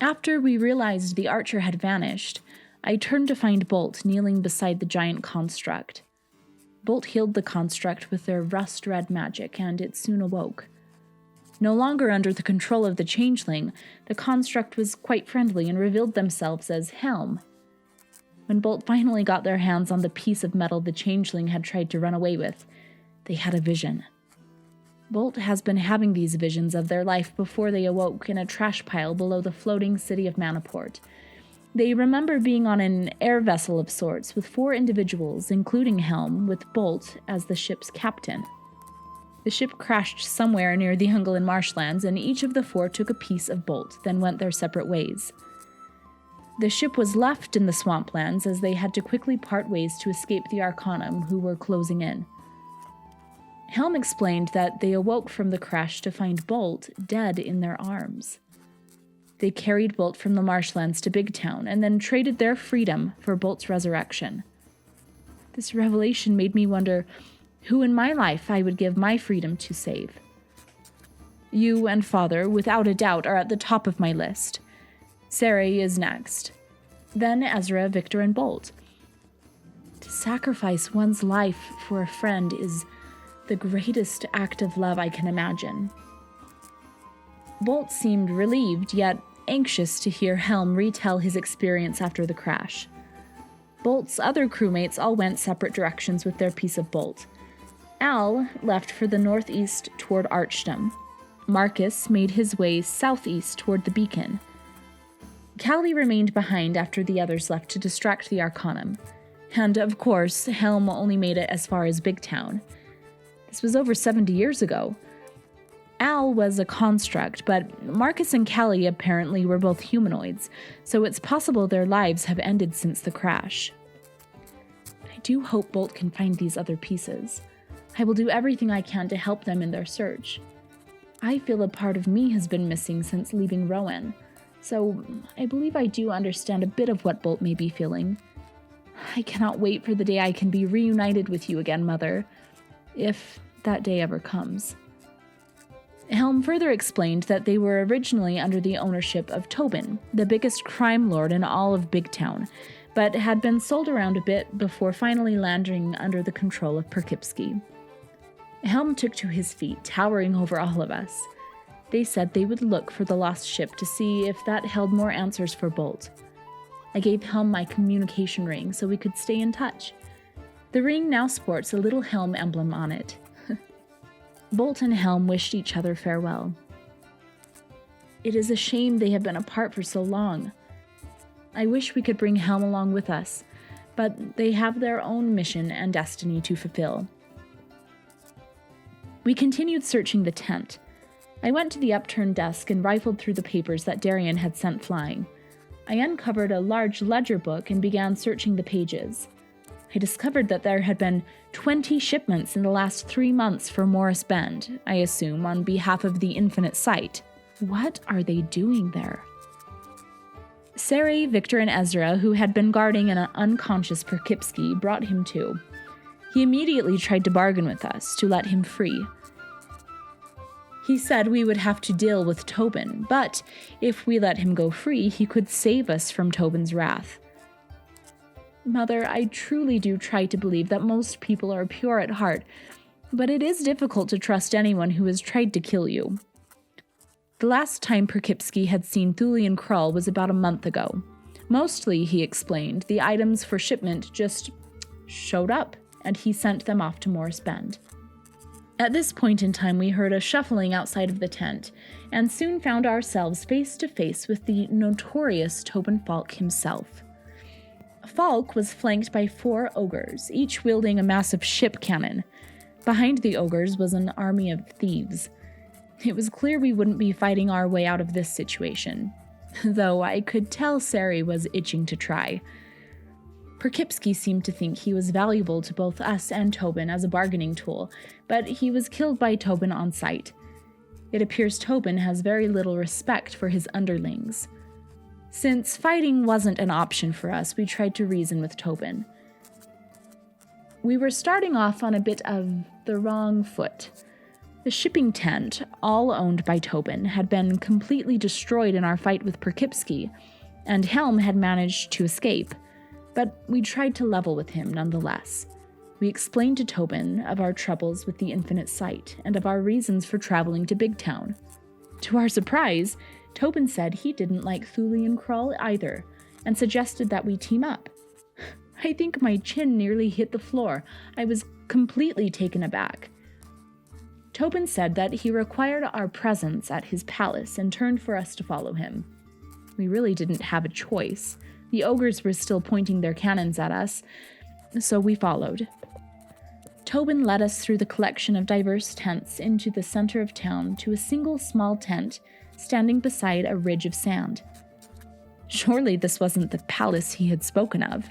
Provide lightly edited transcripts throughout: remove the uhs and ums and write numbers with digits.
After we realized the archer had vanished, I turned to find Bolt kneeling beside the giant construct. Bolt healed the construct with their rust-red magic, and it soon awoke. No longer under the control of the changeling, the construct was quite friendly and revealed themselves as Helm. When Bolt finally got their hands on the piece of metal the changeling had tried to run away with, they had a vision. Bolt has been having these visions of their life before they awoke in a trash pile below the floating city of Manaport. They remember being on an air vessel of sorts with 4 individuals, including Helm, with Bolt as the ship's captain. The ship crashed somewhere near the Ungolin marshlands, and each of the 4 took a piece of Bolt, then went their separate ways. The ship was left in the swamplands as they had to quickly part ways to escape the Arcanum, who were closing in. Helm explained that they awoke from the crash to find Bolt dead in their arms. They carried Bolt from the marshlands to Big Town and then traded their freedom for Bolt's resurrection. This revelation made me wonder who in my life I would give my freedom to save. You and Father, without a doubt, are at the top of my list. Seredan is next. Then Ezra, Victor, and Bolt. To sacrifice one's life for a friend is the greatest act of love I can imagine. Bolt seemed relieved, yet anxious to hear Helm retell his experience after the crash. Bolt's other crewmates all went separate directions with their piece of Bolt. Al left for the northeast toward Archdom. Marcus made his way southeast toward the beacon. Callie remained behind after the others left to distract the Arcanum. And, of course, Helm only made it as far as Big Town. This was over 70 years ago. Al was a construct, but Marcus and Callie apparently were both humanoids, so it's possible their lives have ended since the crash. I do hope Bolt can find these other pieces. I will do everything I can to help them in their search. I feel a part of me has been missing since leaving Rowan, so I believe I do understand a bit of what Bolt may be feeling. I cannot wait for the day I can be reunited with you again, Mother, if that day ever comes. Helm further explained that they were originally under the ownership of Tobin, the biggest crime lord in all of Big Town, but had been sold around a bit before finally landing under the control of Perkipsky. Helm took to his feet, towering over all of us. They said they would look for the lost ship to see if that held more answers for Bolt. I gave Helm my communication ring so we could stay in touch. The ring now sports a little Helm emblem on it. Bolt and Helm wished each other farewell. It is a shame they have been apart for so long. I wish we could bring Helm along with us, but they have their own mission and destiny to fulfill. We continued searching the tent. I went to the upturned desk and rifled through the papers that Darian had sent flying. I uncovered a large ledger book and began searching the pages. I discovered that there had been 20 shipments in the last 3 months for Morris Bend, I assume on behalf of the Infinite Sight. What are they doing there? Seredan, Victor, and Ezra, who had been guarding an unconscious Perkipsky, brought him to. He immediately tried to bargain with us to let him free. He said we would have to deal with Tobin, but if we let him go free, he could save us from Tobin's wrath. Mother, I truly do try to believe that most people are pure at heart, but it is difficult to trust anyone who has tried to kill you. The last time Perkipsky had seen Thulian Krull was about a month ago. Mostly, he explained, the items for shipment just showed up, and he sent them off to Morris Bend. At this point in time, we heard a shuffling outside of the tent, and soon found ourselves face to face with the notorious Tobin Falk himself. Falk was flanked by 4 ogres, each wielding a massive ship cannon. Behind the ogres was an army of thieves. It was clear we wouldn't be fighting our way out of this situation, though I could tell Seredan was itching to try. Perkipsky seemed to think he was valuable to both us and Tobin as a bargaining tool, but he was killed by Tobin on sight. It appears Tobin has very little respect for his underlings. Since fighting wasn't an option for us, we tried to reason with Tobin. We were starting off on a bit of the wrong foot. The shipping tent, all owned by Tobin, had been completely destroyed in our fight with Perkipsky, and Helm had managed to escape, but we tried to level with him nonetheless. We explained to Tobin of our troubles with the Infinite Sight and of our reasons for traveling to Big Town. To our surprise, Tobin said he didn't like Thulian Crawl either, and suggested that we team up. I think my chin nearly hit the floor. I was completely taken aback. Tobin said that he required our presence at his palace and turned for us to follow him. We really didn't have a choice. The ogres were still pointing their cannons at us, so we followed. Tobin led us through the collection of diverse tents into the center of town to a single small tent standing beside a ridge of sand. Surely this wasn't the palace he had spoken of.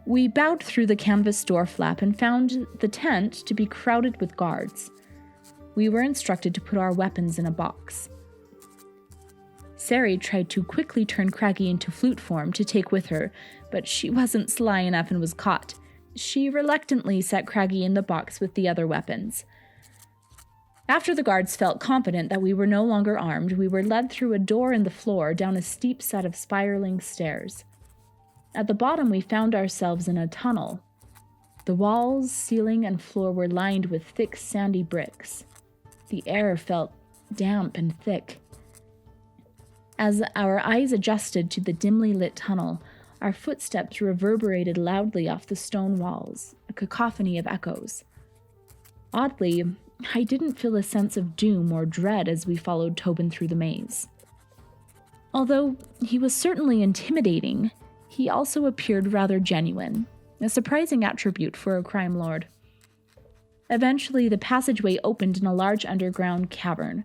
We bowed through the canvas door flap and found the tent to be crowded with guards. We were instructed to put our weapons in a box. Sari tried to quickly turn Craggy into flute form to take with her, but she wasn't sly enough and was caught. She reluctantly set Craggy in the box with the other weapons. After the guards felt confident that we were no longer armed, we were led through a door in the floor down a steep set of spiraling stairs. At the bottom, we found ourselves in a tunnel. The walls, ceiling, and floor were lined with thick, sandy bricks. The air felt damp and thick. As our eyes adjusted to the dimly lit tunnel, our footsteps reverberated loudly off the stone walls, a cacophony of echoes. Oddly, I didn't feel a sense of doom or dread as we followed Tobin through the maze. Although he was certainly intimidating, he also appeared rather genuine, a surprising attribute for a crime lord. Eventually, the passageway opened in a large underground cavern.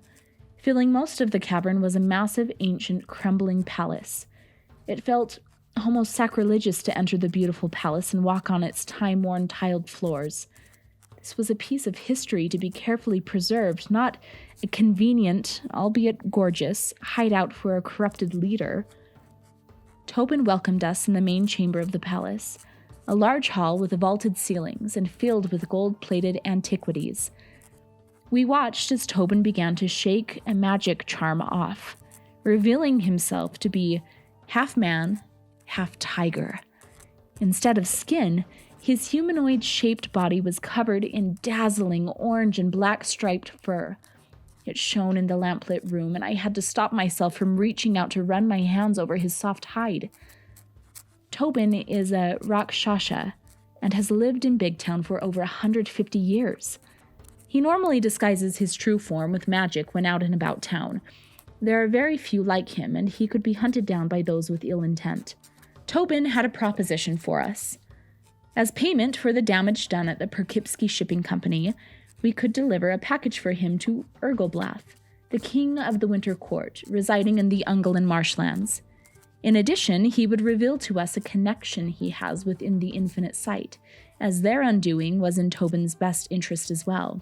Filling most of the cavern was a massive, ancient, crumbling palace. It felt almost sacrilegious to enter the beautiful palace and walk on its time-worn tiled floors. This was a piece of history to be carefully preserved, not a convenient, albeit gorgeous, hideout for a corrupted leader. Tobin welcomed us in the main chamber of the palace, a large hall with vaulted ceilings and filled with gold-plated antiquities. We watched as Tobin began to shake a magic charm off, revealing himself to be half man, half tiger. Instead of skin, his humanoid-shaped body was covered in dazzling orange and black striped fur. It shone in the lamplit room, and I had to stop myself from reaching out to run my hands over his soft hide. Tobin is a Rakshasa and has lived in Big Town for over 150 years. He normally disguises his true form with magic when out and about town. There are very few like him, and he could be hunted down by those with ill intent. Tobin had a proposition for us. As payment for the damage done at the Perkipsky Shipping Company, we could deliver a package for him to Urgoblath, the king of the Winter Court, residing in the Ungolin marshlands. In addition, he would reveal to us a connection he has within the Infinite Sight, as their undoing was in Tobin's best interest as well.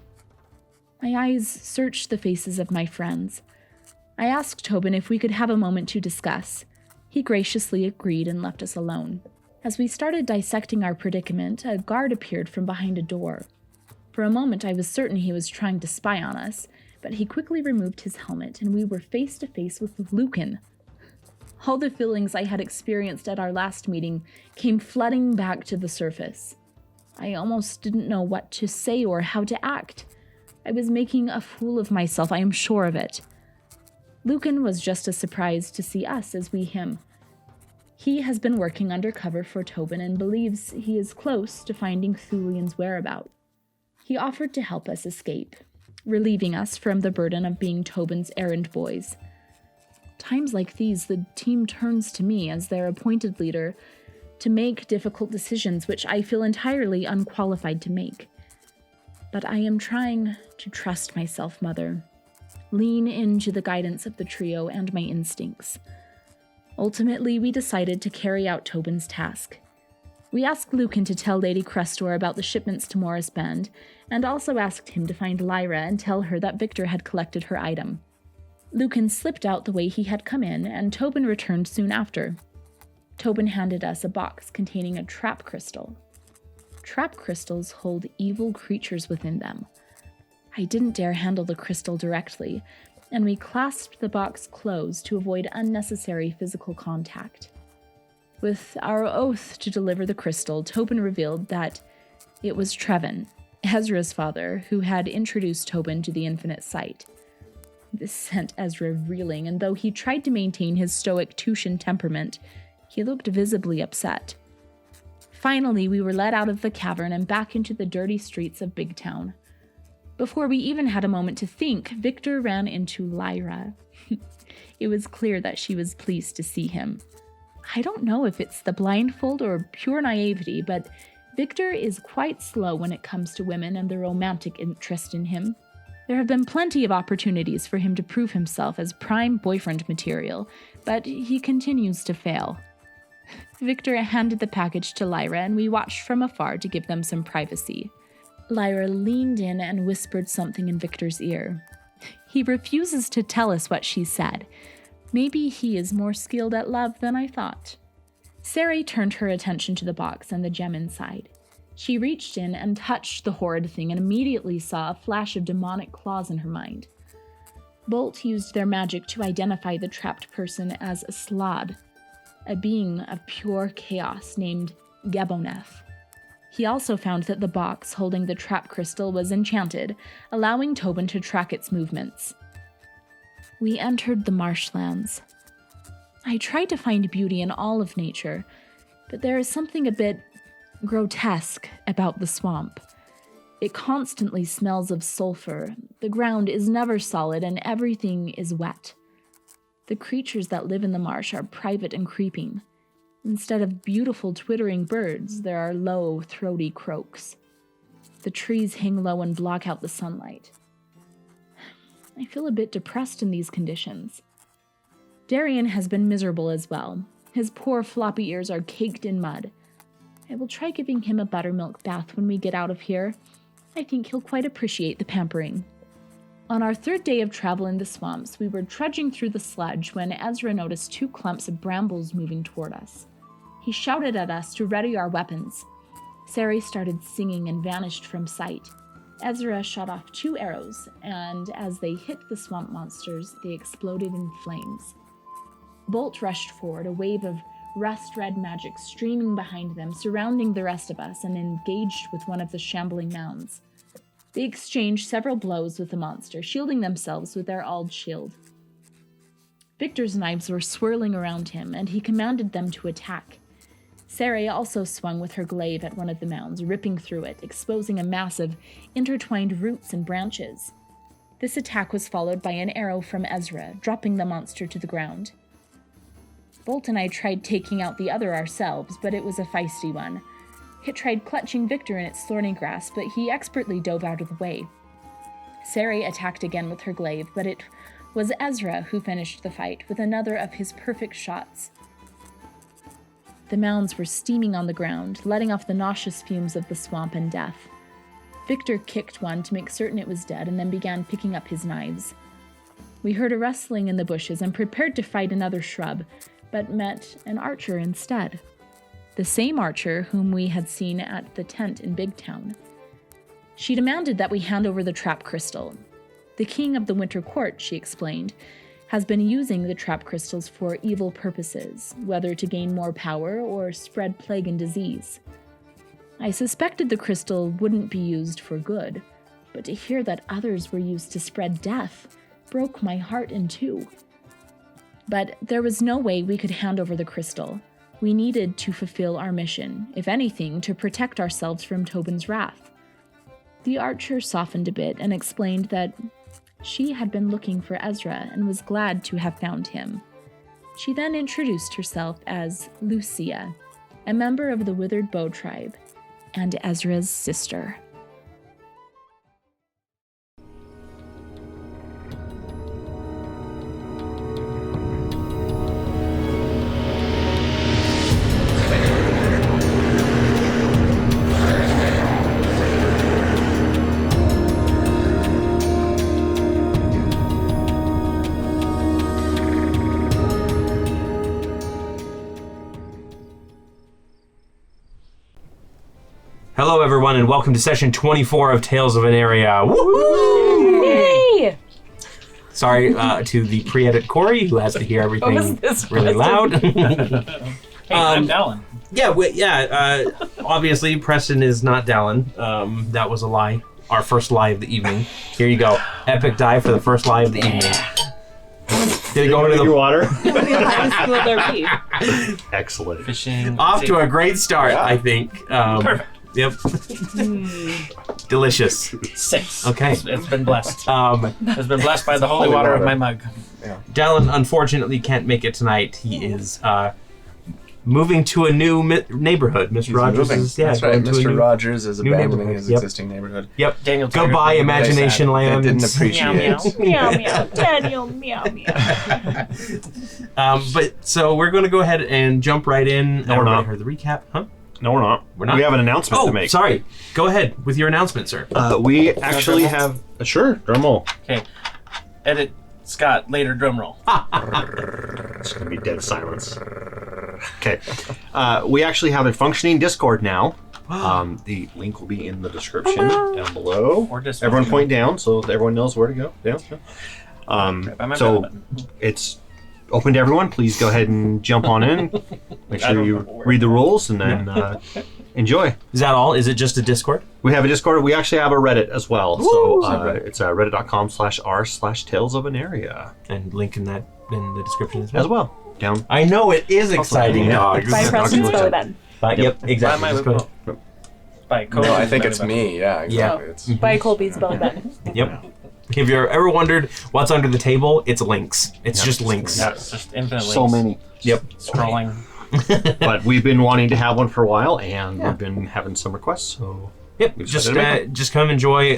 My eyes searched the faces of my friends. I asked Tobin if we could have a moment to discuss. He graciously agreed and left us alone. As we started dissecting our predicament, a guard appeared from behind a door. For a moment, I was certain he was trying to spy on us, but he quickly removed his helmet, and we were face to face with Lucan. All the feelings I had experienced at our last meeting came flooding back to the surface. I almost didn't know what to say or how to act. I was making a fool of myself, I am sure of it. Lucan was just as surprised to see us as we him. He has been working undercover for Tobin and believes he is close to finding Thulian's whereabouts. He offered to help us escape, relieving us from the burden of being Tobin's errand boys. Times like these, the team turns to me as their appointed leader to make difficult decisions which I feel entirely unqualified to make. But I am trying to trust myself, Mother. Lean into the guidance of the trio and my instincts. Ultimately, we decided to carry out Tobin's task. We asked Lucan to tell Lady Crestor about the shipments to Morris Bend, and also asked him to find Lyra and tell her that Victor had collected her item. Lucan slipped out the way he had come in, and Tobin returned soon after. Tobin handed us a box containing a trap crystal. Trap crystals hold evil creatures within them. I didn't dare handle the crystal directly, and we clasped the box closed to avoid unnecessary physical contact. With our oath to deliver the crystal, Tobin revealed that it was Trevin, Ezra's father, who had introduced Tobin to the infinite sight. This sent Ezra reeling, and though he tried to maintain his stoic Tushan temperament, he looked visibly upset. Finally, we were led out of the cavern and back into the dirty streets of Big Town. Before we even had a moment to think, Victor ran into Lyra. It was clear that she was pleased to see him. I don't know if it's the blindfold or pure naivety, but Victor is quite slow when it comes to women and their romantic interest in him. There have been plenty of opportunities for him to prove himself as prime boyfriend material, but he continues to fail. Victor handed the package to Lyra, and we watched from afar to give them some privacy. Lyra leaned in and whispered something in Victor's ear. He refuses to tell us what she said. Maybe he is more skilled at love than I thought. Sari turned her attention to the box and the gem inside. She reached in and touched the horrid thing and immediately saw a flash of demonic claws in her mind. Bolt used their magic to identify the trapped person as a Slad, a being of pure chaos named Gaboneth. He also found that the box holding the trap crystal was enchanted, allowing Tobin to track its movements. We entered the marshlands. I tried to find beauty in all of nature, but there is something a bit grotesque about the swamp. It constantly smells of sulfur, the ground is never solid, and everything is wet. The creatures that live in the marsh are private and creeping. Instead of beautiful twittering birds, there are low, throaty croaks. The trees hang low and block out the sunlight. I feel a bit depressed in these conditions. Darian has been miserable as well. His poor floppy ears are caked in mud. I will try giving him a buttermilk bath when we get out of here. I think he'll quite appreciate the pampering. On our third day of travel in the swamps, we were trudging through the sludge when Ezra noticed 2 clumps of brambles moving toward us. He shouted at us to ready our weapons. Sari started singing and vanished from sight. Ezra shot off 2 arrows, and as they hit the swamp monsters, they exploded in flames. Bolt rushed forward, a wave of rust-red magic streaming behind them, surrounding the rest of us, and engaged with one of the shambling mounds. They exchanged several blows with the monster, shielding themselves with their Ald shield. Victor's knives were swirling around him, and he commanded them to attack. Sari also swung with her glaive at one of the mounds, ripping through it, exposing a mass of intertwined roots and branches. This attack was followed by an arrow from Ezra, dropping the monster to the ground. Bolt and I tried taking out the other ourselves, but it was a feisty one. It tried clutching Victor in its thorny grasp, but he expertly dove out of the way. Sari attacked again with her glaive, but it was Ezra who finished the fight with another of his perfect shots. The mounds were steaming on the ground, letting off the nauseous fumes of the swamp and death. Victor kicked one to make certain it was dead and then began picking up his knives. We heard a rustling in the bushes and prepared to fight another shrub, but met an archer instead. The same archer whom we had seen at the tent in Big Town. She demanded that we hand over the trap crystal. The king of the Winter Court, she explained, has been using the trap crystals for evil purposes, whether to gain more power or spread plague and disease. I suspected the crystal wouldn't be used for good, but to hear that others were used to spread death broke my heart in 2. But there was no way we could hand over the crystal. We needed to fulfill our mission, if anything, to protect ourselves from Tobin's wrath. The archer softened a bit and explained that she had been looking for Ezra and was glad to have found him. She then introduced herself as Lucia, a member of the Withered Bow tribe, and Ezra's sister. Hello, everyone, and welcome to session 24 of Tales of Aneria. Woo! Yay! Sorry to the pre-edit Cory, who has to hear everything really loud. Hey, I'm Dallin. Obviously, Preston is not Dallin. That was a lie. Our first lie of the evening. Here you go. Epic die for the first lie of the evening. Did it go into the water? Perfect. Excellent. Fishing. Off to a great start, I think. Perfect. Yep. Delicious. 6. Okay. It's been blessed. It's It's been blessed by the holy water of my mug. Dallin unfortunately can't make it tonight. He is moving to a new neighborhood. Mr. Rogers is That's right. going to a Mr. new- Rogers is new abandoning neighborhood. his Yep. existing neighborhood. Yep. Daniel. Goodbye, Imagination They Land. didn't appreciate Meow, it. Meow meow. Daniel meow meow. But so we're going to go ahead and jump right in. No, we're Everybody not. heard the recap, huh? No, we're not. We're not? We have an announcement to Oh, make. sorry. Go ahead with your announcement, sir. We actually have... sure, drum roll. Okay. Edit Scott, later drum roll. It's going to be dead silence. Okay. We actually have a functioning Discord now. The link will be in the description down below. Or just Everyone point down so that everyone knows where to go. Down. by my So belly button. it's open to everyone. Please go ahead and jump on in. Make I sure don't you know where. read the rules and then enjoy. Is that all? Is it just a Discord? We have a Discord. We actually have a Reddit as well. Woo! So it's reddit.com/r/Tales of Aneria And link in that in the description as as well. well. Down. I know it is exciting, Yeah. dogs. By Preston's belly button. Yep, exactly. By my Just go ahead. by Colby. No, I think it's me. Yeah, exactly. Yeah. It's By Colby's belly button. Yep. If you've ever wondered what's under the table, it's links. It's just links. Yeah, it's just infinite So links. many. Yep. Scrolling. But we've been wanting to have one for a while, and we've been having some requests. So Yep. We've Just decided to just come enjoy.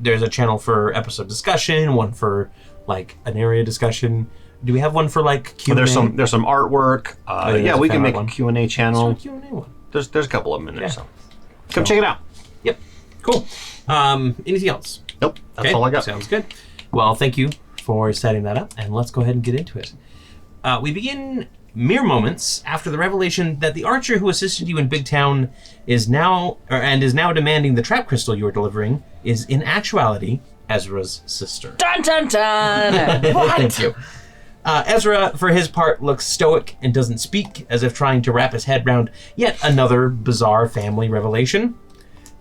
There's a channel for episode discussion, one for like an area discussion. Do we have one for like Q&A? there's some artwork. yeah, Yeah, there's we a can fan make art a one. Q&A channel. There's a Q&A one. There's a couple of them in there. Yeah. So come check it out. Yep. Cool. Anything else? Nope, that's Okay, all I got. Sounds good. Well, thank you for setting that up, and let's go ahead and get into it. We begin mere moments after the revelation that the archer who assisted you in Big Town is now demanding the trap crystal you are delivering is in actuality Ezra's sister. Dun dun dun! Thank you. Ezra, for his part, looks stoic and doesn't speak, as if trying to wrap his head round yet another bizarre family revelation.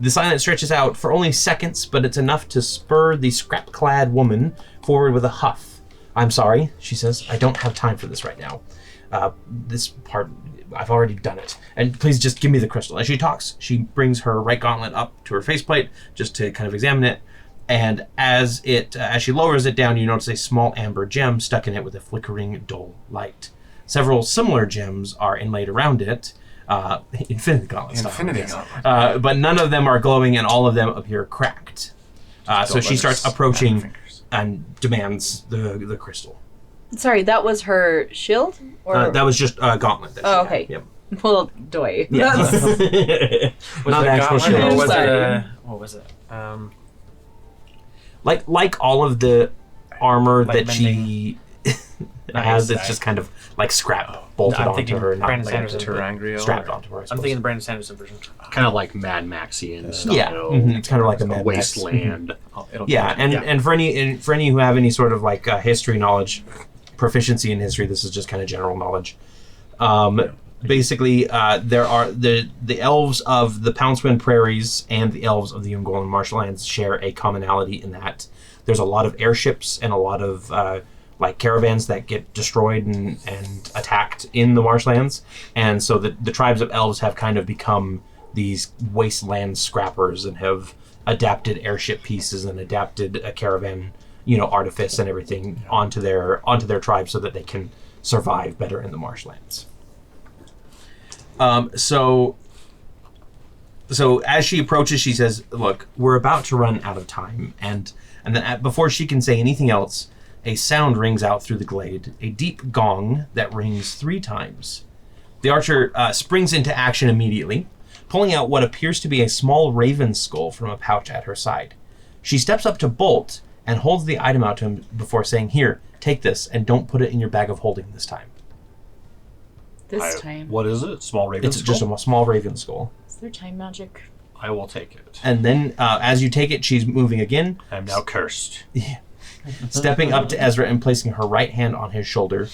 The silence stretches out for only seconds, but it's enough to spur the scrap-clad woman forward with a huff. "I'm sorry," she says. "I don't have time for this right now. This part, I've already done it. And please just give me the crystal." As she talks, she brings her right gauntlet up to her faceplate just to kind of examine it. And as she lowers it down, you notice a small amber gem stuck in it with a flickering, dull light. Several similar gems are inlaid around it. Infinity Gauntlet style, Infinity yes. Gauntlet. But none of them are glowing, and all of them appear cracked. So she starts approaching and demands the crystal. Sorry, that was her shield? Or That was just a gauntlet. That she Oh, had. okay. Yep. well, doy. Yeah. Was Not it a actual gauntlet, or shield. was it Sorry. a... What was it? Like all of the armor Like that she has, it's Nice. just kind of like scrap bolted I'm onto thinking her, not Brandon like Sanderson. Terangriel. strapped onto her. I I'm suppose. thinking the Brandon Sanderson version. Kind of like Mad Maxian style. Yeah, it's kind of like a Mad Max. wasteland. Yeah, and for any who have any sort of like history knowledge, proficiency in history, this is just kind of general knowledge. Basically, there are the elves of the Pouncewind Prairies and the elves of the Ungolan Marshlands share a commonality in that there's a lot of airships and a lot of like caravans that get destroyed and attacked in the marshlands, and so the tribes of elves have kind of become these wasteland scrappers and have adapted airship pieces and adapted a caravan, artifice and everything onto their tribe so that they can survive better in the marshlands. So as she approaches, she says, "Look, we're about to run out of time," and then before she can say anything else, a sound rings out through the glade, a deep gong that rings 3 times. The archer springs into action immediately, pulling out what appears to be a small raven skull from a pouch at her side. She steps up to Bolt and holds the item out to him before saying, "Here, take this, and don't put it in your bag of holding this time." This time. What is it? Small raven It's skull? just a small raven skull. Is there time magic I will take it. And then, as you take it, she's moving again. I am now cursed. Stepping up to Ezra and placing her right hand on his shoulder.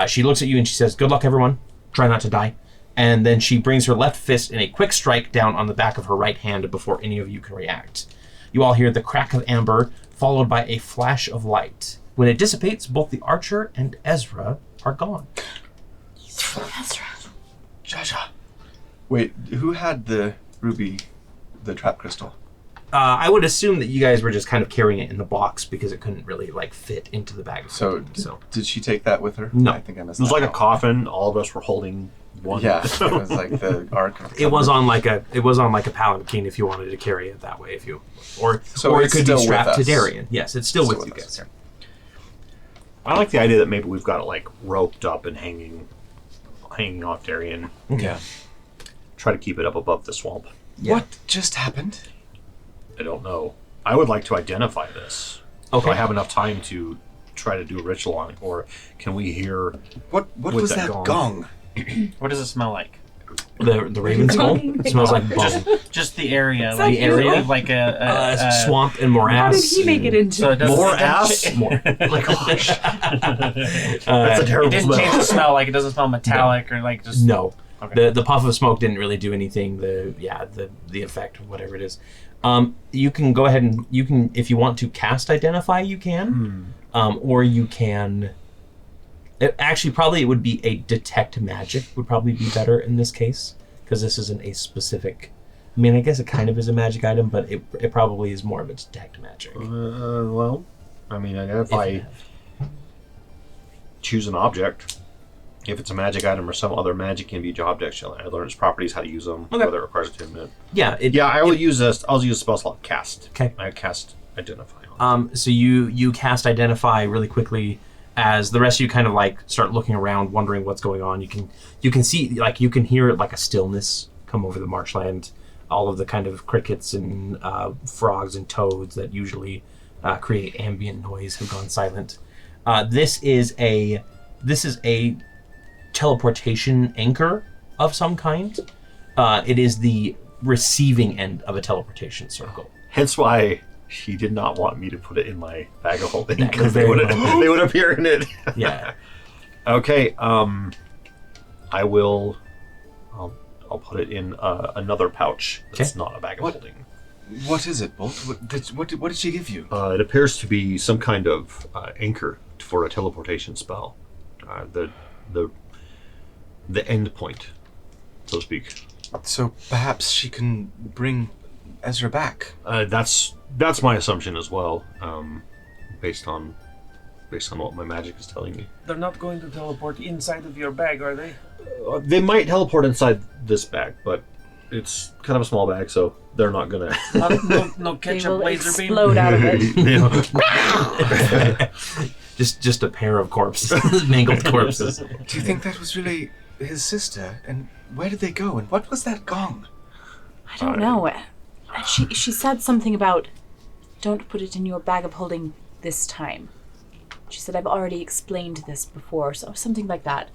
She looks at you and she says, "Good luck, everyone. Try not to die." And then she brings her left fist in a quick strike down on the back of her right hand before any of you can react. You all hear the crack of amber, followed by a flash of light. When it dissipates, both the archer and Ezra are gone. Ezra. Jaja. Wait, who had the ruby, the trap crystal? I would assume that you guys were just kind of carrying it in the box because it couldn't really fit into the bag. So did she take that with her? No. I think I missed It was that like a out. coffin. All of us were holding one. Yeah, it was like the ark. It was on like a palanquin if you wanted to carry it that way, or it it's could be still strapped to with us. Darian. Yes, it's still with you with us. guys. I like the idea that maybe we've got it roped up and hanging off Darian. Yeah. Try to keep it up above the swamp. Yeah. What just happened? I don't know. I would like to identify this. Okay. Do I have enough time to try to do a ritual on it, or can we hear? What With was that that gong? gong? What does it smell like? The raven skull smells like bone. Just the area, that the area? of like a Swamp and How morass. did he make it into? So it doesn't, More it doesn't ass? cha- More. Oh my gosh, that's a Uh, terrible It didn't smell. change the smell. Like it doesn't smell metallic or like just. no. Okay. The puff of smoke didn't really do anything. The effect, whatever it is. You can go ahead and you can, if you want to cast identify, you can, or you can. It would be a detect magic would probably be better in this case because this isn't a specific. I mean, I guess it kind of is a magic item, but it probably is more of a detect magic. Well, I mean, if I choose an object, if it's a magic item or some other magic-infused object, I learn its properties, how to use them, Okay. whether it requires attunement. Yeah. I'll use a spell slot cast. Okay. I cast identify on. So you cast identify really quickly as the rest of you kind of start looking around, wondering what's going on. You can see you can hear a stillness come over the marshland. All of the kind of crickets and frogs and toads that usually create ambient noise have gone silent. This is a teleportation anchor of some kind. It is the receiving end of a teleportation circle. Hence why she did not want me to put it in my bag of holding That because could they very would well be. they would appear in it. Yeah. Okay. I will. I'll put it in another pouch that's not a bag of holding. What is it, Bolt? What did she give you? It appears to be some kind of anchor for a teleportation spell. The end point, so to speak. So perhaps she can bring Ezra back. That's my assumption as well, based on what my magic is telling me. They're not going to teleport inside of your bag, are they? They might teleport inside this bag, but it's kind of a small bag, so they're not gonna. No They ketchup will laser beam. explode out of it. just a pair of corpses, mangled corpses. Do you think that was really his sister? And where did they go? And what was that gong? I don't know. She said something about don't put it in your bag of holding this time. She said I've already explained this before, so something like that.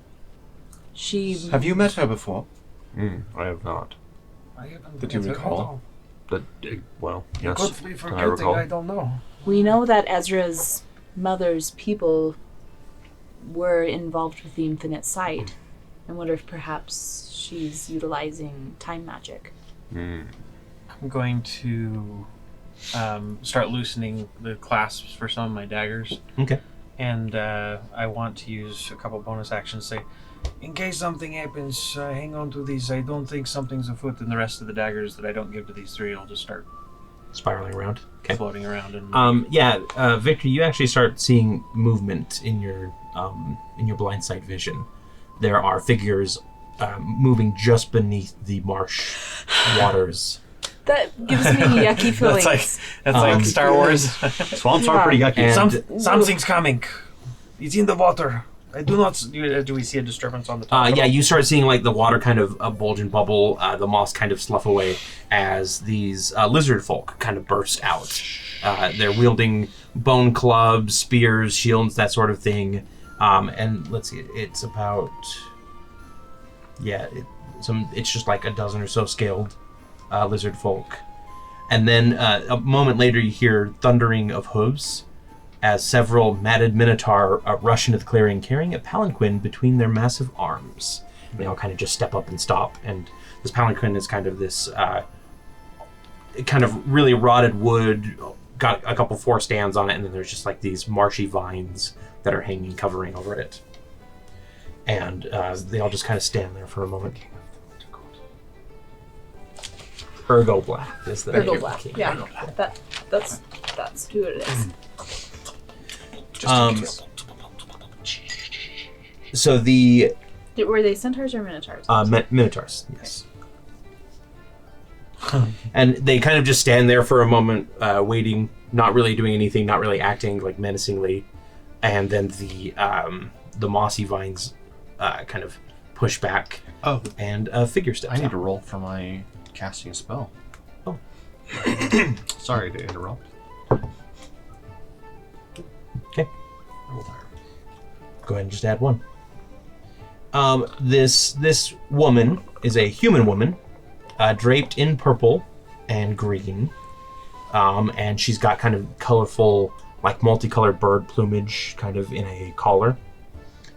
Have you met her before? I have not. I haven't Did you met her recall? at all. But well, yes. Could be Can I forgetting, recall? I don't know. We know that Ezra's mother's people were involved with the Infinite Sight. I wonder if perhaps she's utilizing time magic. I'm going to start loosening the clasps for some of my daggers. Okay. And I want to use a couple bonus actions. Say, in case something happens, hang on to these. I don't think something's afoot, and the rest of the daggers that I don't give to these three, I'll just start Spiraling around. Okay. floating around. And Victor, you actually start seeing movement in your blind sight vision. There are figures moving just beneath the marsh waters. That gives me yucky feelings. that's like Star Wars. Swamps are pretty yucky. And- Something's coming. It's in the water. I do not. Do we see a disturbance on the top? at Yeah, all? you start seeing the water kind of bulge and bubble, the moss kind of slough away as these lizard folk kind of burst out. They're wielding bone clubs, spears, shields, that sort of thing. And let's see, it's about it's just like a dozen or so scaled lizard folk. And then a moment later, you hear thundering of hooves as several matted minotaur rush into the clearing, carrying a palanquin between their massive arms. They all kind of just step up and stop, and this palanquin is kind of this kind of really rotted wood, got a couple 4 stands on it, and then there's just like these marshy vines that are hanging, covering over it. And they all just kind of stand there for a moment. Urgoblath is the Urgoblath. king. Yeah, that's who it is. So the Were they centaurs or minotaurs? minotaurs, yes. And they kind of just stand there for a moment, waiting, not really doing anything, not really acting like menacingly, and then the mossy vines kind of push back. Oh, and a figure steps I need out. to roll for my casting a spell. Oh. Sorry to interrupt. Okay. Go ahead and just add 1. This woman is a human woman, draped in purple and green, and she's got kind of colorful, like multicolored bird plumage, kind of in a collar.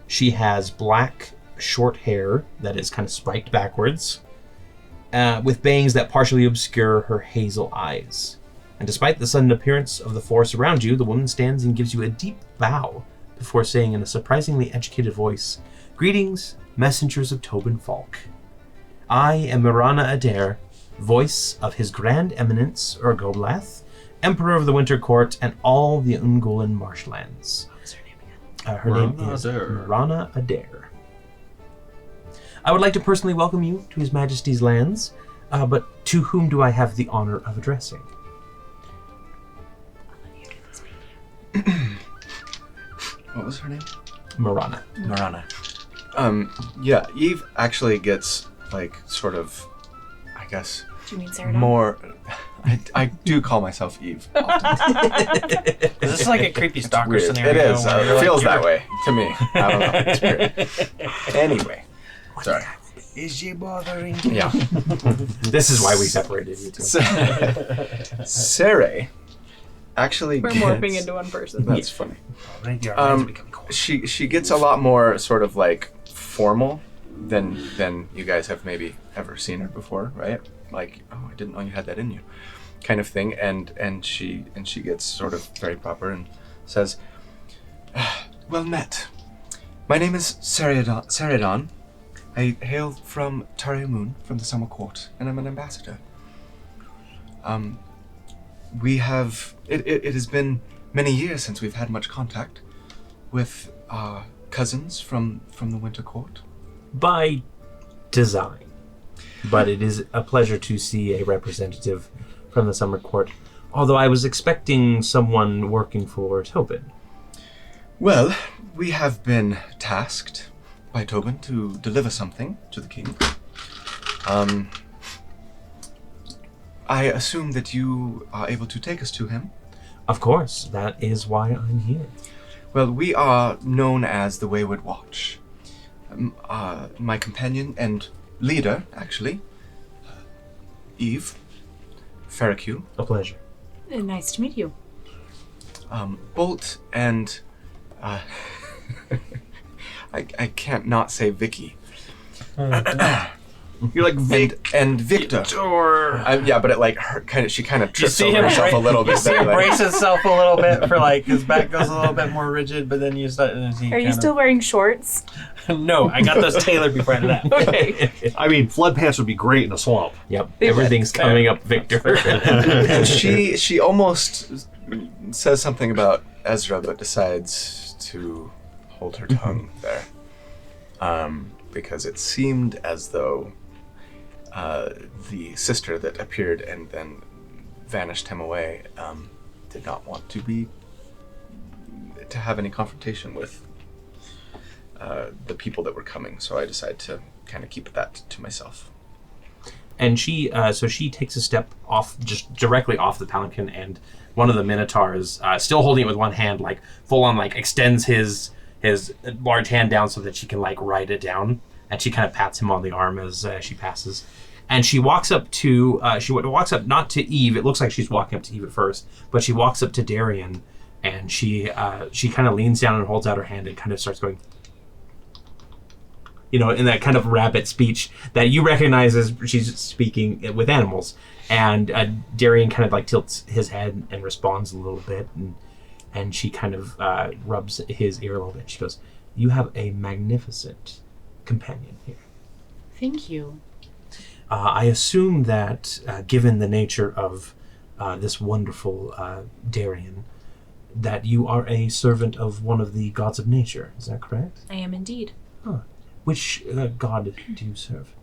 She has black, short hair that is kind of spiked backwards, with bangs that partially obscure her hazel eyes. And despite the sudden appearance of the forest around you, the woman stands and gives you a deep bow before saying in a surprisingly educated voice, "Greetings, messengers of Tobin Falk. I am Mirana Adair, voice of His Grand Eminence Urgoblath, Emperor of the Winter Court and all the Ungolin marshlands." What was her name again? Her name is Mirana Adair. I would like to personally welcome you to His Majesty's lands, but to whom do I have the honor of addressing? What was her name? Mirana. Marana. Yeah, Eve actually gets, like, sort of, I guess, Do you mean Seredan? more... I do call myself Eve. Is this like a creepy stalker Weird. scenario? It is. where It you're feels like, that way to me. I don't know. It's weird. Anyway. Sorry. Is she bothering? Yeah. This is why we separated you two. Sere actually We're gets... morphing into one person. That's funny. Right, your eyes become cold. She gets a lot more sort of like formal than you guys have maybe ever seen her before, right? Like, oh, I didn't know you had that in you, kind of thing. And she gets sort of very proper and says, "Well met. My name is Seredan. I hail from Torrey from the Summer Court, and I'm an ambassador. We have it has been many years since we've had much contact with our cousins from the Winter Court." By design. But it is a pleasure to see a representative from the Summer Court, although I was expecting someone working for Tobin. Well, we have been tasked by Tobin to deliver something to the king. I assume that you are able to take us to him. Of course, that is why I'm here. Well, we are known as the Wayward Watch. My companion and leader, actually, Eve Ferricu, A pleasure. Nice to meet you. Bolt, and I can't not say Vicky. You're like Vic. And Victor. Yeah, but it like she kind of trips see over him herself a little bit. You see there, him like- brace himself a little bit for like his back goes a little bit more rigid, but then you start. Are you still wearing shorts? No, I got those tailored before I did that. Okay. I mean, flood pants would be great in a swamp. Yep, everything's coming up, Victor. And she almost says something about Ezra, but decides to hold her tongue there, because it seemed as though the sister that appeared and then vanished him away did not want to have any confrontation with the people that were coming. So I decided to kind of keep that to myself. And she takes a step off, just directly off the palanquin, and one of the minotaurs, still holding it with one hand, like full on, like extends his large hand down so that she can like ride it down, and she kind of pats him on the arm as she passes. And she walks up to, walks up not to Eve. It looks like she's walking up to Eve at first, but she walks up to Darian, and she kind of leans down and holds out her hand and kind of starts going, in that kind of rabbit speech that you recognize as she's speaking with animals. And Darian kind of like tilts his head and responds a little bit, and she kind of rubs his ear a little bit. She goes, "You have a magnificent companion here." Thank you. I assume that, given the nature of this wonderful Darian, that you are a servant of one of the gods of nature. Is that correct? I am indeed. Huh. Which god do you serve?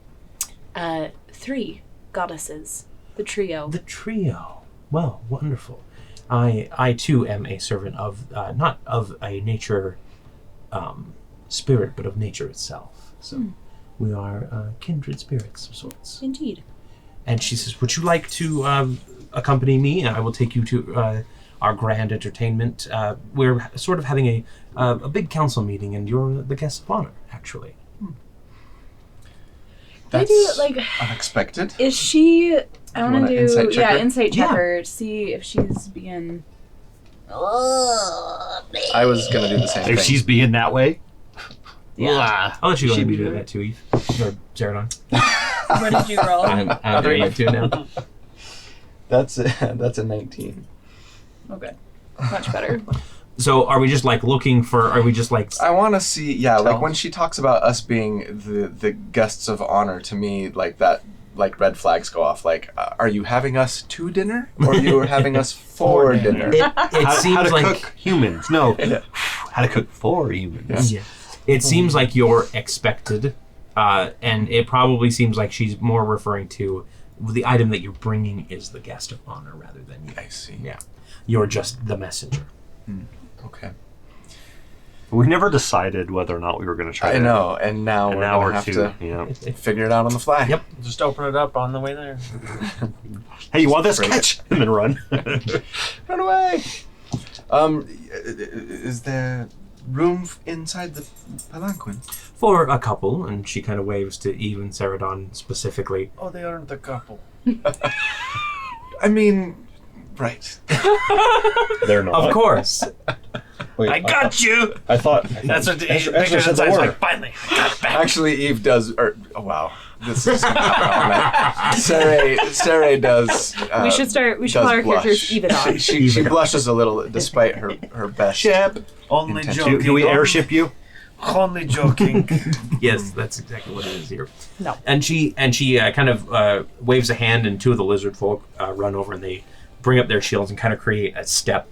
3 goddesses. The trio. The trio. Well, wonderful. I too am a servant of, not of a nature spirit, but of nature itself. So we are kindred spirits of sorts. Indeed. And she says, "Would you like to accompany me? And I will take you to our grand entertainment. We're sort of having a big council meeting, and you're the guest of honor, actually." That's Maybe, unexpected. Is she? I You want wanna to do insight check her? insight check Yeah. her to see if she's being. I was gonna do the same If thing. she's being that way, Yeah. I'll let you go She'd ahead and be do doing that too, Eve. Or Seredan. What did you roll? I'm doing it too now. That's a 19. Okay, much better. So are we just like looking for, are we just like, I want to see, Tell. like when she talks about us being the guests of honor, to me, like that, like red flags go off. Like, are you having us to dinner, or you are having us for dinner? it how seems to like, cook humans. No, how to cook for humans. yeah. It seems like you're expected, and it probably seems like she's more referring to the item that you're bringing is the guest of honor rather than you. I see. Yeah. You're just the messenger. Okay. We never decided whether or not we were going to try. I know, and now An we're hour gonna have two. to Yeah. figure it out on the fly. Yep. Just open it up on the way there. Hey, you want this? Break Catch and then run. Run away. Is there room inside the palanquin? For a couple, and she kind of waves to Eve and Seredan specifically. Oh, they aren't a couple. I mean, right. They're not. Of course. Wait, I got you. I thought That's what the Ezra said the word. like. Finally, I got it back. Actually, Eve does. Oh wow, this is gonna happen all night. Saray does. We should start. We should does call our characters blush. even on. She blushes a little despite her best. Ship. Only Intention. joking. Can we airship you? Only joking. Yes, that's exactly what it is here. No. And she kind of waves a hand, and two of the lizard folk run over, and they bring up their shields and kind of create a step.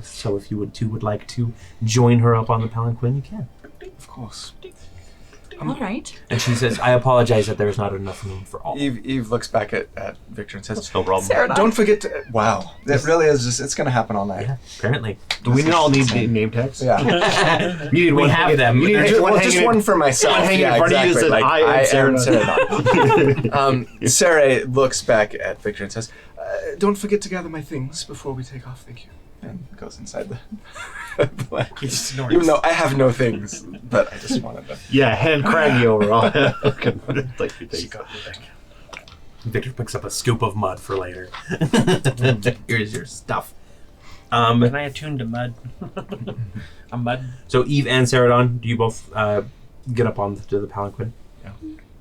So if you would like to join her up on the palanquin, you can. Of course. All right. And she says, "I apologize that there is not enough room for all." Eve looks back at Victor and says, No problem. Seredan. "Don't forget to." Wow, that really is just. It's gonna happen all night. Yeah, apparently. Do we all need name tags? Yeah. You need We one have hanging- them. You need Just one Just hanging one for myself. one hanging in Yeah, front of you exactly. that Like, I am Seredan. Saray looks back at Victor and says, "Don't forget to gather my things before we take off. Thank you." And goes inside the. He snorts. Even though I have no things, but I just wanted to. Yeah, hand craggy over all. Like you think. Victor picks up a scoop of mud for later. Here's your stuff. And I attuned to mud. A mud. So Eve and Seredan, do you both get up on to the palanquin? Yeah,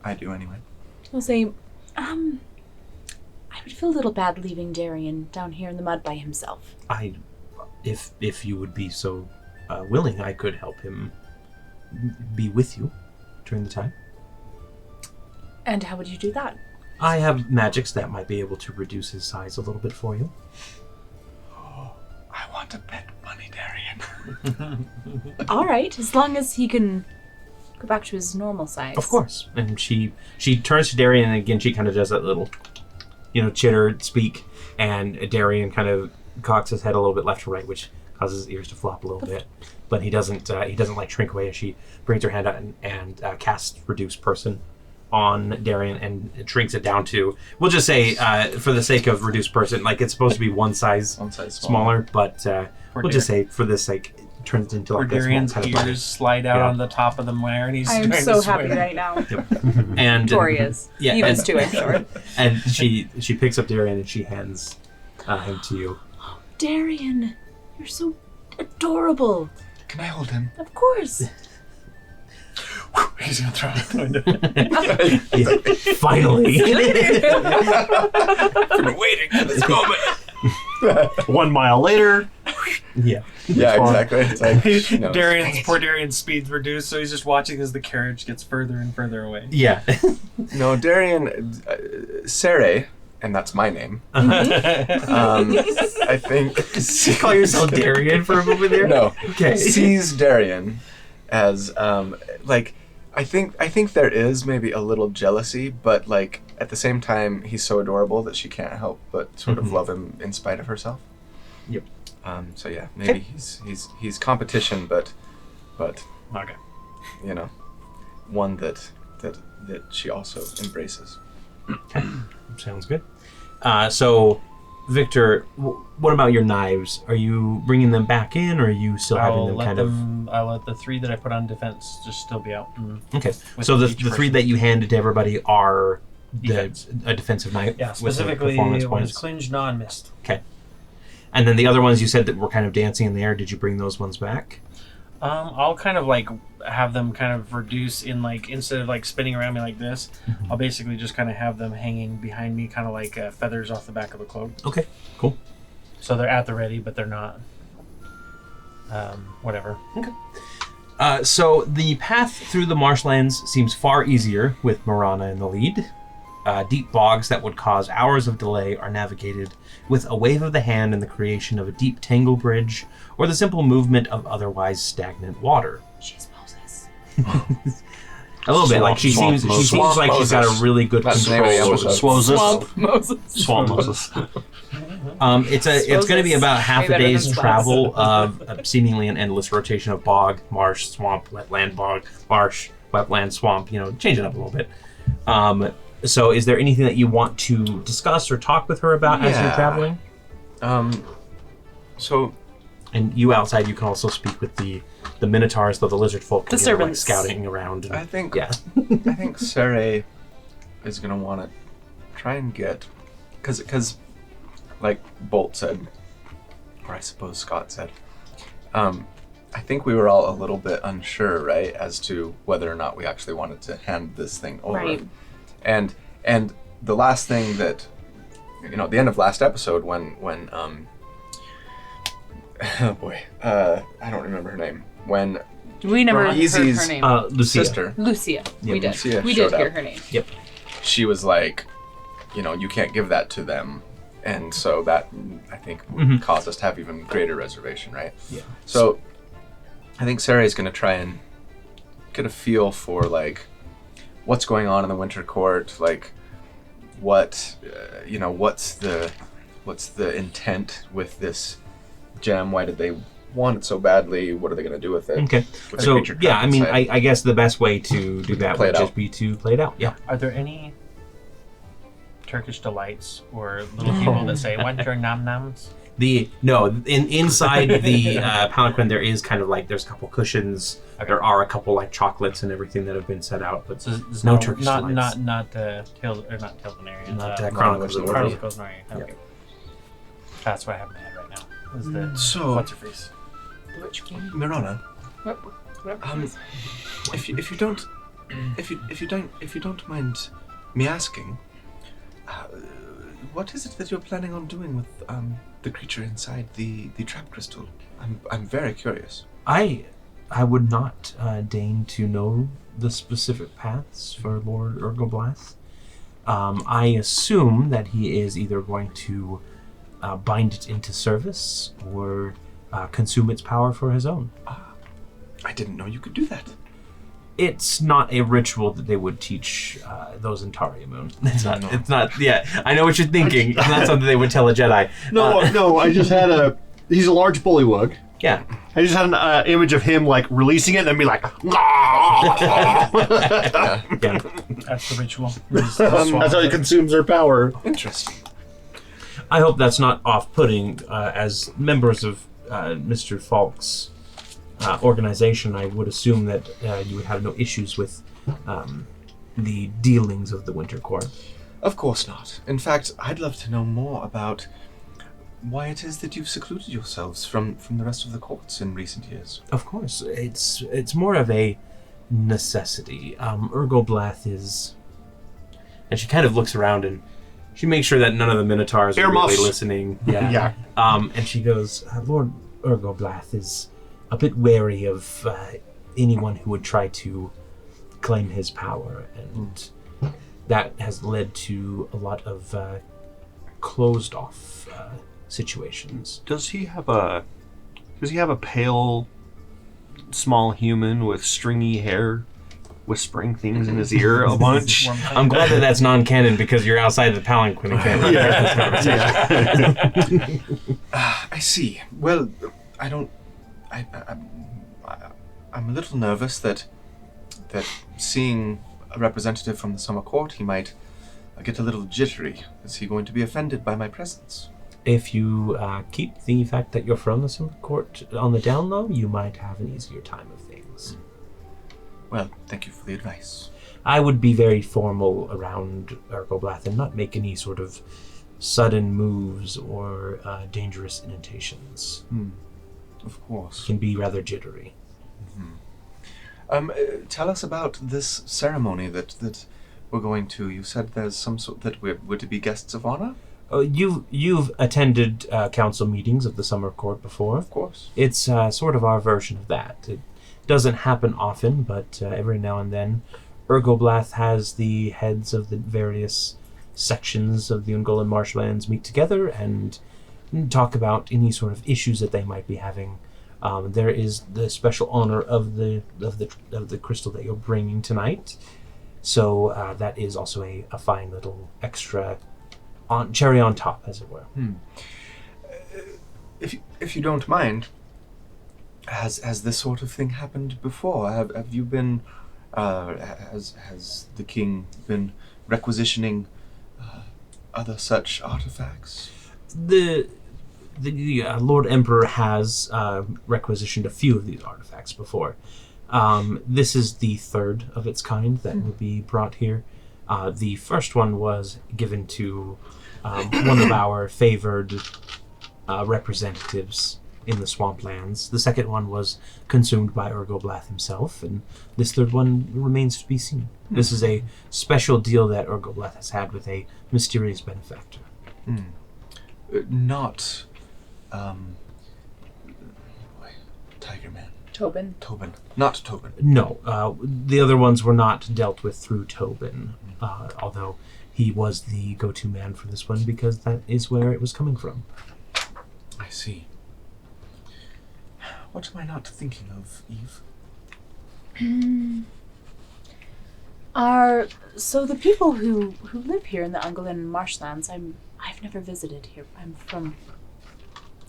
I do anyway. I'll say, I would feel a little bad leaving Darian down here in the mud by himself. If you would be so willing, I could help him be with you during the time. And how would you do that? I have magics that might be able to reduce his size a little bit for you. I want to pet Bunny Darian. All right, as long as he can go back to his normal size. Of course. And she turns to Darian, and again she kind of does that little, chitter speak, and Darian kind of cocks his head a little bit left to right, which causes his ears to flop a little bit. But he doesn't like shrink away as she brings her hand out and casts Reduce Person on Darian and shrinks it down to, we'll just say, for the sake of Reduce Person, like it's supposed to be one size One size smaller, but we'll just say for this sake, turns into like this Darian's kind of ears slide out Yeah. on the top of the mare, and he's I am trying so to happy swim. right now. and Tori is. Yeah, He and- was too, I'm sure. And she picks up Darian and she hands him to you. Darian, you're so adorable. Can I hold him? Of course. He's gonna throw out the window. Finally. I've been waiting for this moment. 1 mile later. Yeah. Yeah, exactly. It's like, she knows. Poor Darian's speed's reduced, so he's just watching as the carriage gets further and further away. Yeah. No, Darian, Sere, and that's my name. I think. You call yourself Darian for a moment there? No. Okay. Sees Darian as like I think there is maybe a little jealousy, but like at the same time he's so adorable that she can't help but sort of love him in spite of herself. Yep. So yeah, maybe he's competition, but Okay. you know, one that she also embraces. Sounds good. So, Victor, what about your knives? Are you bringing them back in, or are you still having them kind of... I'll let the 3 that I put on defense just still be out. Okay, With so the each 3 person. that you handed to everybody are Defense. a defensive knife Yeah, with the specifically performance it was points. Clinge non-missed. Okay. And then the other ones you said that were kind of dancing in the air, did you bring those ones back? I'll kind of like have them kind of reduce in like, instead of like spinning around me like this, I'll basically just kind of have them hanging behind me, kind of like feathers off the back of a cloak. Okay, cool. So they're at the ready, but they're not. Whatever. So the path through the marshlands seems far easier with Marana in the lead. Deep bogs that would cause hours of delay are navigated with a wave of the hand and the creation of a deep tangle bridge, or the simple movement of otherwise stagnant water. She's Moses. A little bit, like she seems like she's got a really good That's the name of the control. episode. Swamp Moses. Swamp Moses. It's going to be about half Way a better day's than travel of seemingly an endless rotation of bog, marsh, swamp, wetland, bog, marsh, wetland, swamp. You know, change it up a little bit. So, is there anything that you want to discuss or talk with her about as you're Yeah. traveling? So And you outside, you can also speak with the Minotaurs, though the lizard folk, The like, servants. scouting around. And, I think yeah. I think Sere is gonna want to try and get, because like Bolt said, or I suppose Scott said, I think we were all a little bit unsure, right, as to whether or not we actually wanted to hand this thing over. Right. And the last thing that, you know, at the end of last episode when oh boy, I don't remember her name. When We never heard Easy's, her name. Lucia. sister, Lucia. Yeah, We did. Lucia We did showed hear up. her name. she was like, you know, you can't give that to them. And so that, I think, Mhm. caused us to have even greater reservation, right? Yeah. So I think Sarah is going to try and get a feel for, like, what's going on in the Winter Court, like, what, you know, what's the intent with this gem? Why did they want it so badly? What are they going to do with it? Okay. With the So, creature yeah, trapped I mean, inside. I guess the best way to do that Play would it just out. be to play it out. Yeah. Are there any Turkish delights or little people that say, "Want your nam nams"? Inside the palanquin there is kind of like there's a couple cushions. Okay. There are a couple like chocolates and everything that have been set out, but So there's no Turkish not delights. not Tales or not Tales of Aneria. Not Chronicles of Chronicles Narnia. of Narnia. Okay. That's what I have in my head right now. Is the So- what's her face? Mirana, What? if you don't mind me asking, what is it that you're planning on doing with the creature inside the trap crystal? I'm very curious. I would not deign to know the specific paths for Lord Urgoblath. I assume that he is either going to bind it into service or consume its power for his own. I didn't know you could do that. It's not a ritual that they would teach those in Tariamoon. It's not. Yeah, I know what you're thinking. It's not something they would tell a Jedi. No, I just had he's a large bullywug. Yeah. I just had an image of him like releasing it and then be like, Yeah. That's the ritual. that's how he consumes their power. Interesting. I hope that's not off-putting as members of Mr. Falk's organization, I would assume that you would have no issues with the dealings of the Winter Court. Of course not. In fact, I'd love to know more about why it is that you've secluded yourselves from the rest of the courts in recent years. Of course, it's more of a necessity. Urgoblath is... And she kind of looks around and she makes sure that none of the Minotaurs are really listening. Yeah. And she goes, Lord Urgoblath is a bit wary of anyone who would try to claim his power, and that has led to a lot of closed off situations. Does he have a pale, small human with stringy hair, whispering things in his ear a bunch? I'm glad that that's non-canon because you're outside the palanquin and can't really hear this conversation. I see. Well, I'm a little nervous that seeing a representative from the Summer Court, he might get a little jittery. Is he going to be offended by my presence? If you keep the fact that you're from the Summer Court on the down low, you might have an easier time of things. Well, thank you for the advice. I would be very formal around Urgoblath and not make any sort of sudden moves or dangerous indentations. Of course. Can be rather jittery. Tell us about this ceremony that we're going to. You said there's some sort that we're to be guests of honor? You've attended council meetings of the Summer Court before. Of course. It's sort of our version of that. It doesn't happen often, but every now and then Urgoblath has the heads of the various sections of the Ungolan marshlands meet together and talk about any sort of issues that they might be having. There is the special honor of the crystal that you're bringing tonight, so that is also a fine little extra cherry on top, as it were. If you don't mind, has this sort of thing happened before? Have you been? Has the king been requisitioning other such artifacts? The Lord Emperor has requisitioned a few of these artifacts before. This is the third of its kind that will be brought here. The first one was given to one of our favored representatives in the swamplands. The second one was consumed by Urgoblath himself, and this third one remains to be seen. This is a special deal that Urgoblath has had with a mysterious benefactor. Not Tiger Man. Tobin. Not Tobin. No, the other ones were not dealt with through Tobin, although he was the go-to man for this one because that is where it was coming from. I see. What am I not thinking of, Eve? So the people who live here in the Ungolan marshlands, I've never visited here. I'm from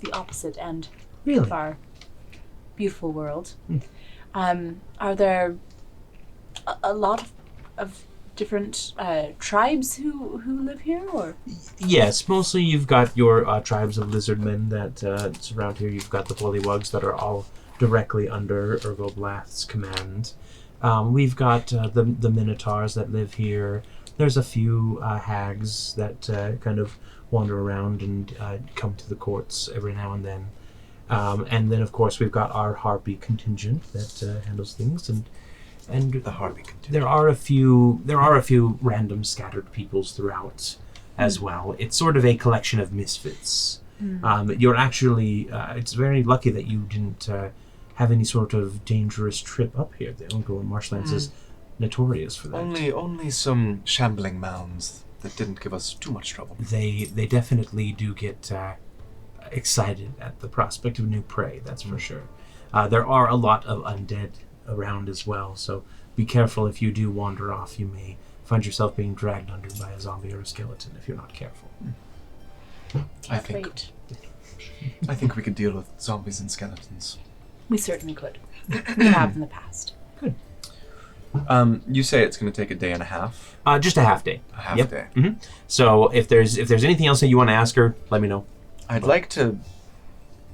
the opposite end of our beautiful world. Are there a lot of different tribes who live here, or? Yes, mostly you've got your tribes of lizardmen that surround here. You've got the Bullywugs that are all directly under Urgoblath's command. We've got the Minotaurs that live here. There's a few hags that kind of wander around and come to the courts every now and then. And then, of course, we've got our Harpy contingent that handles things, and the Harpy contingent. There are a few random scattered peoples throughout as well. It's sort of a collection of misfits. You're actually it's very lucky that you didn't have any sort of dangerous trip up here. The Ungolan marshlands is notorious for that. Only some shambling mounds that didn't give us too much trouble. They definitely do get excited at the prospect of new prey, that's for sure. There are a lot of undead around as well, so be careful if you do wander off. You may find yourself being dragged under by a zombie or a skeleton if you're not careful. I think we could deal with zombies and skeletons. We certainly could. We have in the past. Good. You say it's going to take a day and a half? Just a half day. A half day. Mm-hmm. So if there's anything else that you want to ask her, let me know. I'd like to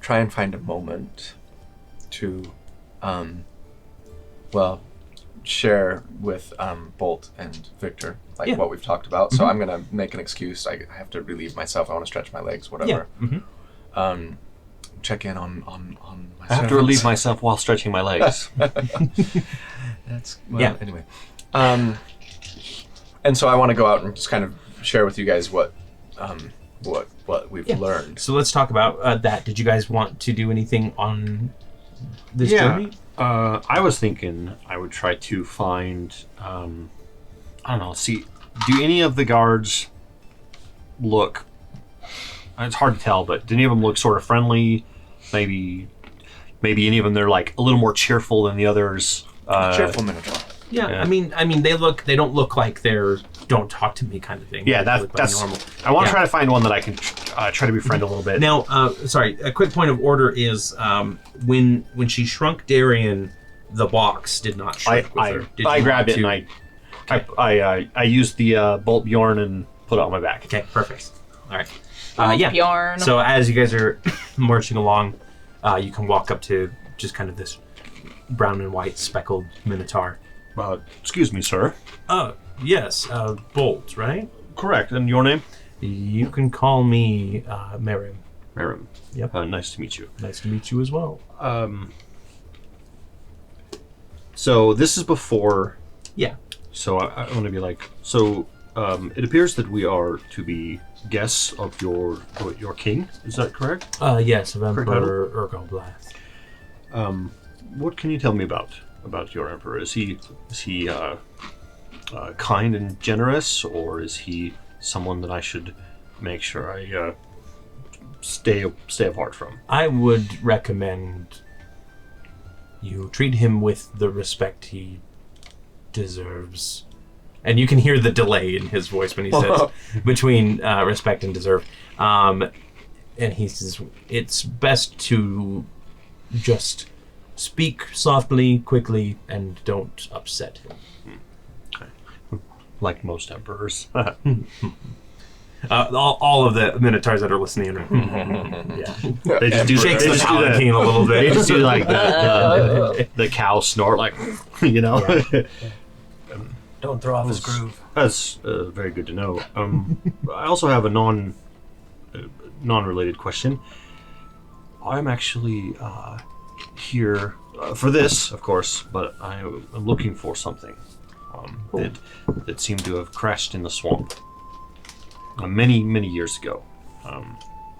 try and find a moment to share with Bolt and Victor what we've talked about. So I'm gonna make an excuse. I have to relieve myself. I want to stretch my legs, whatever. Yeah. Check in on my I have to relieve myself while stretching my legs. That's anyway. And so I want to go out and just kind of share with you guys what we've learned. So let's talk about that. Did you guys want to do anything on this journey? I was thinking I would try to find, I don't know, do any of the guards look, it's hard to tell, but do any of them look sort of friendly? Maybe any of them, they're like a little more cheerful than the others. Cheerful Minotaur. Yeah, I mean, they don't look like they're don't talk to me kind of thing. Yeah, They look that's normal. I want to try to find one that I can try to befriend a little bit. Now, sorry, a quick point of order is when she shrunk Darian, the box did not shrink with her. Did I you grabbed it want and I used the bolt Bjorn and put it on my back. Okay, perfect. All right. Yeah. Bjorn. So as you guys are marching along, you can walk up to just kind of this brown and white speckled Minotaur. Excuse me, sir. Yes, Bolt, right? Correct. And your name? You can call me Merim. Merim. Yep. Nice to meet you. Nice to meet you as well. So this is before. Yeah. So I want to be like. So it appears that we are to be guests of your king. Is that correct? Yes, of Emperor Urgoblath. What can you tell me about your emperor? Is he kind and generous, or is he someone that I should make sure I stay apart from? I would recommend you treat him with the respect he deserves. And you can hear the delay in his voice when he says between respect and deserve. And he says it's best to just speak softly, quickly, and don't upset him. Okay. Like most emperors. All of the Minotaurs that are listening are They just do shakes the Paladin a little bit. They just do like the cow snort, like, you know. Yeah. Don't throw off his groove. That's very good to know. I also have a non-related question. I'm actually here for this, of course, but I'm looking for something that seemed to have crashed in the swamp many years ago.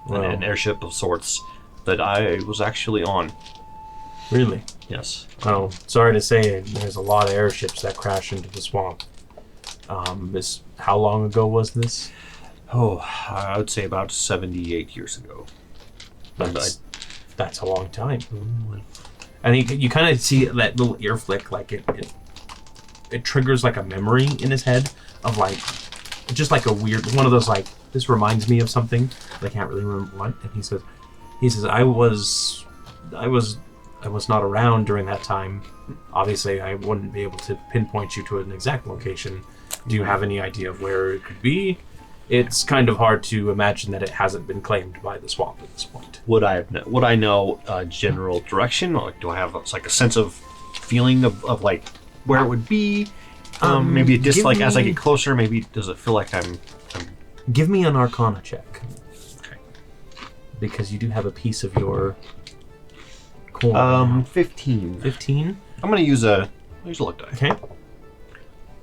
An airship of sorts that I was actually on. Really? Yes. Oh, sorry to say, there's a lot of airships that crash into the swamp. How long ago was this? Oh, I would say about 78 years ago. That's a long time. And you kind of see that little ear flick, like it triggers like a memory in his head of like, just like a weird one of those like, this reminds me of something, but I can't really remember what. And he says, I was not around during that time. Obviously, I wouldn't be able to pinpoint you to an exact location. Do you have any idea of where it could be? It's kind of hard to imagine that it hasn't been claimed by the swamp at this point. Would I know general direction? Or do I have like a sense of feeling of like where it would be? Maybe just like as I get closer, maybe does it feel like I'm... Give me an Arcana check. Okay. Because you do have a piece of your coin. 15. 15? I'm going to use a luck die. Okay.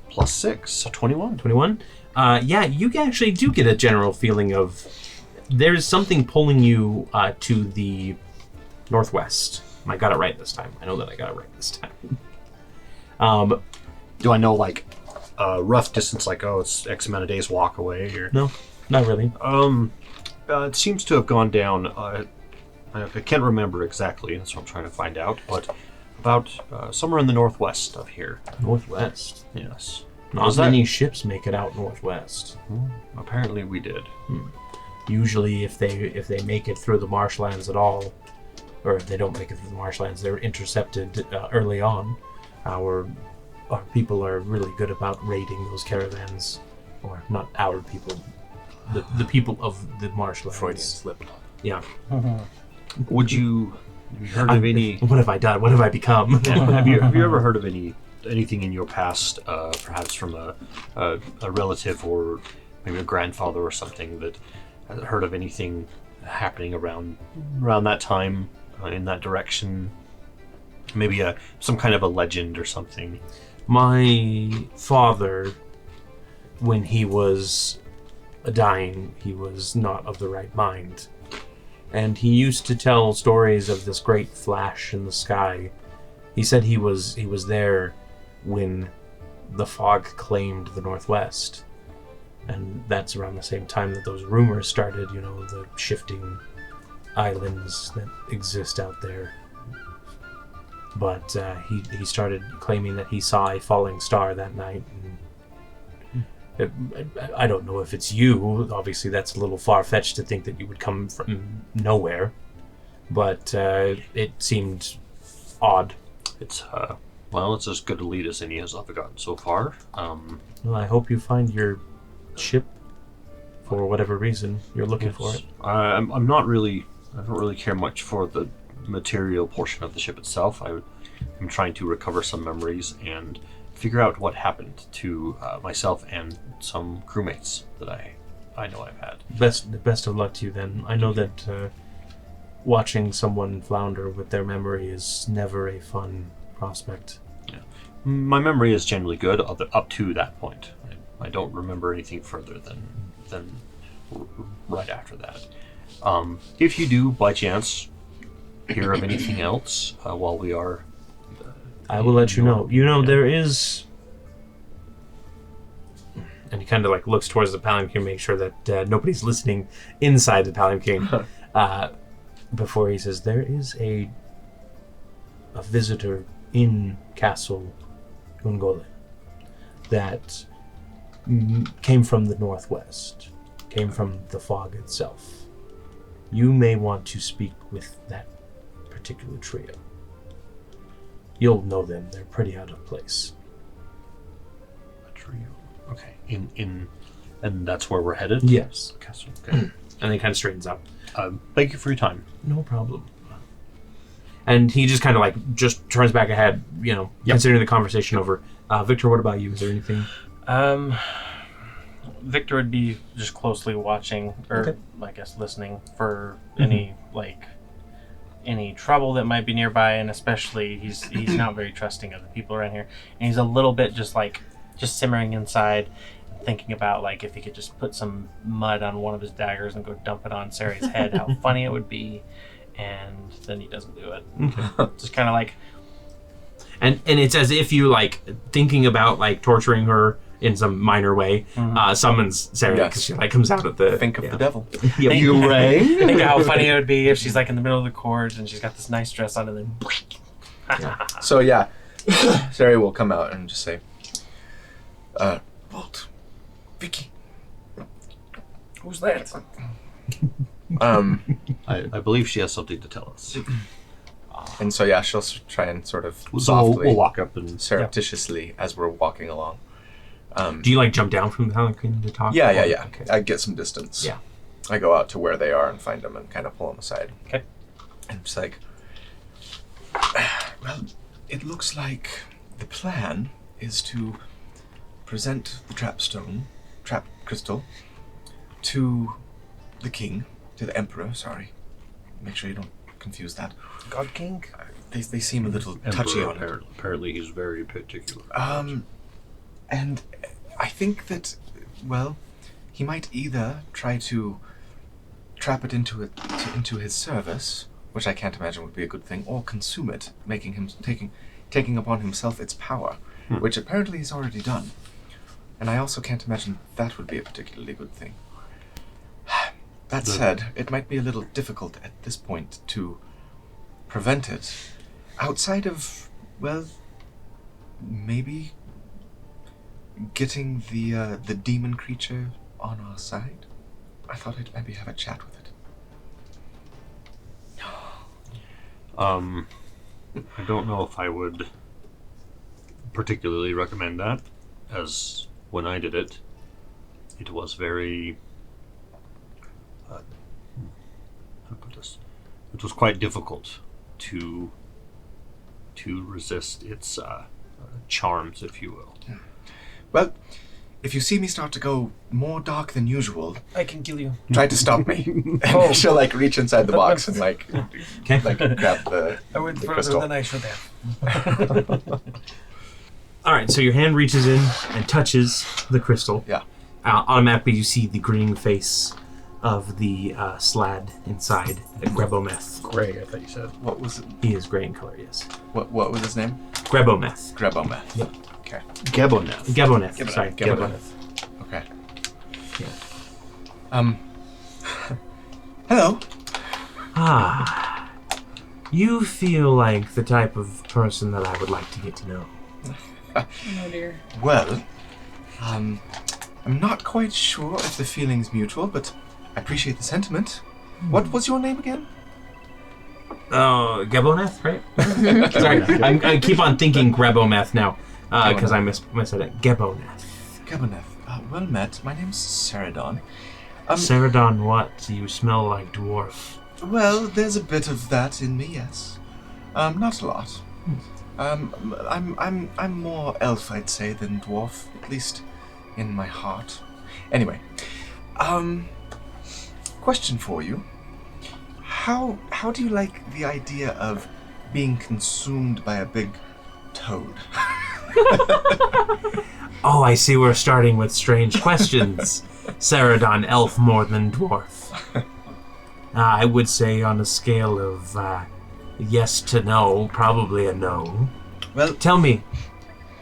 Plus 6, so 21. 21? Yeah, you actually do get a general feeling of there's something pulling you to the northwest. I got it right this time. I know that I got it right this time. Do I know like a rough distance, like, oh, it's X amount of days walk away? Or... No, not really. It seems to have gone down, I can't remember exactly, that's what I'm trying to find out, but about somewhere in the northwest of here. Northwest? Yes. Not many ships make it out northwest. Apparently we did. Usually if they make it through the marshlands at all, or if they don't make it through the marshlands, they're intercepted early on. Our people are really good about raiding those caravans. Or not our people, the people of the marshlands. Freudian slip. Yeah. Would you Have you heard of any? What have I done? What have I become? Have you ever heard of anything in your past, perhaps from a relative or maybe a grandfather or something that has heard of anything happening around that time in that direction? Maybe some kind of a legend or something. My father, when he was dying, he was not of the right mind. And he used to tell stories of this great flash in the sky. He said he was there when the fog claimed the Northwest. And that's around the same time that those rumors started, the shifting islands that exist out there. But he started claiming that he saw a falling star that night. And I don't know if it's you. Obviously, that's a little far-fetched to think that you would come from nowhere. But it seemed odd. It's as good a lead as any has ever gotten so far. Well, I hope you find your ship for whatever reason you're looking for it. I don't really care much for the material portion of the ship itself. I'm trying to recover some memories and figure out what happened to myself and some crewmates that I know I've had. Best of luck to you then. I know that watching someone flounder with their memory is never a fun prospect. Yeah. My memory is generally good up to that point. I don't remember anything further than right after that. If you do, by chance, hear of anything else while we are... I will let you know. There is... And he kind of looks towards the Palanquin, make sure that nobody's listening inside the Palanquin. Before he says, there is a visitor in Castle Urgoblath that came from the Northwest, came from the fog itself. You may want to speak with that particular trio. You'll know them. They're pretty out of place. A trio. Okay. And that's where we're headed? Yes. Castle. Okay. And he kind of straightens up. Thank you for your time. No problem. And he just kind of just turns back ahead, considering the conversation over. Victor, what about you? Is there anything? Victor would be just closely watching, or Okay. I guess listening for any any trouble that might be nearby, and especially he's not very trusting of the people around here, and he's a little bit just simmering inside, thinking about if he could just put some mud on one of his daggers and go dump it on Sarah's head, how funny it would be, and then he doesn't do it. Okay. Just kind of And it's as if you thinking about torturing her in some minor way, summons Sarah because she comes out of the... Think of the devil. Yep. You rang? think of how funny it would be if she's in the middle of the chords and she's got this nice dress on and then So Sarah will come out and just say, Walt, Vicky. who's that? I believe she has something to tell us. And so she'll try and sort of So softly, we'll walk up and... surreptitiously as we're walking along. Do you jump down from the Palanquin to talk? Yeah. Okay. I get some distance. Yeah. I go out to where they are and find them and kind of pull them aside. Okay. And it's well, it looks like the plan is to present the trap crystal, to the king, to the emperor, sorry. Make sure you don't confuse that. God King? They seem a little touchy on it. Apparently he's very particular. And I think that, he might either try to trap it into his service, which I can't imagine would be a good thing, or consume it, making him taking upon himself its power, which apparently he's already done. And I also can't imagine that would be a particularly good thing. That said, it might be a little difficult at this point to prevent it. Outside of, maybe getting the demon creature on our side. I thought I'd maybe have a chat with it. I don't know if I would particularly recommend that, as when I did it, it was very... how to put this? It was quite difficult to resist its charms, if you will. Well, if you see me start to go more dark than usual, I can kill you. try to stop me. And she'll like reach inside the box and like grab the I went the further crystal. than I should have. All right, so your hand reaches in and touches the crystal. Yeah. Automatically, you see the grinning face of the slad inside, Urgoblath. Gray, I thought you said. What was it? He is gray in color, yes. What was his name? Urgoblath. Grebomath. Yep. Okay. Gaboneth. Gabonath. Sorry, Gabonath. Gabonath. Okay. Yeah. Hello. Ah. You feel like the type of person that I would like to get to know. Oh dear. Well, I'm not quite sure if the feeling's mutual, but I appreciate the sentiment. What was your name again? Oh, Gabonath, right? Sorry, I keep on thinking Grabomath now, because I missaid it. Gabonath. Gabonath. Well met. My name's Seredan. Seredan, what? You smell like dwarf. Well, there's a bit of that in me, yes. Not a lot. I'm more elf, I'd say, than dwarf, at least in my heart. Anyway, question for you. How do you like the idea of being consumed by a big toad? Oh, I see we're starting with strange questions. Seredan, elf more than dwarf. I would say on a scale of yes to no, probably a no. Well, Tell me,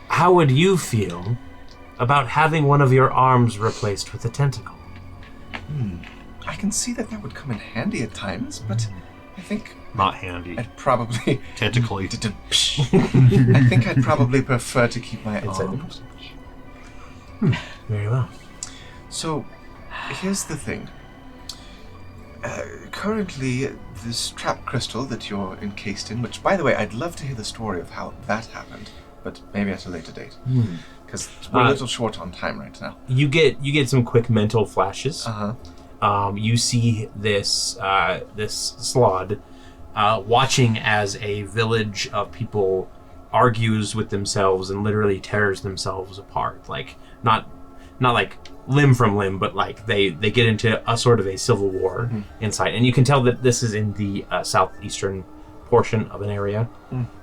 how would you feel about having one of your arms replaced with a tentacle? I can see that would come in handy at times, but I think Not handy. I'd probably... Tentacly. I think I'd probably prefer to keep my Inside the arms. Very well. So, here's the thing. Currently, this trap crystal that you're encased in, which, by the way, I'd love to hear the story of how that happened, but maybe at a later date, because we're a little short on time right now. You get some quick mental flashes. You see this slod watching as a village of people argues with themselves and literally tears themselves apart. Like not like limb from limb, but like they get into a sort of a civil war inside. And you can tell that this is in the southeastern portion of Aneria.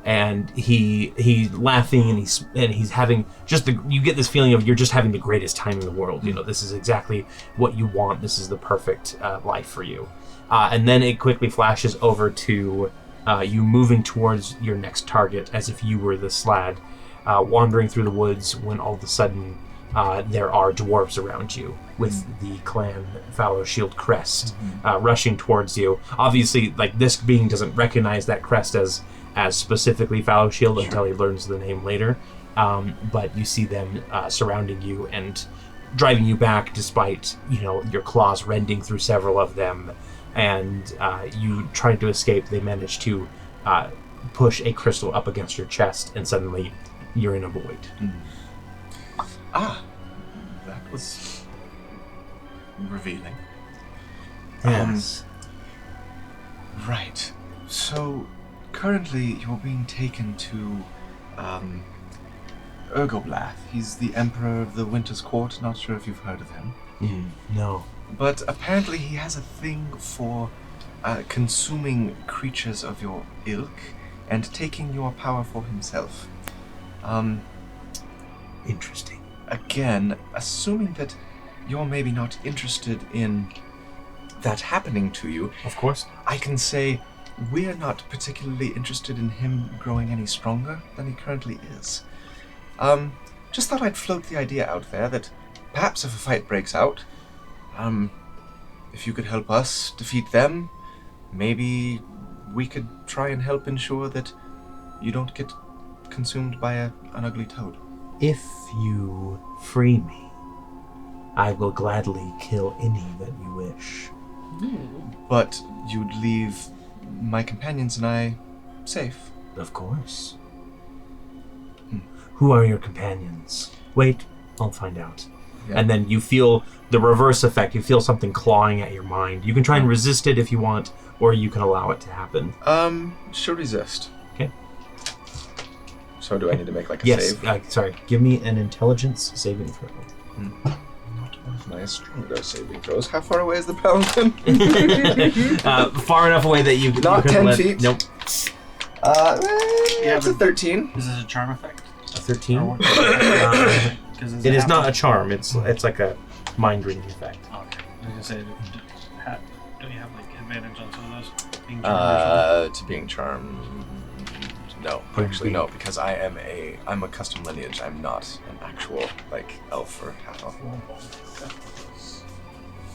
And he's laughing and he's having just you get this feeling of you're just having the greatest time in the world. You know, this is exactly what you want. This is the perfect life for you. And then it quickly flashes over to you moving towards your next target as if you were the slad, wandering through the woods when all of a sudden there are dwarves around you with the clan Fallow Shield crest rushing towards you. Obviously, like, this being doesn't recognize that crest as specifically Fallow Shield until he learns the name later. But you see them surrounding you and driving you back despite, your claws rending through several of them. And you trying to escape, they manage to push a crystal up against your chest, and suddenly you're in a void. That was revealing. Yes. Right. So, currently you're being taken to Urgoblath. He's the Emperor of the Winter's Court. Not sure if you've heard of him. No. But apparently he has a thing for consuming creatures of your ilk and taking your power for himself. Interesting. Again, assuming that you're maybe not interested in that happening to you, Of course. I can say we're not particularly interested in him growing any stronger than he currently is. Just thought I'd float the idea out there that perhaps if a fight breaks out, if you could help us defeat them, maybe we could try and help ensure that you don't get consumed by an ugly toad. If you free me, I will gladly kill any that you wish. But you'd leave my companions and I safe. Of course. Who are your companions? Wait, I'll find out. Yeah. And then you feel the reverse effect. You feel something clawing at your mind. You can try and resist it if you want, or you can allow it to happen. She'll resist. Okay. So do I need to make like a Yes. save? Sorry. Give me an intelligence saving throw. Not one of my stronger saving throws. How far away is the paladin? Far enough away that you Not you 10 feet. Nope. It's a 13. Is this a charm effect? A 13. Or what? It is not a charm. It's like a mind reading effect. Okay. I was gonna say, do you have like advantage on some of those? Being charmed To being charmed. No, actually no, because I'm a custom lineage. I'm not an actual like elf or half elf.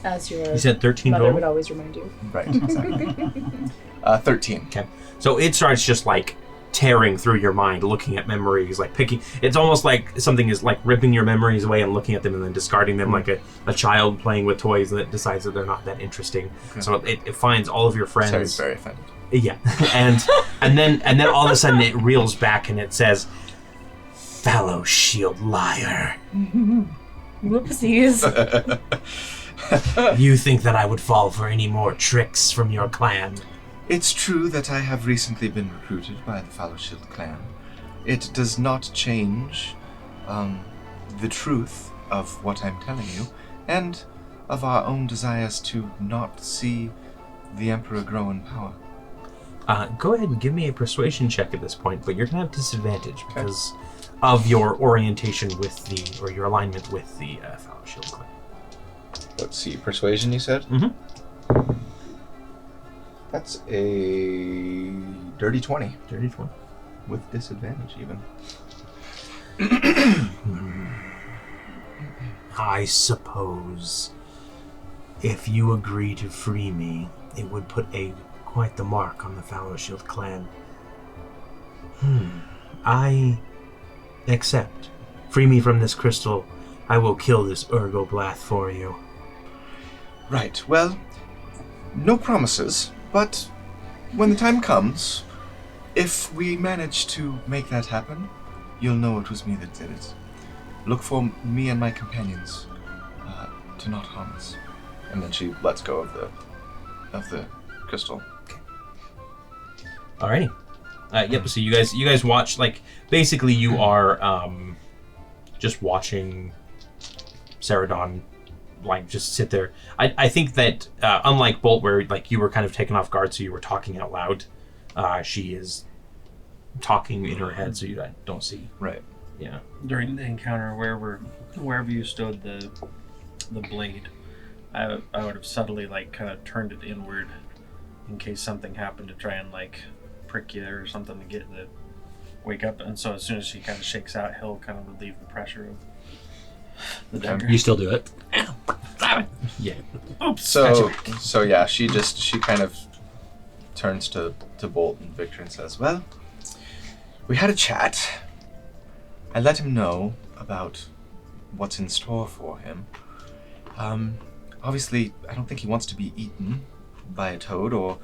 As your You said 13 mother total? would always remind you. Right, exactly. 13. Okay. So it starts just like tearing through your mind, looking at memories, like picking. It's almost like something is like ripping your memories away and looking at them and then discarding them like a child playing with toys that decides that they're not that interesting. Okay. So it finds all of your friends. So he's very offended. Yeah, and then all of a sudden it reels back and it says, "Fallow shield liar." Whoopsies. You think that I would fall for any more tricks from your clan? It's true that I have recently been recruited by the Fellowship clan. It does not change the truth of what I'm telling you, and of our own desires to not see the Emperor grow in power. Go ahead and give me a persuasion check at this point, but you're gonna have disadvantage because of your orientation with or your alignment with the Fellowship clan. Let's see, persuasion you said? Mm-hmm. That's a dirty 20. Dirty 20. With disadvantage even. I suppose if you agree to free me, it would put quite the mark on the Fellowship clan. I accept. Free me from this crystal. I will kill this Urgoblath for you. Right, well, no promises, but when the time comes, if we manage to make that happen, you'll know it was me that did it. Look for me and my companions to not harm us. And then she lets go of the crystal. Alrighty. Yep. So you guys watch, like, basically you are just watching Seredan, like, just sit there. I think that unlike Bolt, where like you were kind of taken off guard, so you were talking out loud, she is talking in her head, so you don't see. Right. Yeah. During the encounter, wherever you stood the blade, I would have subtly like kind of turned it inward in case something happened to try and like prick you or something to get the wake up. And so as soon as she kind of shakes out, he'll kind of relieve the pressure of the dagger. You still do it? Yeah. Oops. So yeah, she kind of turns to Bolt and Victor and says, "Well, we had a chat. I let him know about what's in store for him. Obviously, I don't think he wants to be eaten by a toad or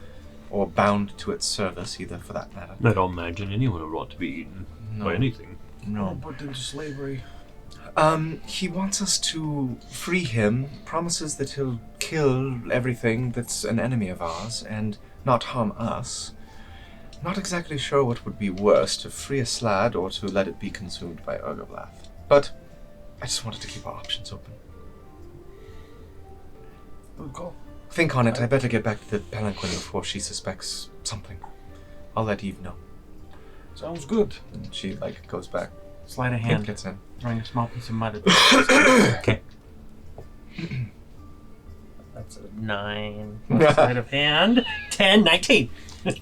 bound to its service either, for that matter. I don't imagine anyone would want to be eaten by anything. No. Put into slavery. He wants us to free him, promises that he'll kill everything that's an enemy of ours and not harm us. Not exactly sure what would be worse, to free a slad or to let it be consumed by Urgoblath. But I just wanted to keep our options open. Good call. Think on it. I better get back to the palanquin before she suspects something. I'll let Eve know." Sounds good. And she goes back. Sleight of And hand. gets in. Throwing a small piece of mud at the Okay. That's a 9. Sleight of hand. 10, 19.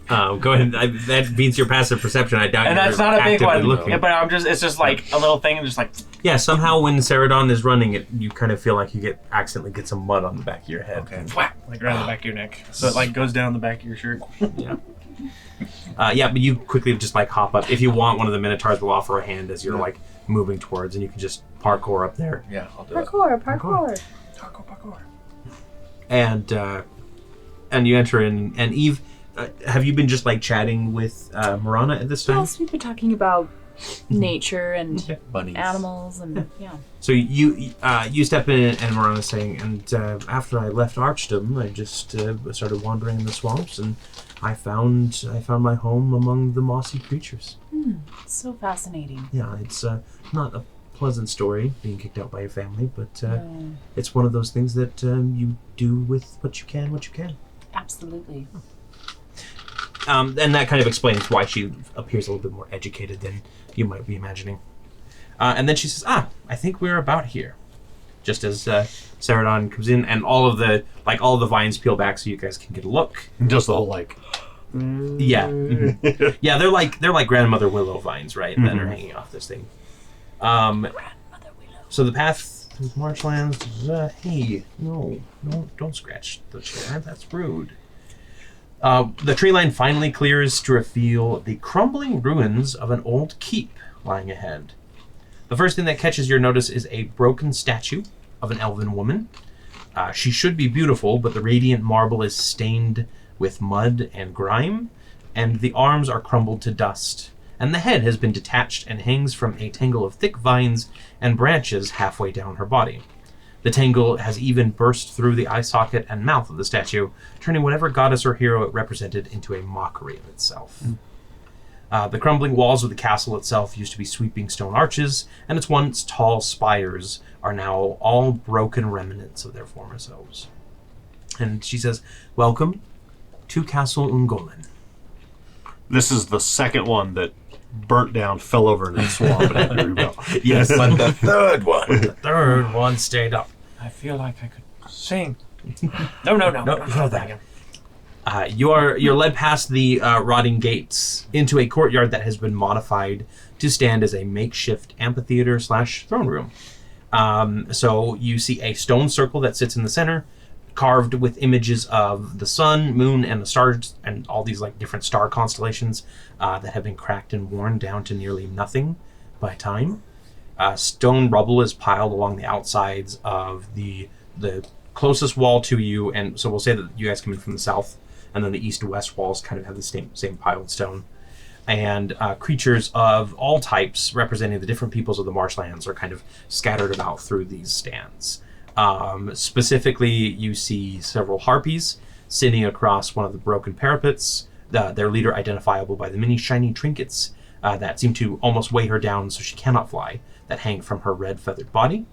Go ahead. That beats your passive perception. I doubt. And you're that's not a big actively one. looking. Yeah, but it's just like a little thing, and just like Yeah. Somehow, when Seredan is running it, you kind of feel like you accidentally get some mud on the back of your head. Okay. whack, like around the back of your neck. So it like goes down the back of your shirt. Yeah. Yeah, but you quickly just like hop up. If you want, one of the Minotaurs will offer a hand as you're like moving towards, and you can just parkour up there. Yeah, I'll do it. Parkour. Parkour. And you enter in. And Eve, have you been just like chatting with Marana at this time? Yes, we've been talking about nature and Bunnies. animals and So you step in, and Morana's saying, and after I left Archdom, I just started wandering in the swamps, and I found my home among the mossy creatures. so fascinating. Yeah, it's not a pleasant story being kicked out by your family, but it's one of those things that you do with what you can. Absolutely. And that kind of explains why she appears a little bit more educated than you might be imagining. And then she says, I think we're about here. Just as Seredan comes in, and all of the vines peel back so you guys can get a look. Just the whole like. Yeah. Mhm. Yeah, they're like grandmother willow vines, right? That are hanging off this thing. Grandmother Willow. So the path through marshlands, hey, no, don't scratch the chair. That's rude. The tree line finally clears to reveal the crumbling ruins of an old keep lying ahead. The first thing that catches your notice is a broken statue of an elven woman. She should be beautiful, but the radiant marble is stained with mud and grime, and the arms are crumbled to dust, and the head has been detached and hangs from a tangle of thick vines and branches halfway down her body. The tangle has even burst through the eye socket and mouth of the statue, turning whatever goddess or hero it represented into a mockery of itself. The crumbling walls of the castle itself used to be sweeping stone arches, and its once tall spires are now all broken remnants of their former selves. And she says, "Welcome to Castle Urgoblath." This is the second one that burnt down, fell over in the swamp. And there we go. Yes, But the third one. the third one stayed up. I feel like I could sing. No. that. You're led past the rotting gates into a courtyard that has been modified to stand as a makeshift amphitheater / throne room. So you see a stone circle that sits in the center, carved with images of the sun, moon, and the stars, and all these like different star constellations that have been cracked and worn down to nearly nothing by time. Stone rubble is piled along the outsides of the closest wall to you, and so we'll say that you guys come in from the south, and then the east-west walls kind of have the same piled stone. And creatures of all types representing the different peoples of the marshlands are kind of scattered about through these stands. Specifically, you see several harpies sitting across one of the broken parapets, their leader identifiable by the many shiny trinkets that seem to almost weigh her down so she cannot fly, that hang from her red feathered body.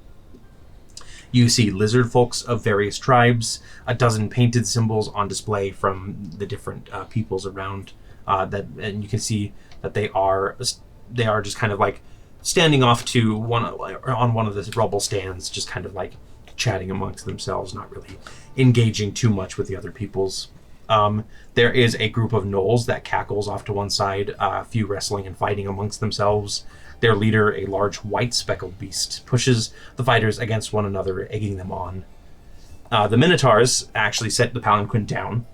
You see lizard folks of various tribes, a dozen painted symbols on display from the different peoples around, and you can see that they are just kind of like standing off to on one of the rubble stands, just kind of like chatting amongst themselves, not really engaging too much with the other peoples. There is a group of gnolls that cackles off to one side, a few wrestling and fighting amongst themselves. Their leader, a large white speckled beast, pushes the fighters against one another, egging them on. The Minotaurs actually set the palanquin down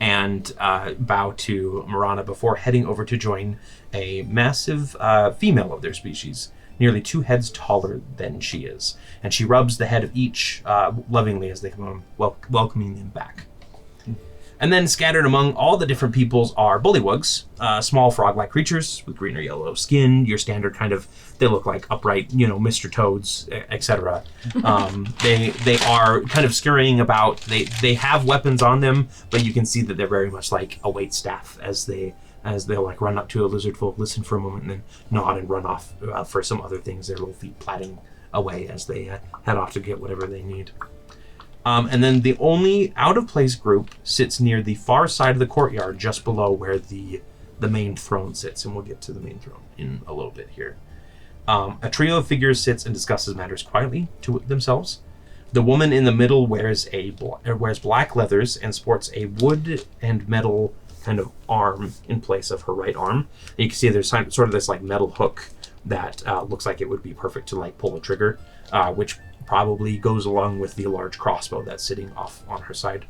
and bow to Morana before heading over to join a massive female of their species, nearly 2 heads taller than she is. And she rubs the head of each lovingly as they come on, welcoming them back. And then scattered among all the different peoples are bullywugs, small frog-like creatures with green or yellow skin, your standard kind of, they look like upright, Mr. Toads, etc. They are kind of scurrying about. They have weapons on them, but you can see that they're very much like a waitstaff as they'll like run up to a lizard folk, listen for a moment, and then nod and run off for some other things, their little feet plaiting away as they head off to get whatever they need. And then the only out-of-place group sits near the far side of the courtyard, just below where the main throne sits, and we'll get to the main throne in a little bit here. A trio of figures sits and discusses matters quietly to themselves. The woman in the middle wears black leathers and sports a wood and metal kind of arm in place of her right arm. And you can see there's sort of this like metal hook that looks like it would be perfect to like pull a trigger, which probably goes along with the large crossbow that's sitting off on her side.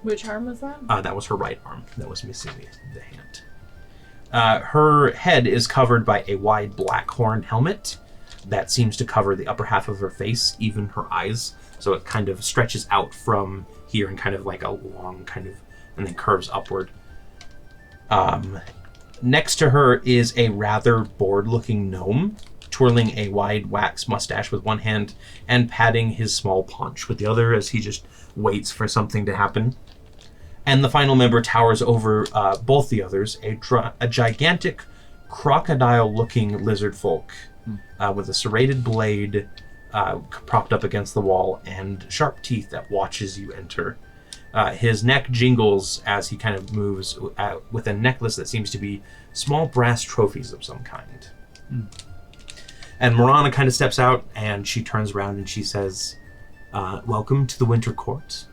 Which arm was that? That was her right arm that was missing the hand. Her head is covered by a wide black horned helmet that seems to cover the upper half of her face, even her eyes. So it kind of stretches out from here and kind of like a long kind of, and then curves upward. Next to her is a rather bored-looking gnome, twirling a wide wax mustache with one hand and patting his small paunch with the other as he just waits for something to happen. And the final member towers over both the others, a gigantic crocodile-looking lizard folk with a serrated blade propped up against the wall and sharp teeth that watches you enter. His neck jingles as he kind of moves with a necklace that seems to be small brass trophies of some kind. And Morana kind of steps out and she turns around and she says, welcome to the Winter Court.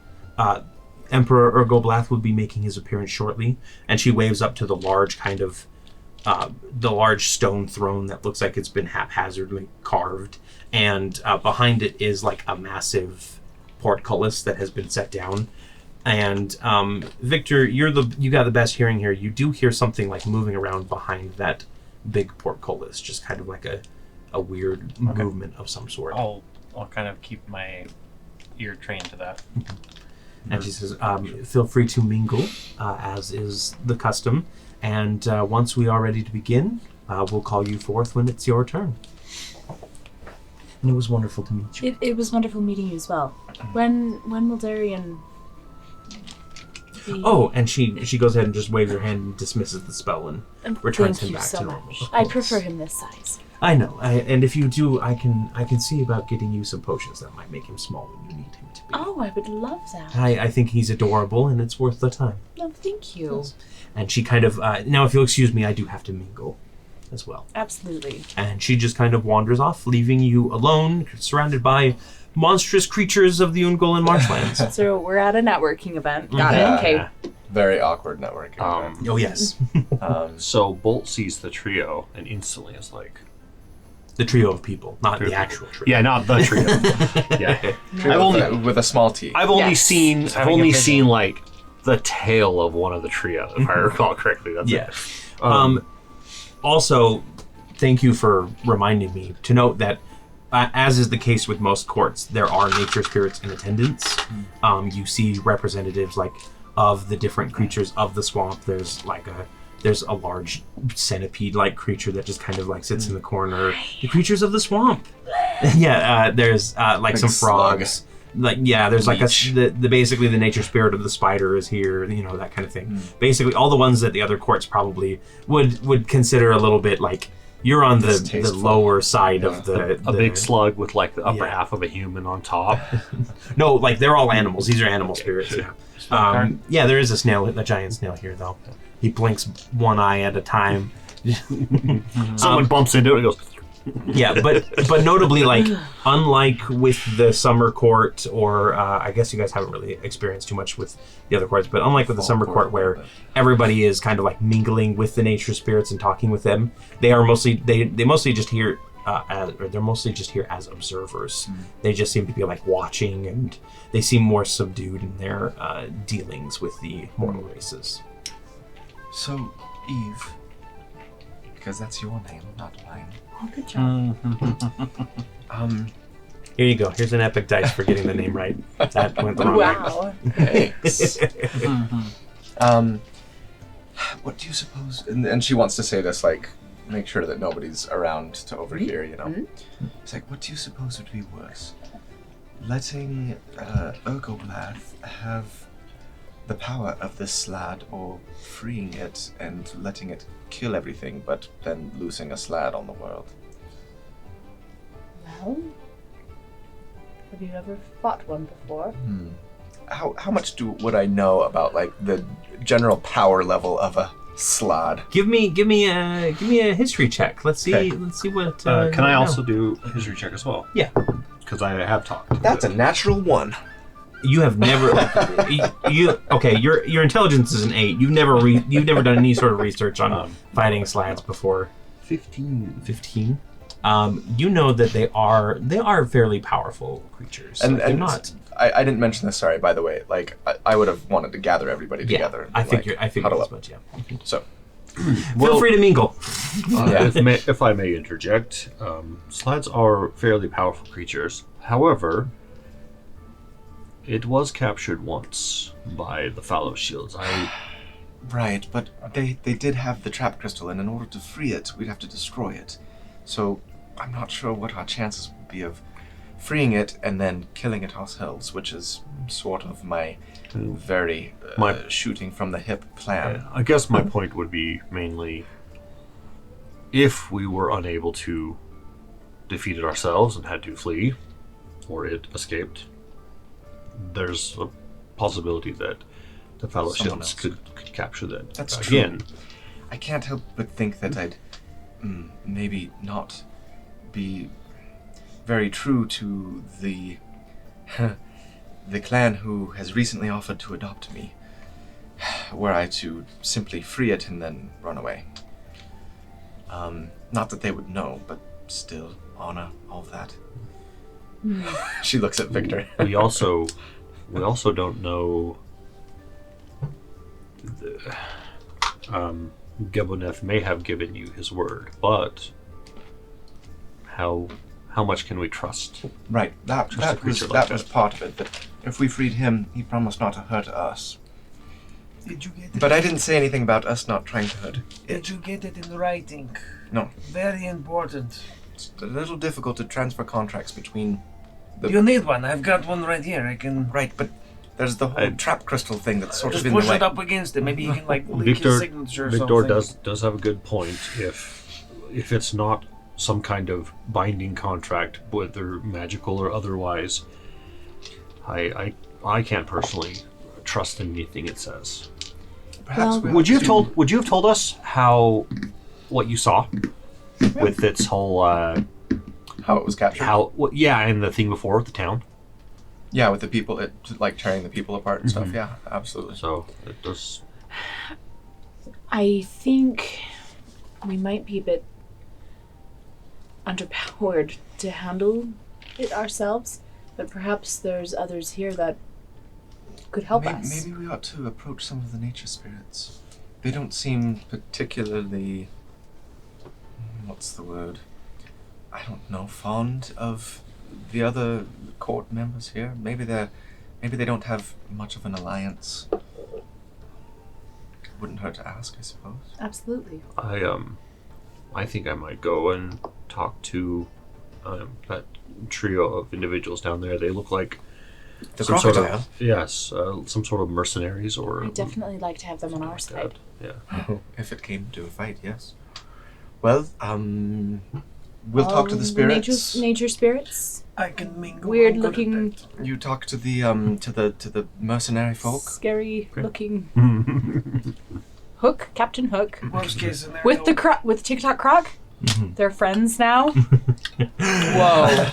Emperor Urgoblath will be making his appearance shortly. And she waves up to the large the large stone throne that looks like it's been haphazardly carved. And behind it is like a massive portcullis that has been set down. And Victor, you got the best hearing here. You do hear something like moving around behind that big portcullis, just kind of like a weird movement of some sort. I'll kind of keep my ear trained to that. And she says, feel free to mingle, as is the custom. And once we are ready to begin, we'll call you forth when it's your turn. And it was wonderful to meet you. It was wonderful meeting you as well. When will Darian be... Oh, and she goes ahead and just waves her hand and dismisses the spell and returns him back to normal. I prefer him this size. I know, and if you do, I can see about getting you some potions that might make him small when you need him to be. Oh, I would love that. I think he's adorable, and it's worth the time. No, thank you. Yes. And she kind of, now if you'll excuse me, I do have to mingle as well. Absolutely. And she just kind of wanders off, leaving you alone, surrounded by monstrous creatures of the Ungolian marshlands. So we're at a networking event. Got it. Okay. Very awkward networking. Oh, yes. So Bolt sees the trio and instantly is like... The trio of people, not the actual trio. Yeah, not the trio. Yeah. I've only with a small T. I've only seen having a vision. like the tail of one of the trio, if I recall correctly. That's it. Also, thank you for reminding me to note that, as is the case with most courts, there are nature spirits in attendance. You see representatives of the different creatures of the swamp. There's a large centipede-like creature that just kind of sits in the corner. The creatures of the swamp. There's some frogs. There's basically the nature spirit of the spider is here, that kind of thing. Basically, all the ones that the other courts probably would consider a little bit you're on the lower side of the big slug with the upper half of a human on top. No, they're all animals. These are animal spirits. Yeah. There is a giant snail here though. He blinks one eye at a time. Someone bumps into it and goes. Yeah, but notably, unlike with the summer court, or I guess you guys haven't really experienced too much with the other courts, but unlike with the summer court where everybody is kind of mingling with the nature spirits and talking with them, they mostly just hear they're mostly just here as observers. They just seem to be watching, and they seem more subdued in their dealings with the mortal races. So, Eve, because that's your name, not mine. Oh, good job. Here you go. Here's an epic dice for getting the name right. That went the wrong way. Wow. Thanks. What do you suppose? And she wants to say this, make sure that nobody's around to overhear, It's what do you suppose would be worse? Letting Urgoblath have the power of this slad, or freeing it and letting it kill everything, but then loosing a slad on the world? Well, have you ever fought one before? How much would I know about the general power level of a slad? Give me a history check. Let's see. Okay. Let's see what. Can I also do a history check as well? Yeah. Because I have talked. That's a natural 1. You have never. Your intelligence is an 8. You've never done any sort of research on fighting slads before. 15. You know that they are fairly powerful creatures. And they're not. I didn't mention this. Sorry, by the way. I would have wanted to gather everybody together. I figured as much. Yeah. So, feel free to mingle. If I may interject, slads are fairly powerful creatures. However, it was captured once by the Fallow Shields. Right, but they did have the trap crystal, and in order to free it, we'd have to destroy it. So I'm not sure what our chances would be of freeing it and then killing it ourselves, which is sort of my very shooting from the hip plan. I guess my point would be mainly, if we were unable to defeat it ourselves and had to flee, or it escaped, there's a possibility that the fellowships could capture that. That's again. true. I can't help but think that I'd maybe not be very true to the the clan who has recently offered to adopt me, were I to simply free it and then run away. Not that they would know, but still, honor, all that. She looks at Victor. We also don't know. Geboneth may have given you his word, but how much can we trust? Right, that was part of it. But if we freed him, he promised not to hurt us. Did you get it? But I didn't say anything about us not trying to hurt it. Did you get it in writing? No. Very important. It's a little difficult to transfer contracts between You need one. I've got one right here. I can Right, but there's the whole trap crystal thing that's sort just of in the push way. it up against it. Maybe you can like leak his signature or Victor something. does have a good point. If it's not some kind of binding contract, whether magical or otherwise, I can't personally trust anything it says. Perhaps we Would you have ought to- told us what you saw with its whole how it was captured? and the thing before with the town? Yeah, with the people, like tearing the people apart and stuff. Yeah, absolutely. So it does. I think we might be a bit underpowered to handle it ourselves, but perhaps there's others here that could help us. Maybe we ought to approach some of the nature spirits. They don't seem particularly, what's the word? I don't know, fond of the other court members here. Maybe they don't have much of an alliance. Wouldn't hurt to ask, I suppose. Absolutely. I think I might go and talk to that trio of individuals down there. They look like The some crocodile. some sort of mercenaries or. I'd definitely like to have them on our side. Yeah. If it came to a fight, yes. Well, we'll talk to the spirits. Nature spirits. I can mingle. Weird I'm good at looking, that. You talk to the to the mercenary folk. scary looking Hook, Captain Hook, Worst case scenario. with TikTok Croc. They're friends now. Whoa.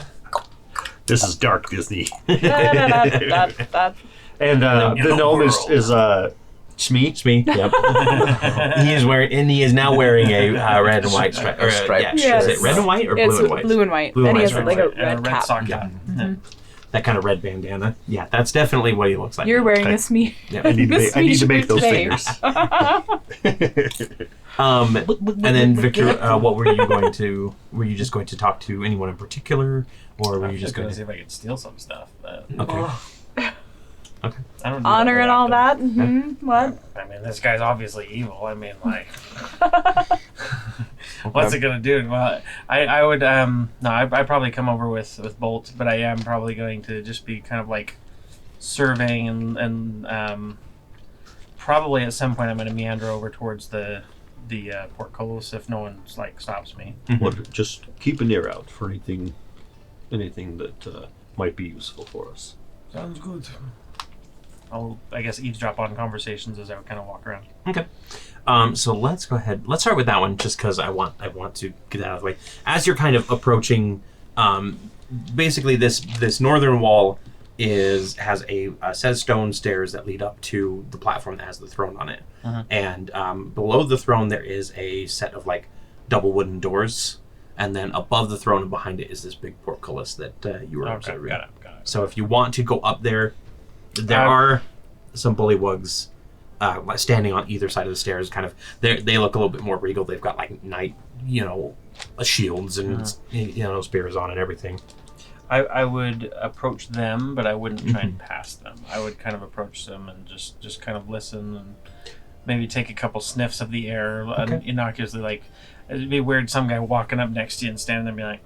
This is dark Disney. That. And the gnome is Smee. Yep. He is now wearing a red and white stripe. Stripe. Is it red and white or It's blue and white? blue and white. Blue and and he white has stripe. like a And red cap. sock hat. That kind of red bandana. Yeah, that's definitely what he looks like. You're wearing Okay. a Smee. Yeah. I need to make those today. fingers. And then Victor, what were you going to? Were you just going to talk to anyone in particular, or were I you was just going going to see to? if I could steal some stuff. But Okay. Okay. I don't do Honor very and all often. that. Mm-hmm. What? I mean, this guy's obviously evil. I mean, like, what's it gonna do? Well, I would I'd probably come over with Bolt, but I am probably going to just be kind of like surveying and probably at some point I'm going to meander over towards the portcullis if no one like stops me. Well, just keep an ear out for anything that might be useful for us. Sounds good. I'll, I guess, eavesdrop on conversations as I would kind of walk around. Okay. So let's go ahead. Let's start with that one, just because I want to get that out of the way. As you're kind of approaching, basically this northern wall has a set of stone stairs that lead up to the platform that has the throne on it, and below the throne there is a set of like double wooden doors, and then above the throne and behind it is this big portcullis that you were observing. Got it. So if you want to go up there, there are some bullywugs standing on either side of the stairs. Kind of, they look a little bit more regal. They've got like knight, shields and spears on and everything. I would approach them, but I wouldn't try and pass them. I would kind of approach them and just kind of listen and maybe take a couple sniffs of the air, innocuously. Like, it'd be weird some guy walking up next to you and standing there and be like...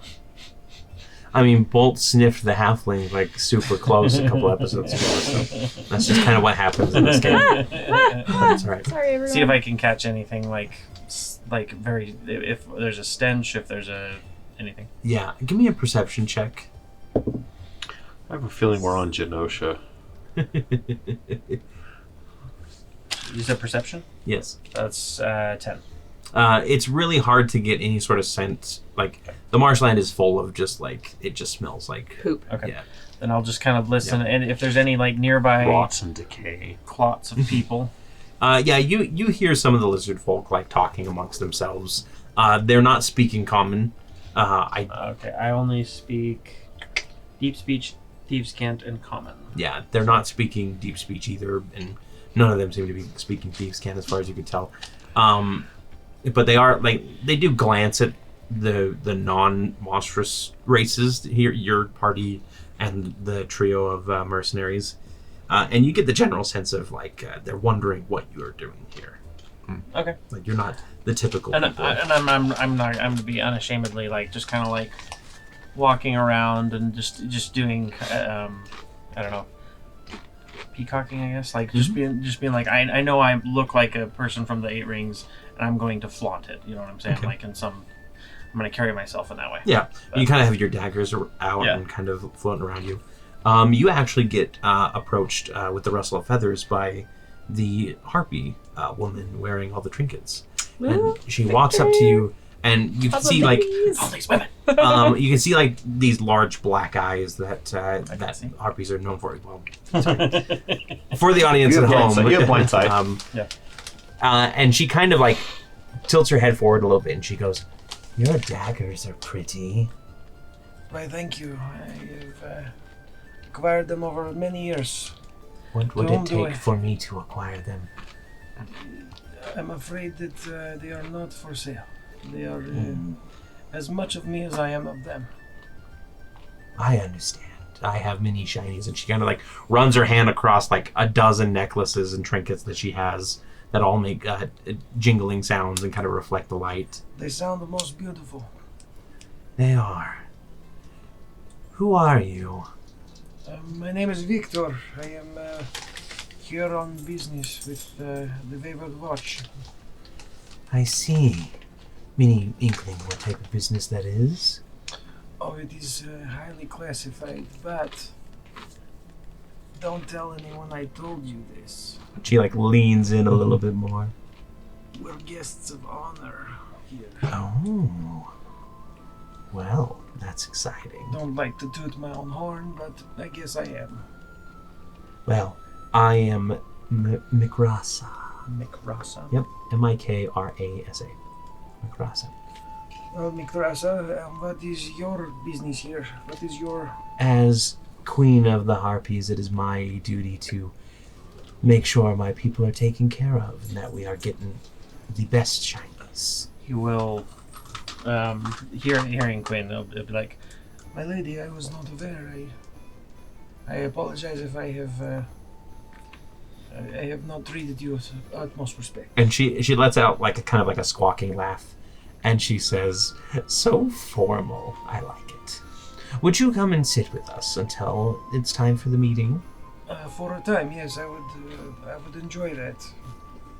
I mean, Bolt sniffed the halfling like super close a couple episodes ago, so that's just kind of what happens in this game. That's all right. Sorry, everyone. See if I can catch anything like very... If there's a stench, if there's anything. Yeah, give me a perception check. I have a feeling we're on Genosha. You said perception? Yes. That's 10. It's really hard to get any sort of sense. Like, the marshland is full of just, like, it just smells like... Poop. Okay. Yeah. Then I'll just kind of listen, and if there's any, like, nearby... Rots and decay. Clots of people. Yeah, you hear some of the lizard folk, like, talking amongst themselves. They're not speaking common. Okay, I only speak deep speech, thieves' cant, and common. Yeah, they're not speaking deep speech either, and none of them seem to be speaking thieves' cant as far as you could tell. But they are, like, they do glance at the non-monstrous races here, your party and the trio of mercenaries, and you get the general sense of, like, they're wondering what you're doing here. Okay. Like, you're not the typical And people. I'm going to be unashamedly, like, just kind of, like, walking around and just doing, I don't know, peacocking, I guess. Like, just being like, I know I look like a person from the Eight Rings, and I'm going to flaunt it. You know what I'm saying? Okay. Like, I'm going to carry myself in that way. Yeah, But- you kind of have your daggers out Yeah. and kind of floating around you. You actually get approached with the rustle of feathers by the harpy woman wearing all the trinkets. And she walks up to you, and you can see, like, All these women. you can see, like, these large black eyes that see. harpies are known for. Well, sorry. For the audience You at have home. blind sight. You have blind sight. Yeah. And she kind of, like, tilts her head forward a little bit, and she goes, "Your daggers are pretty." Why, thank you. I have acquired them over many years. What would Don't it do take it. for me to acquire them? I'm afraid that they are not for sale. They are as much of me as I am of them. I understand. I have many shinies, and she kind of, like, runs her hand across, like, a dozen necklaces and trinkets that she has that all make jingling sounds and kind of reflect the light. They sound the most beautiful. They are. Who are you? My name is Victor. I am here on business with the Wayward Watch. I see. Any inkling what type of business that is? Oh, it is highly classified, but don't tell anyone I told you this. She, like, leans in a little bit more. We're guests of honor here. Oh. Well, that's exciting. Don't like to toot my own horn, but I guess I am. Well, I am Mikrasa. Mikrasa. Yep, Mikrasa. Mikrasa. Well, Mikrasa, what is your business here? What is your... As Queen of the Harpies, it is my duty to make sure my people are taken care of and that we are getting the best shinies. You will, hearing Quinn, it'll be like, My lady, I was not aware. I apologize if I have not treated you with utmost respect. And she lets out, like, a kind of like a squawking laugh, and she says, "So formal. I like it. Would you come and sit with us until it's time for the meeting?" For a time, yes, I would enjoy that.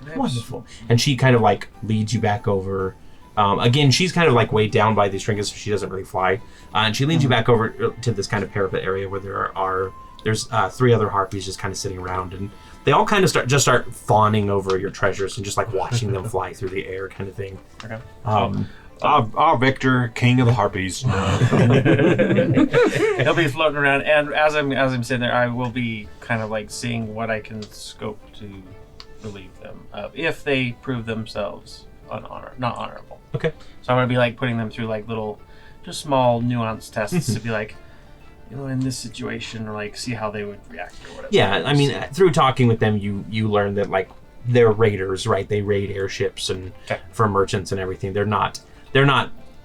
Perhaps. Wonderful. And she kind of, like, leads you back over. Again, she's kind of, like, weighed down by these trinkets, so she doesn't really fly. And she leads you back over to this kind of parapet area where there's three other harpies just kind of sitting around, and they all kind of start fawning over your treasures and just, like, watching them fly through the air, kind of thing. okay. Our Victor, King of the Harpies. He'll be floating around, and as I'm sitting there, I will be kind of like seeing what I can scope to relieve them of if they prove themselves not honorable. Okay. So I'm gonna be like putting them through like little, just small nuance tests to be like, you know, in this situation, or like see how they would react or whatever. Yeah, I mean, through talking with them, you learn that, like, they're raiders, right? They raid airships and for merchants and everything. They're not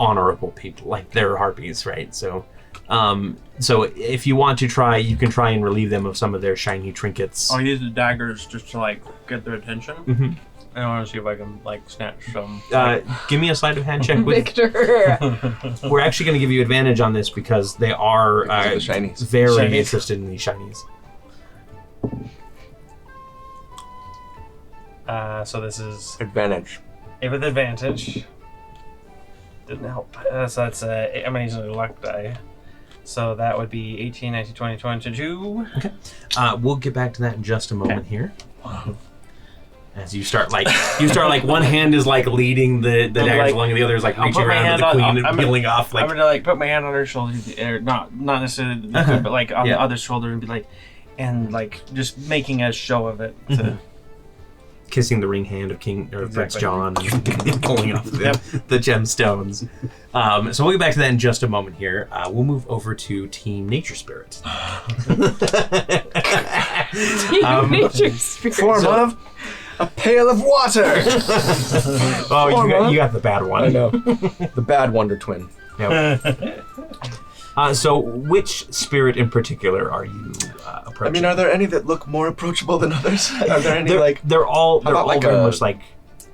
honorable people. Like, they're harpies, right? So if you want to try, you can try and relieve them of some of their shiny trinkets. I'll use the daggers just to like get their attention. Mm-hmm. I want to see if I can like snatch some. Give me a sleight of hand check. With Victor. We're actually going to give you advantage on this because they are Because of the shinies. very Shinies. interested in these shinies. So this is Advantage. with advantage. Didn't help. So that's I'm gonna use a luck die. So that would be 18, 19, 20, 22. We'll get back to that in just a moment here. As you start like one hand is like leading the daggers along, and the other is like I'll reaching put my around to hand the on- queen I'm and peeling off. I'm Like gonna like put my hand on her shoulder, or not necessarily the queen, but like on Yeah. the other shoulder, and be like, and like just making a show of it. To, kissing the ring hand of King or Prince Exactly. John and pulling off the gemstones. So we'll get back to that in just a moment here. We'll move over to Team Nature Spirit. Nature spirit. Form of a pail of water. You got the bad one. I know. The bad Wonder Twin. Yep. So which spirit in particular are you approaching? I mean, are there any that look more approachable than others? Are there any they're all about like very a- much like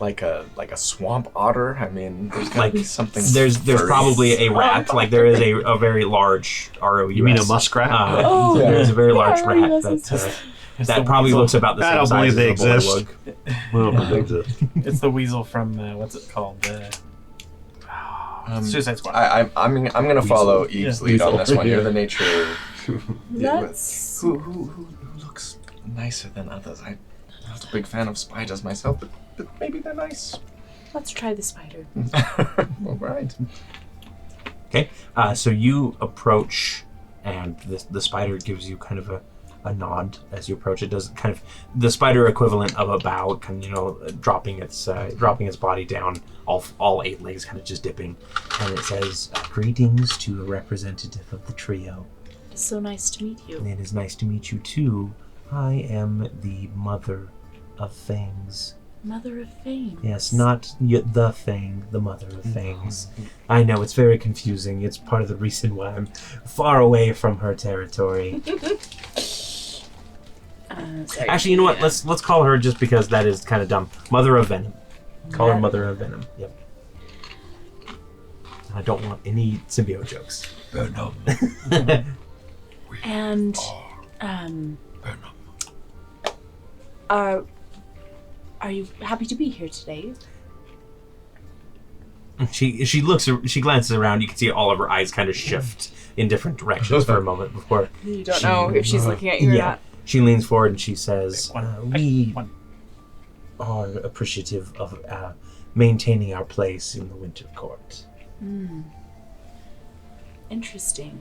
like a swamp otter? I mean, there's gotta be something. there's furry. probably a rat. Like there is a very large ROUS. You mean a muskrat? Oh, There's a very large yeah, rat ROUSs. that probably looks about the I same don't size believe as they a exist. bullywug. Well, they exist. it's the weasel from what's it called? Suicide Squad. I'm gonna follow Eve's lead on this one. You're the nature. That's Who looks nicer than others? I'm not a big fan of spiders myself, but maybe they're nice. Let's try the spider. All right. Okay, so you approach, and the spider gives you kind of a nod as you approach. It does kind of the spider equivalent of a bow, kind of, dropping its body down, all 8 legs kind of just dipping, and it says, "Greetings to a representative of the trio. It's so nice to meet you. It is nice to meet you too. I am the Mother of Fangs." Mother of Fame. Yes, not the Fang, the Mother of Fangs. I know, it's very confusing. It's part of the reason why I'm far away from her territory. Sorry. Actually, you know what? Let's call her, just because that is kind of dumb, Mother of Venom. Call her Mother of Venom. Yep. I don't want any symbiote jokes. Venom. And are you happy to be here today? She glances around. You can see all of her eyes kind of shift in different directions for a moment before. you don't know if she's looking at you or not. She leans forward and she says, "We One. are appreciative of maintaining our place in the Winter Court." Interesting.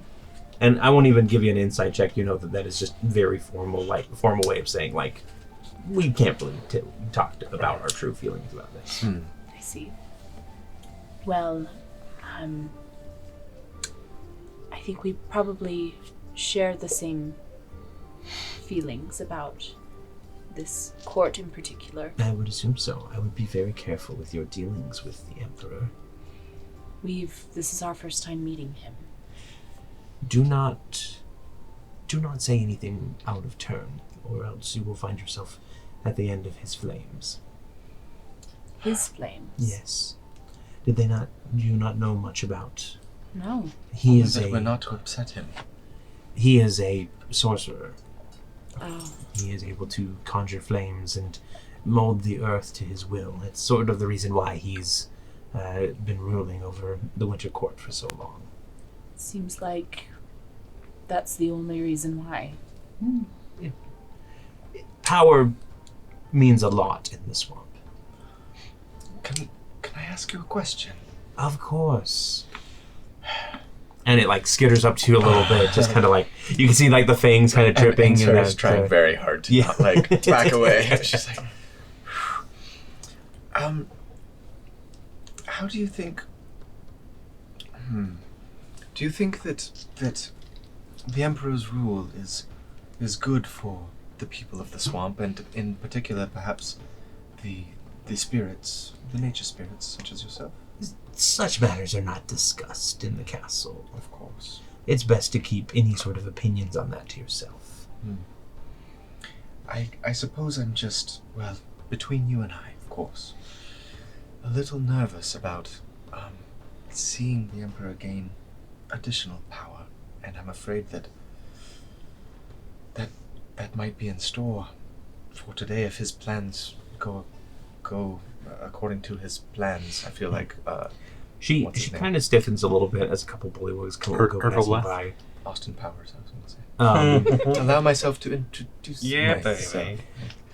And I won't even give you an insight check. You know that is just very formal way of saying, like, we can't really talk about our true feelings about this. I see. Well, I think we probably share the same feelings about this court in particular. I would assume so. I would be very careful with your dealings with the Emperor. This is our first time meeting him. Do not say anything out of turn, or else you will find yourself at the end of his flames. His flames? Yes. Do you not know much about? No. He is We're not to upset him. He is a sorcerer. Oh. He is able to conjure flames and mold the earth to his will. It's sort of the reason why he's been ruling over the Winter Court for so long. Seems like that's the only reason why. Power means a lot in the swamp. Can I ask you a question? Of course. And it like skitters up to you a little bit, just kind of like, you can see like the fangs kind of dripping. And Sarah's trying very hard to not like back away. She's like, how do you think? Do you think that the Emperor's rule is good for the people of the swamp, and in particular, perhaps the spirits, the nature spirits, such as yourself? Such matters are not discussed in the castle. Of course. It's best to keep any sort of opinions on that to yourself. I suppose I'm just, well, between you and I, of course. A little nervous about seeing the Emperor gain additional power, and I'm afraid that might be in store for today if his plans go according to his plans. I feel like She what's his name? kind of stiffens a little bit as a couple bullywugs go passing Urgoblath? by. Austin Powers, I was going to say. Um, Allow myself to introduce myself. baby.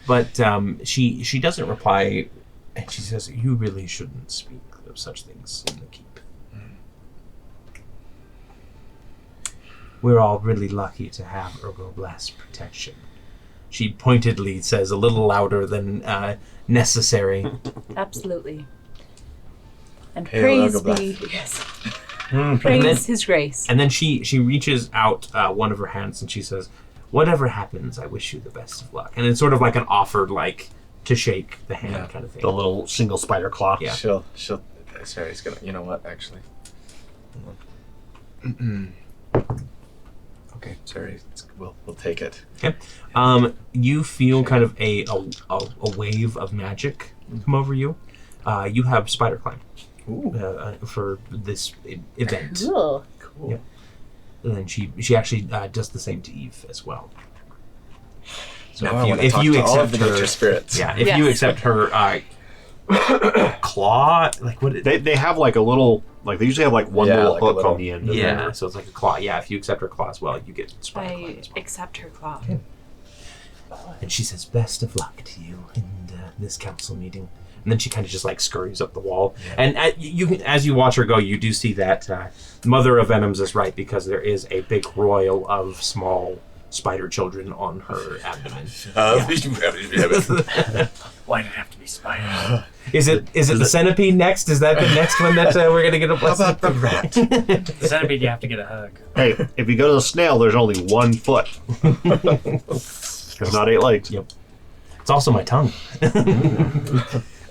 but she doesn't reply, and she says, "You really shouldn't speak of such things in the keep. We're all really lucky to have Urgoblath's protection." She pointedly says a little louder than necessary. Absolutely. And Hail praise Urgoblath. be, yes, And praise then- his grace. And then she reaches out one of her hands and she says, "Whatever happens, I wish you the best of luck." And it's sort of like an offered, like, to shake the hand Yeah. kind of thing. The little single spider claw. Yeah. She'll. Sarah's gonna. You know what? Actually. Hold on. Okay, sorry. We'll take it. Okay. You feel kind of a wave of magic come over you. You have spider climb for this event. Cool. Cool. Yep. And then she actually does the same to Eve as well. So Now I want to talk to all of the nature spirits. yeah, if you Yes. accept her claw, like what? They have like a little, like they usually have like one Yeah, little like a hook little- on the end. of Yeah, it. so it's like a claw. Yeah, if you accept her claw as well, you get spider climb I as well. accept her claw. And she says, "Best of luck to you in this council meeting." And then she kind of just like scurries up the wall. And as you watch her go, you do see that Mother of Venoms is right, because there is a big royal of small spider children on her abdomen. Why did it have to be spiders? Is it the centipede next? Is that the next one that we're gonna get a blessing? How about the rat? The centipede, you have to get a hug. Hey, if you go to the snail, there's only 1 foot. It's not 8 legs. Yep. It's also my tongue.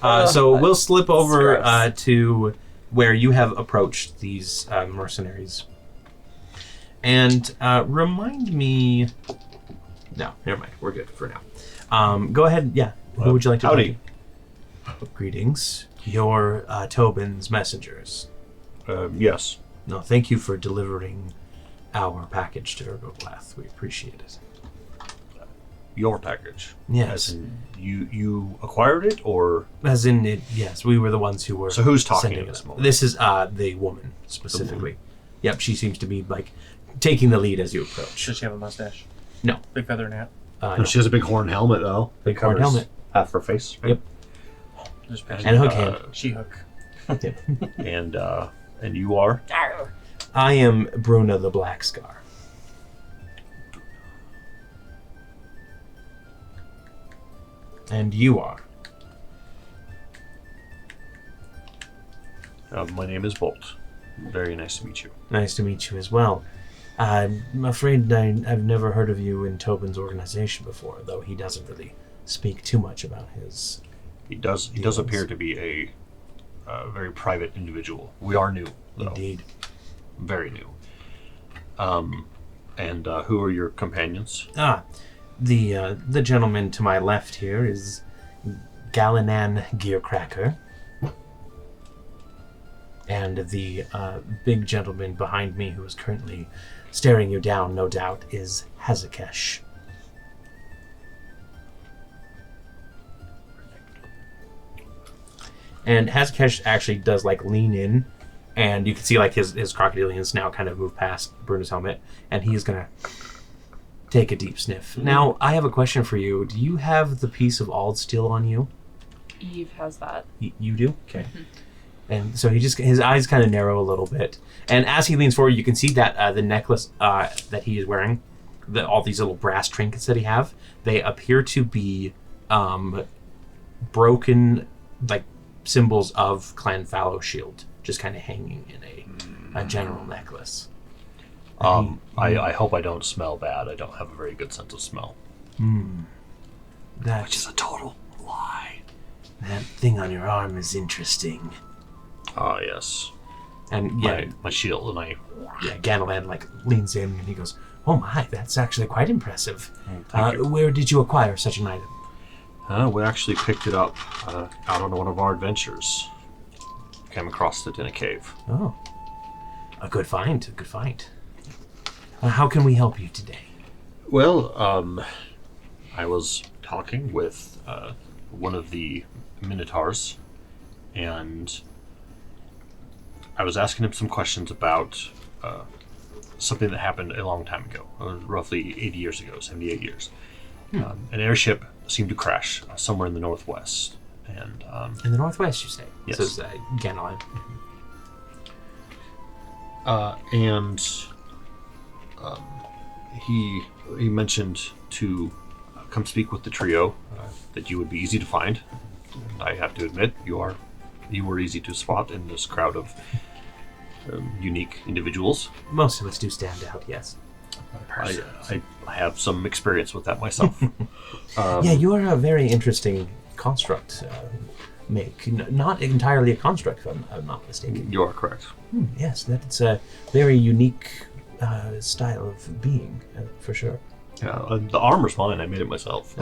So we'll slip over to where you have approached these mercenaries. And remind me... No, never mind. We're good for now. Go ahead. Yeah. Who would you like to Howdy. talk to? Greetings. You're Tobin's messengers. Yes. No, thank you for delivering our package to Urgoblath. We appreciate it. Your package. Yes. As in, you acquired it, or As in it, yes, we were the ones who were. So who's talking sending at this it. moment? This is the woman specifically. Yep, she seems to be like taking the lead as you approach. Does she have a mustache? No. Big feather in hat? No, she has a big horn helmet though. big horn Covers helmet. half her face. Right? Yep. Just And a hook hand. She-hook. Yep. And you are. Arr. I am Bruna the Black Scar. And you are. My name is Bolt. Very nice to meet you. Nice to meet you as well. I'm afraid I've never heard of you in Tobin's organization before, though he doesn't really speak too much about his. He does appear to be a very private individual. We are new, though. Indeed. Very new. And who are your companions? The gentleman to my left here is Gallinan Gearcracker. And the big gentleman behind me, who is currently staring you down, no doubt, is Hazakesh. And Hazakesh actually does like lean in, and you can see like his crocodilians now kind of move past Bruno's helmet, and he's gonna take a deep sniff. Now, I have a question for you. Do you have the piece of Ald steel on you? Eve has that. You do? Okay. And so his eyes kind of narrow a little bit. And as he leans forward, you can see that the necklace that he is wearing, all these little brass trinkets that he have, they appear to be broken, like, symbols of Clan Fallow Shield, just kind of hanging in a general necklace. I hope I don't smell bad. I don't have a very good sense of smell. That, Which is a total lie. that thing on your arm is interesting. Ah, yes. And yeah, My shield, and Ganalan like leans in and he goes, "Oh my, that's actually quite impressive. Thank you. Where did you acquire such an item?" We actually picked it up out on one of our adventures. Came across it in a cave. Oh. A good find, a good find. How can we help you today? Well, I was talking with one of the Minotaurs, and I was asking him some questions about something that happened a long time ago, roughly 80 years ago, 78 years. An airship seemed to crash somewhere in the northwest. And in the northwest, you say? Yes. Says Genasi. He mentioned to come speak with the trio, that you would be easy to find. I have to admit, you were easy to spot in this crowd of unique individuals. Most of us do stand out, yes. I have some experience with that myself. Yeah, you are a very interesting construct make. Not entirely a construct, if I'm not mistaken. You are correct. Yes, that's a very unique style of being, for sure. Yeah, the armor's mine. I made it myself.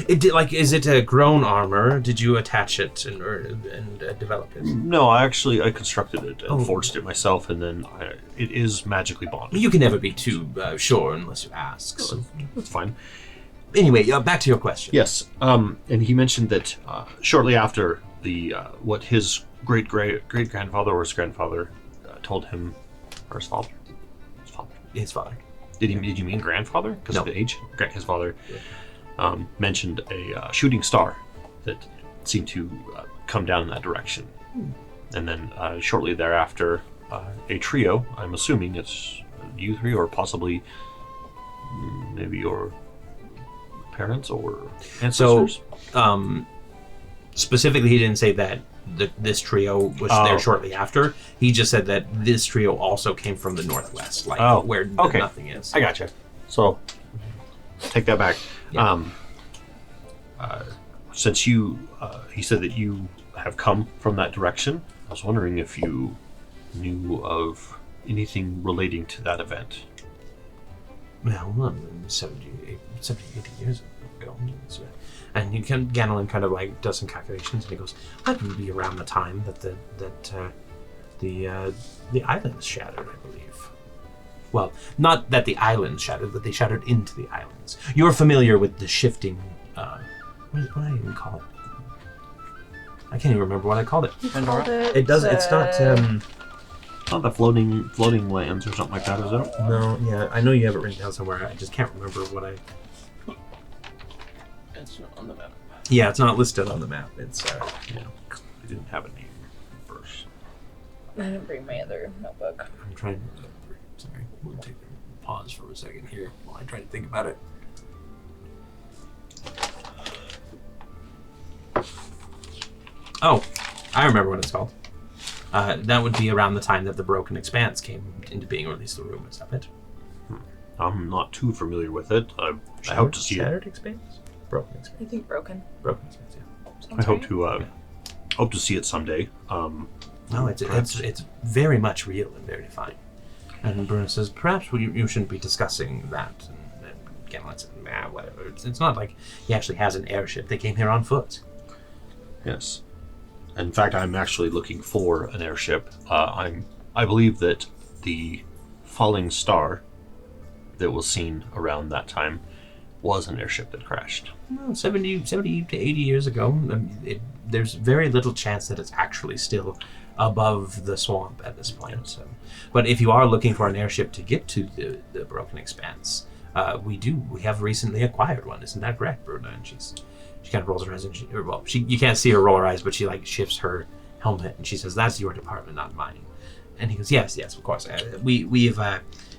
Is it a grown armor? Did you attach it and develop it? No, I constructed it and forged it myself, and then it is magically bonded. You can never be too sure unless you ask. So. That's fine. Anyway, back to your question. Yes, and he mentioned that shortly after the what his great grandfather or his grandfather told him, or his father. His father. Did you mean grandfather? Because No. of the age. His father mentioned a shooting star that seemed to come down in that direction, and then shortly thereafter, a trio. I'm assuming it's you three, or possibly maybe your parents or ancestors. So, specifically, he didn't say that this trio was there shortly after. He just said that this trio also came from the northwest, where nothing is. I gotcha. So, take that back. Yeah. Since he said that you have come from that direction, I was wondering if you knew of anything relating to that event. Well, 70, 80 years ago. And Ganelin kind of does some calculations, and he goes, "That would be around the time that the islands shattered, I believe." Well, not that the islands shattered, but they shattered into the islands. You're familiar with the shifting. What did I even call it? I can't even remember what I called it. It does. It's not. Not the floating lands or something like that, is it? No. Yeah, I know you have it written down somewhere. I just can't remember what I. It's not on the map. Yeah, it's not listed on the map. It's Yeah. They didn't have a name first. I didn't bring my other notebook. I'm trying to remember. Sorry, we'll take a pause for a second here while I try to think about it. Oh, I remember what it's called. That would be around the time that the Broken Expanse came into being, or at least the rumors of it. I'm not too familiar with it. I hope to see Shattered Expanse? Broken I Expanse. think broken. Broken Expanse, yeah. Sounds I hope right. to hope to see it someday. No, it's very much real and very defined. And Bruno says, perhaps you shouldn't be discussing that. And Ganelin says, whatever. It's not like he actually has an airship. They came here on foot. Yes. In fact, I'm actually looking for an airship. I believe that the falling star that was seen around that time was an airship that crashed. Well, 70 to 80 years ago, there's very little chance that it's actually still above the swamp at this point. So. But if you are looking for an airship to get to the Broken Expanse, we have recently acquired one. Isn't that correct, Bruna? And she kind of rolls her eyes, and you can't see her roll her eyes, but she shifts her helmet, and she says, "That's your department, not mine." And he goes, "Yes, of course. We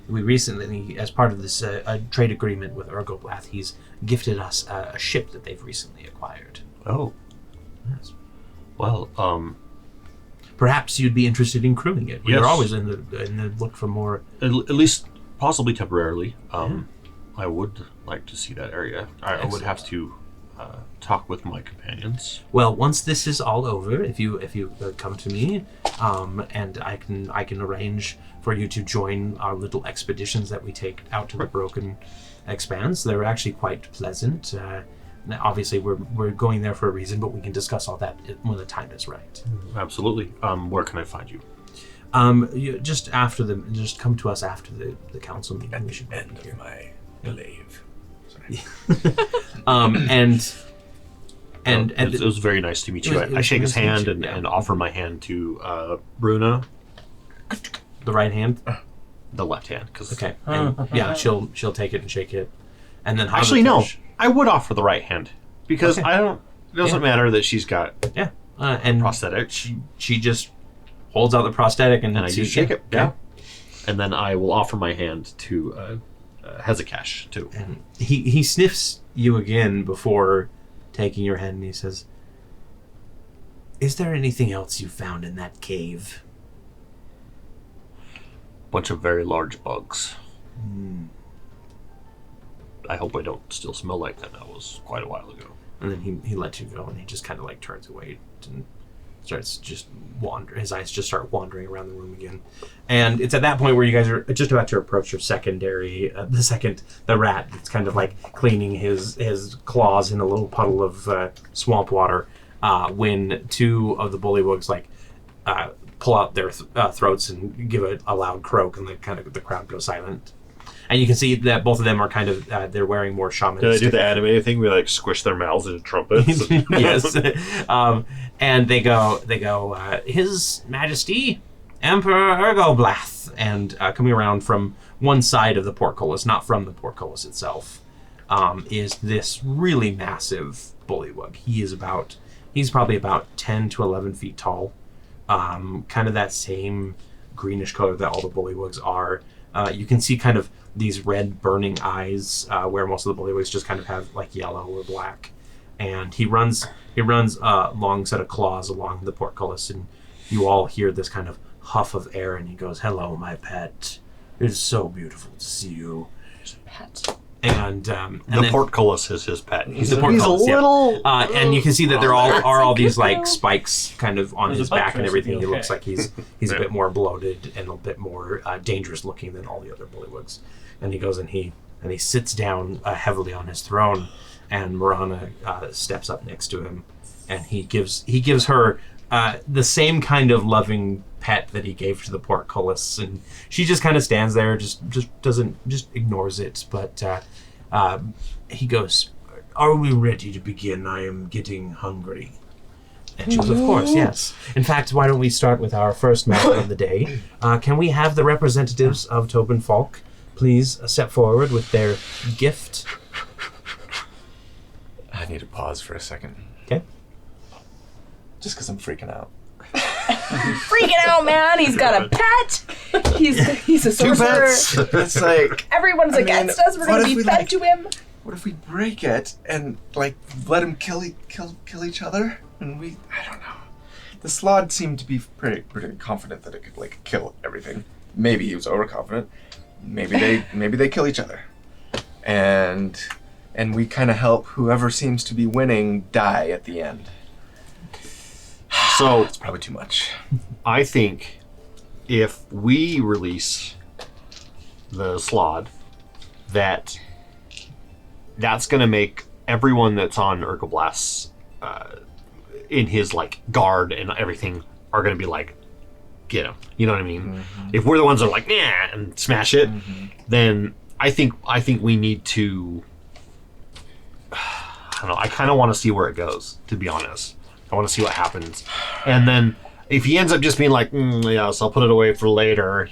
recently, as part of this trade agreement with Urgoblath, he's gifted us a ship that they've recently acquired." Oh. Yes. Well, Perhaps you'd be interested in crewing it. We're Yes. always in the look for more. at least possibly temporarily. I would like to see that area. I would have to talk with my companions. Well, once this is all over, if you come to me, and I can arrange for you to join our little expeditions that we take out to the Broken Expanse. They're actually quite pleasant. Now, obviously, we're going there for a reason, but we can discuss all that when the time is right. Absolutely. Where can I find you? Just come to us after the council meeting. At the end of my glaive. Sorry. It was very nice to meet you. I shake his hand and offer my hand to Bruna. The right hand? The left hand. Okay. And, yeah, she'll take it and shake it. And then actually, no. I would offer the right hand because it doesn't matter that she's got and prosthetic. She just holds out the prosthetic and I just shake it. Yeah. And then I will offer my hand to Hezekiah too. And he sniffs you again before taking your hand, and he says, "Is there anything else you found in that cave?" Bunch of very large bugs. I hope I don't still smell like them. That was quite a while ago. And then he lets you go, and he just kind of like turns away and starts just his eyes just start wandering around the room again. And it's at that point where you guys are just about to approach your secondary, the rat that's kind of like cleaning his claws in a little puddle of swamp water, when two of the bullywugs pull out their throats and give a loud croak, and the crowd goes silent. And you can see that both of them are kind of they're wearing more shamanistic. Did I do the animated thing? We squish their mouths into trumpets. Yes. And they go, His Majesty, Emperor Urgoblath, and coming around from one side of the portcullis, not from the portcullis itself, is this really massive bullywug. He's probably about 10 to 11 feet tall, kind of that same greenish color that all the bullywugs are. You can see kind of these red burning eyes, where most of the bullywugs just kind of have yellow or black. And he runs a long set of claws along the portcullis, and you all hear this kind of huff of air, and he goes, "Hello, my pet. It is so beautiful to see you." Pet. And the portcullis is his pet. He's a little, and you can see that there are all these spikes kind of on his back and everything. He looks like he's a bit more bloated and a bit more dangerous looking than all the other bullywugs. And he goes and he sits down heavily on his throne, and Marana steps up next to him, and he gives her the same kind of loving pet that he gave to the portcullis, and she just kind of stands there, just ignores it. But he goes, "Are we ready to begin? I am getting hungry." And she goes, "Of course, yes. In fact, why don't we start with our first matter of the day? Can we have the representatives of Tobin Falk please step forward with their gift?" I need to pause for a second. Okay. Just because I'm freaking out. Freaking out, man! He's got a pet. He's a sorcerer. It's like Everyone's against us. We're gonna be fed to him. What if we break it and let him kill each other? And I don't know. The Slod seemed to be pretty confident that it could kill everything. Maybe he was overconfident. Maybe they kill each other, and we kind of help whoever seems to be winning die at the end. So it's probably too much. I think if we release the Slod, that's going to make everyone that's on Urgoblath in his guard and everything are going to be get him. You know what I mean? Mm-hmm. If we're the ones that are nah, and smash it, then I think we need to. I don't know. I kind of want to see where it goes. To be honest, I want to see what happens, and then if he ends up just being yes, I'll put it away for later,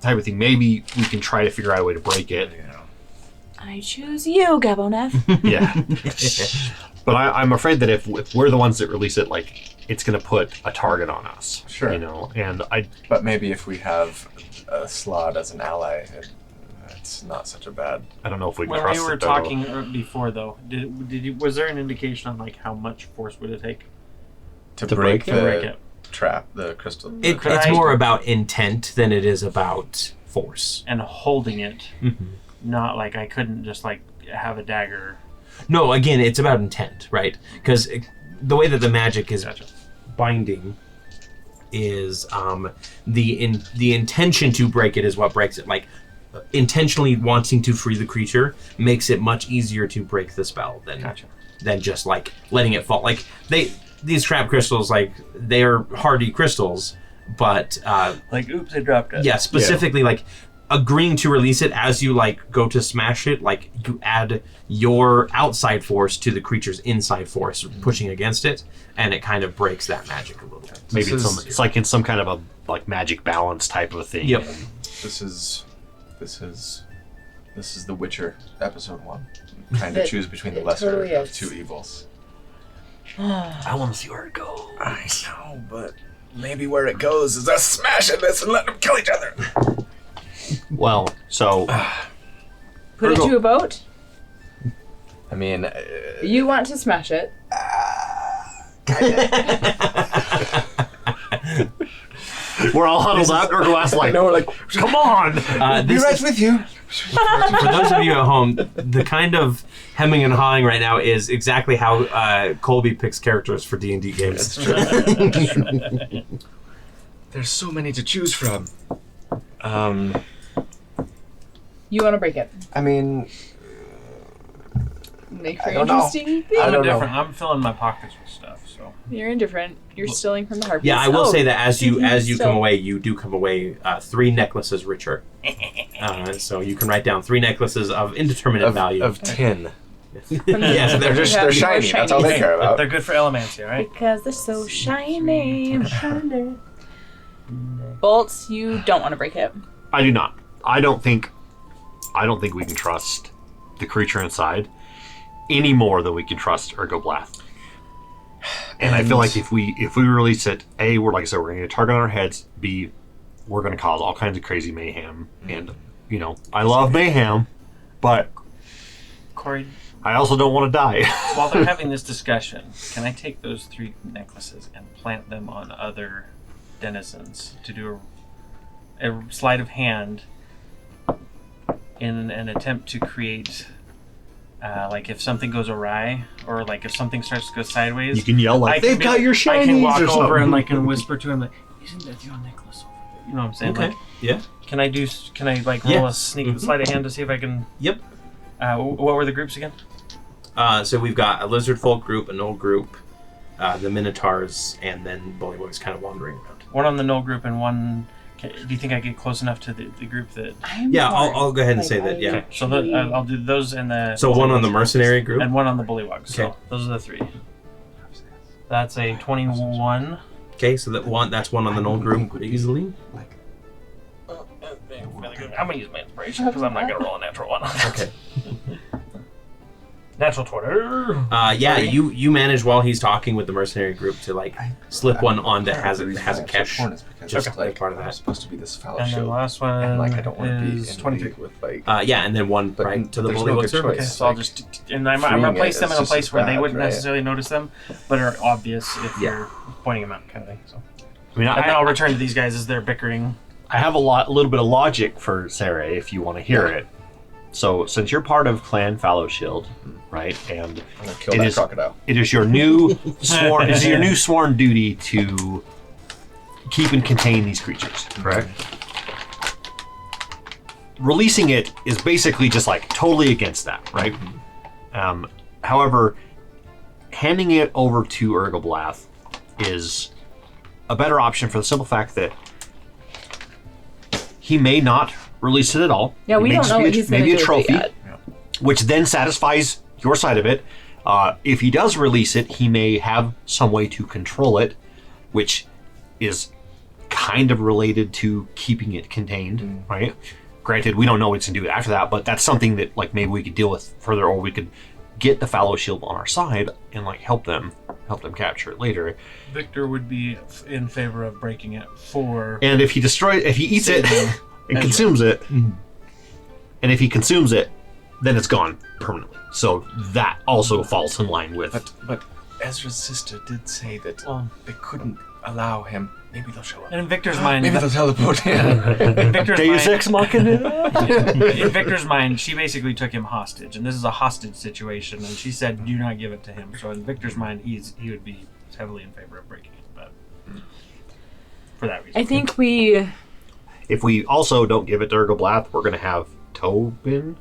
type of thing. Maybe we can try to figure out a way to break it. I choose you, Gaboneth. Yeah. But I'm afraid that if we're the ones that release it, it's going to put a target on us. Sure. And But maybe if we have a Slod as an ally, it's not such a bad. I don't know if we can When trust we were it, though. talking before, though, was there an indication on how much force would it take To break break it? Trap, the crystal. It's more about intent than it is about force. And holding it, Mm-hmm. not I couldn't just have a dagger. No, again, it's about intent, right? Because the way that the magic is binding is the intention to break it is what breaks it. Intentionally wanting to free the creature makes it much easier to break the spell than than just like letting it fall. Like these trap crystals, like they're hardy crystals, but like oops, I dropped it. yeah, specifically like agreeing to release it as you like go to smash it, like you add your outside force to the creature's inside force pushing against it, and it kind of breaks that magic a little bit. Maybe it's like in some kind of a like magic balance type of a thing. Yep. This is The Witcher episode 1. Trying to choose between the lesser totally of is. two evils. I want to see where it goes. I know, but maybe where it goes is us smashing this and letting them kill each other. Well, so Put it to a vote. I mean, You want to smash it. we're all huddled up. Urgoblath's like, no, we're like, come on. be This right is, with you. for those of you at home, the kind of hemming and hawing right now is exactly how Colby picks characters for D&D games. That's true. There's so many to choose from. You want to break it. I mean, Make for I don't know. interesting thing. I I'm don't know. indifferent. I'm filling my pockets with stuff, so. You're indifferent. You're stealing from the harpies. Yeah, I will say that as you so- come away, you do come away 3 necklaces richer. So you can write down 3 necklaces of indeterminate value. of tin. Yes, They're just they're shiny. That's all they care about. They're good for Elemantia, right? Because they're so shiny. Bolts, you don't want to break it. I do not. I don't think we can trust the creature inside any more than we can trust Urgoblath. And I feel like if we release it, A, we're like I said, we're going to get a target on our heads. B, we're going to cause all kinds of crazy mayhem. And I love mayhem, but Cory, I also don't want to die. while they're having this discussion, can I take those 3 necklaces and plant them on other denizens to do a sleight of hand in an attempt to create, like if something goes awry or like if something starts to go sideways, You can yell like, I can they've be got like- your I shinies can walk or over something. and like and whisper to him like, "Isn't that your necklace over there?" You know what I'm saying? Okay. Like, Yeah. can I like roll Yeah. a sneak sleight of hand to see if I can? Yep. What were the groups again? So we've got a lizard folk group, a gnoll group, the minotaurs, and then bullyboys kind of wandering around. One on the null group and one. Do you think I get close enough to the group that? Yeah, I'll go ahead and say that. Yeah. Okay, so I'll do those and the. So one on the mercenary group. and one on the bullywug. So Okay. those are the 3. That's a 21. Okay, so that's one on the gnoll group easily. I'm gonna use my inspiration because I'm not gonna roll a natural one. Okay. Natural 20. Yeah, you manage while he's talking with the mercenary group to like slip one on that has a catch. Just Just like like part of I'm that. supposed to be this And then the fellowship, last one and like I don't want to be is in 23. league with like. Yeah, and then one But right to the there's no bully good server. choice. Okay, so I'll like, just and I'm freeing gonna place it them is in a just place as where they bad, wouldn't right? necessarily notice them, but are obvious if you're pointing them out, kind of thing. So, I mean, and then I'll return to these guys as they're bickering. I have a little bit of logic for Sarah if you want to hear it. So, since you're part of Clan Fallow Shield, right, and I'm gonna kill It that is- crocodile. it is your new sworn duty to keep and contain these creatures, correct? Releasing it is basically just like totally against that, right? However, handing it over to Urgoblath is a better option for the simple fact that he may not release it at all. Yeah, It we may don't just know be what he's going to maybe do a trophy, yet. which then satisfies your side of it. If he does release it, he may have some way to control it, which is kind of related to keeping it contained, right? Granted, we don't know what to do after that, but that's something that like maybe we could deal with further, or we could get the Fallow Shield on our side and like help them capture it later. Victor would be in favor of breaking it for. And if he eats it and consumes it, and if he consumes it, then it's gone permanently. So that also falls in line with. But Ezra's sister did say that they couldn't allow him. Maybe they'll show up. And in Victor's mind, Maybe they'll teleport in. in Victor's Deus mind, Ex Machina. in Victor's mind, she basically took him hostage, and this is a hostage situation. And she said, "Do not give it to him." So in Victor's mind, he would be heavily in favor of breaking it, but for that reason, I think we. If we also don't give it to Urgoblath, we're going to have Tobin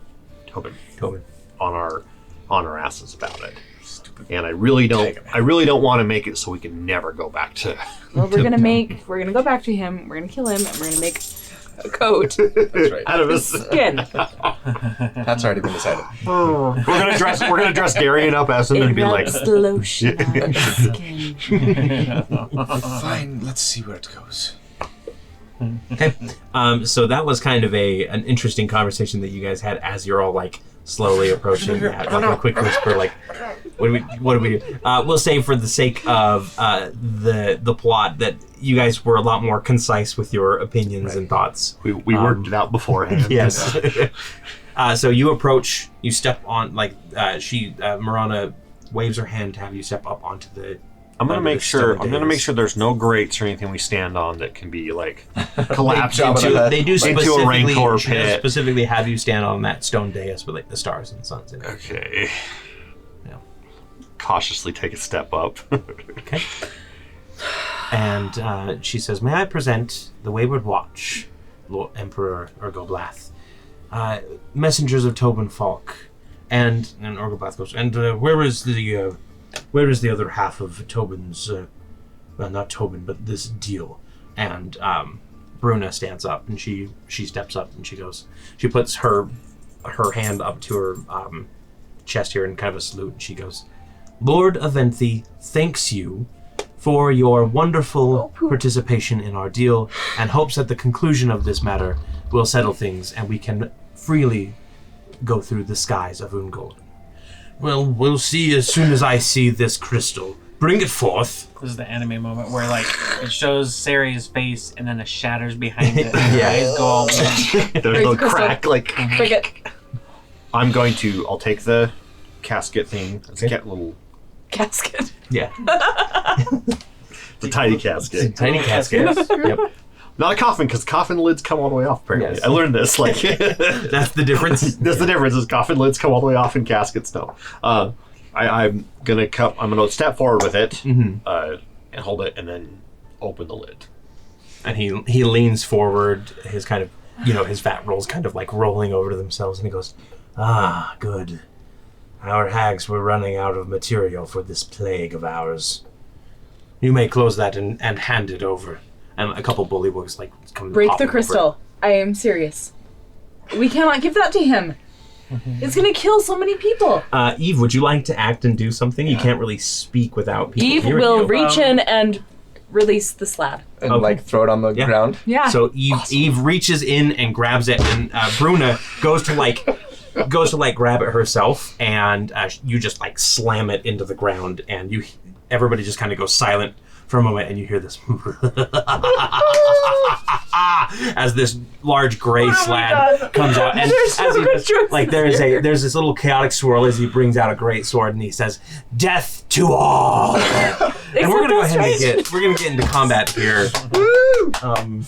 on on our asses about it. And I really don't want to make it so we can never go back to. Well, we're gonna go back to him. We're gonna kill him, and we're gonna make a coat That's right. Out of his skin. That's already been decided. We're gonna dress Darian up as him and be like, lotion on his skin. Fine, let's see where it goes. Okay. So that was kind of an interesting conversation that you guys had as you're all like slowly approaching that. Like a quick whisper, like, what do we do? We'll say for the sake of the plot that you guys were a lot more concise with your opinions and thoughts. we worked it out beforehand. Yes. So you approach, you step on, like, Marana waves her hand to have you step up onto the. I'm gonna make sure there's no grates or anything we stand on that can be like collapsed They do into a rancor she does pit. specifically have you stand on that stone dais with like the stars and suns in it. Okay. Yeah. Cautiously take a step up. Okay. And she says, "May I present the Wayward Watch, Lord Emperor Urgoblath, messengers of Tobin Falk." And Urgoblath goes, "And where is the other half of Tobin's, well, not Tobin, but this deal?" And Bruna stands up, and she steps up, and she puts her hand up to her chest here in kind of a salute, and she goes, "Lord Aventhi thanks you for your wonderful participation in our deal, and hopes that the conclusion of this matter will settle things, and we can freely go through the skies of Ungol. Well, we'll see as soon as I see this crystal. Bring it forth." This is the anime moment where, like, it shows Sary's face and then it shatters behind it. Yeah. Eyes go all red. There's no crack. Like, Break it. I'll take the casket thing. It's a little, Casket. Yeah. the tiny casket. Tiny casket. Yep. Not a coffin, because coffin lids come all the way off, apparently. Yes. I learned this. Like, That's the difference. that's the difference, is coffin lids come all the way off and caskets don't. I'm gonna step forward with it, and hold it, and then open the lid. And he leans forward, his kind of, his fat rolls kind of like rolling over to themselves, and he goes, "Ah, good. Our hags were running out of material for this plague of ours. You may close that and hand it over." And a couple bullywugs like come. Break the hopping crystal. over. I am serious. We cannot give that to him. It's gonna kill so many people. Eve, would you like to act and do something? You can't really speak without people Eve hearing will you. reach in and release the slab. And Okay. like throw it on the ground. Yeah. So Eve reaches in and grabs it, and Bruna goes to grab it herself, and you just like slam it into the ground, and everybody just kind of goes silent for a moment, and you hear this as this large gray slab comes out, and there's this little chaotic swirl as he brings out a great sword, and he says, "Death to all!" And we're gonna go ahead and we're gonna get into combat here. I'm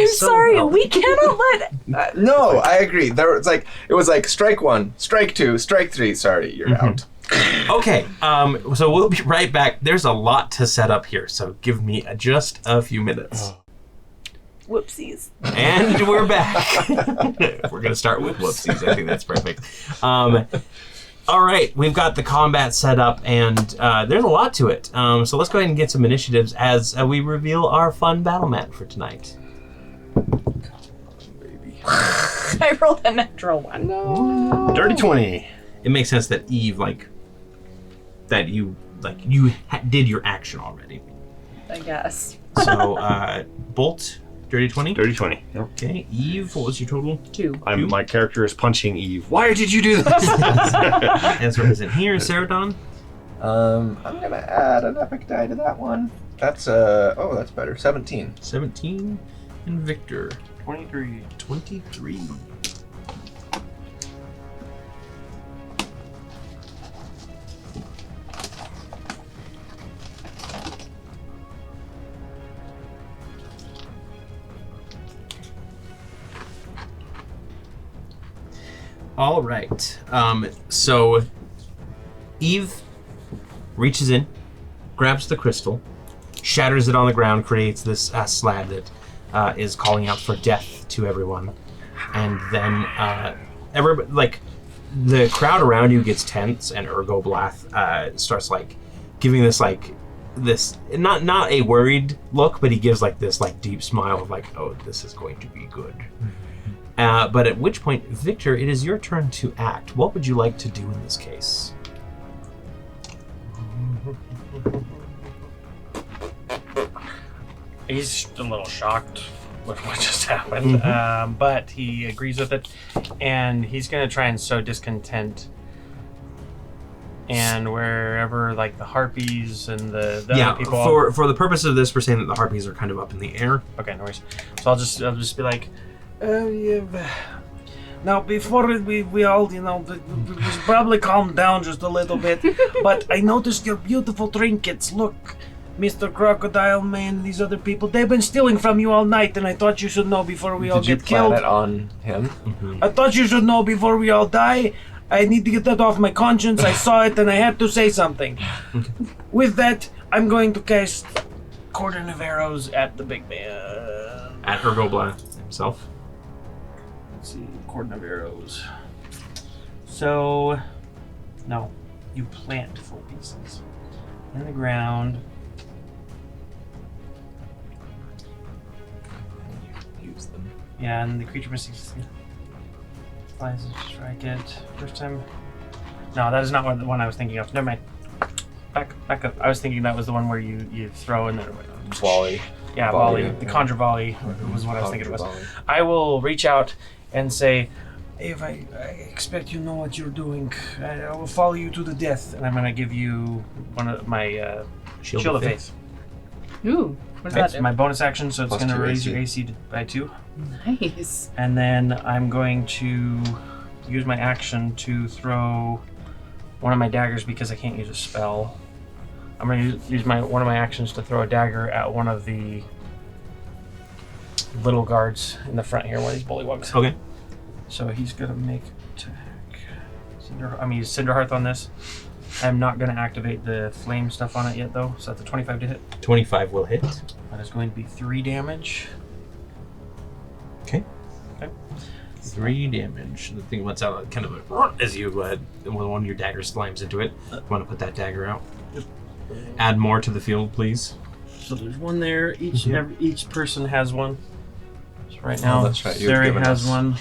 sorry, we cannot let. No, I agree. It was like strike one, strike two, strike three. Sorry, you're out. Okay, so we'll be right back. There's a lot to set up here, so give me just a few minutes. Whoopsies. And we're back. We're going to start with whoopsies. I think that's perfect. All right, we've got the combat set up, and there's a lot to it. So let's go ahead and get some initiatives as we reveal our fun battle mat for tonight. I rolled a natural one. Dirty 20. It makes sense that Eve, did your action already. I guess. So, Bolt, dirty 20? Dirty 20. Yep. Okay, Eve, what was your total? 2. My character is punching Eve. Why did you do this? Ezra isn't here. Seredan? I'm gonna add an epic die to that one. That's that's better. 17. 17. And Victor? 23. 23. All right. So Eve reaches in, grabs the crystal, shatters it on the ground, creates this slab that is calling out for death to everyone. And then everybody, like, the crowd around you gets tense, and Urgoblath starts, like, giving this, like, this, not a worried look, but he gives, like, this, like, deep smile of, like, oh, this is going to be good. But at which point, Victor, it is your turn to act. What would you like to do in this case? He's a little shocked with what just happened, but he agrees with it, and he's going to try and sow discontent. And wherever, like, the harpies and the other people... for the purpose of this, we're saying that the harpies are kind of up in the air. Okay, no worries. So I'll just be like, now, before we all, we should probably calm down just a little bit. But I noticed your beautiful trinkets. Look, Mr. Crocodile Man, these other people, they've been stealing from you all night, and I thought you should know before we all get killed. Did you plan it on him? Mm-hmm. I thought you should know before we all die. I need to get that off my conscience. I saw it, and I had to say something. With that, I'm going to cast Cordon of Arrows at the big man. At Urgoblath himself. let's see, Cordon of Arrows. So, no, you plant 4 pieces in the ground. Use them. Yeah, and the creature misses. Flies to strike it. First time. No, that is not the one I was thinking of. Never mind. Back up. I was thinking that was the one where you throw in there. Volley. Yeah, volley. The conjure volley was what I was thinking it was. I will reach out and say, If I expect you know what you're doing. I will follow you to the death. and I'm going to give you one of my Shield of Faith. Ooh, what does that It's do? my bonus action, so it's Plus going to 2 raise AC. your AC by 2. Nice. And then I'm going to use my action to throw one of my daggers because I can't use a spell. I'm going to use one of my actions to throw a dagger at one of the little guards in the front here, one of these bullywugs. Okay. So he's going to make attack. I'm going to use Cinderhearth on this. I'm not going to activate the flame stuff on it yet, though. So that's a 25 to hit. 25 will hit. That is going to be 3 damage. Okay. Okay. 3 damage. The thing lets out kind of a as you one of your daggers slams into it. You want to put that dagger out. Add more to the field, please. So there's one there. Each person has one. So right now, that's right. You've Sari given has us- one.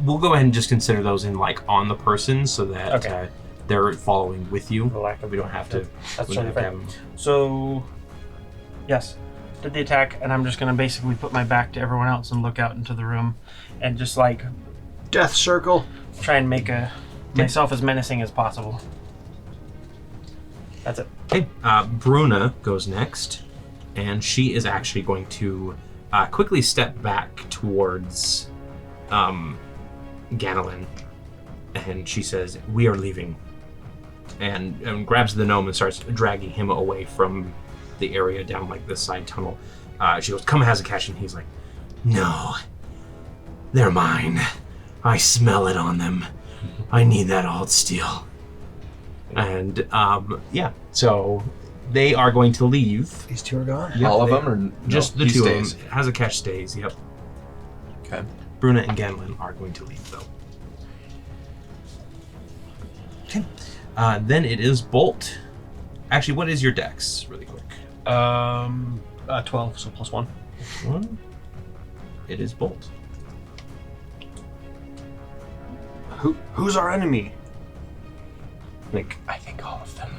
We'll go ahead and just consider those in on the person so that Okay. they're following with you. For lack of- We don't have to. That's we don't totally have to fine. have them. So, yes, did the attack, and I'm just gonna basically put my back to everyone else and look out into the room, and just like Death circle. try and make myself as menacing as possible. That's it. Okay. Bruna goes next, and she is actually going to quickly step back towards Ganelin, and she says, "We are leaving," and grabs the gnome and starts dragging him away from the area down like this side tunnel. She goes, "Come, Hazakash," and he's like, "No, they're mine. I smell it on them. I need that alt steel." And yeah, so they are going to leave. These two are gone. Yep, All of they- them, or no, just the he two stays? of them. Hazakash stays. Yep. Okay. Bruna and Ganlin are going to leave, though. Okay. Then it is Bolt. Actually, what is your dex, really quick? 12, so +1. One. It is Bolt. Who's our enemy? I think all of them.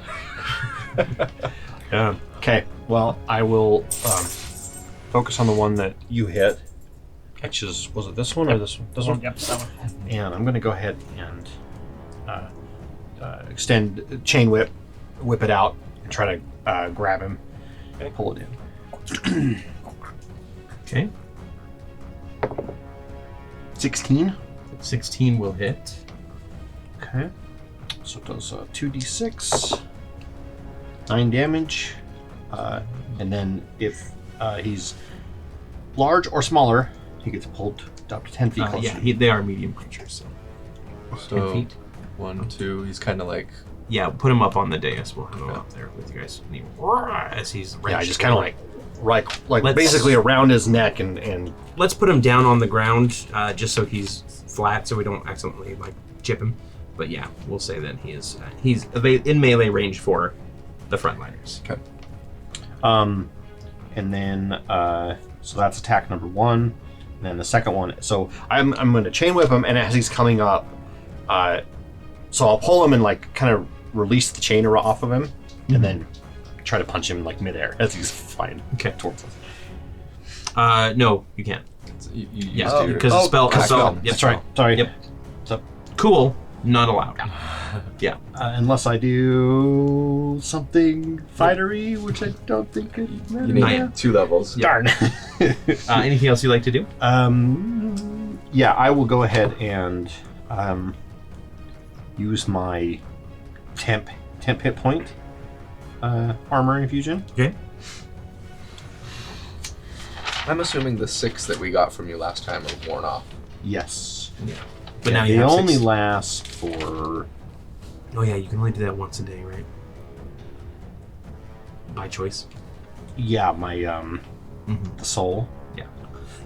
Okay. Well, I will focus on the one that you hit, which is, was it this one or this one? This one. Yep, that one. And I'm going to go ahead and extend chain whip it out, and try to grab him and pull it in. Okay. 16. 16 will hit. Okay. So it does 2d6, 9 damage, and then if he's large or smaller, he gets pulled up to 10 feet closer. Yeah, they are medium creatures. So 10 So feet. 1, 2. He's kind of like. Yeah, put him up on the dais. We'll have him up there with you guys. And as he's Yeah, I just kind of like like basically around his neck and let's put him down on the ground, just so he's flat, so we don't accidentally like chip him. But yeah, we'll say that he's in melee range for the frontliners. Okay. And then so that's attack number 1. And then the second one. So I'm going to chain whip him, and as he's coming up, so I'll pull him and like kind of release the chain off of him, and then try to punch him like midair as he's flying towards us. No, you can't. Yeah, because a spell. spell. Yep, Sorry. Yep. So, cool. Not allowed. Yeah. unless I do something fightery, which I don't think could You need 2 levels. Darn. Anything else you'd like to do? Yeah, I will go ahead and use my temp hit point armor infusion. Okay. I'm assuming the 6 that we got from you last time are worn off. Yes. Yeah. But now they you have only 6. last for. Oh yeah, you can only do that once a day, right? By choice. Yeah, my the soul.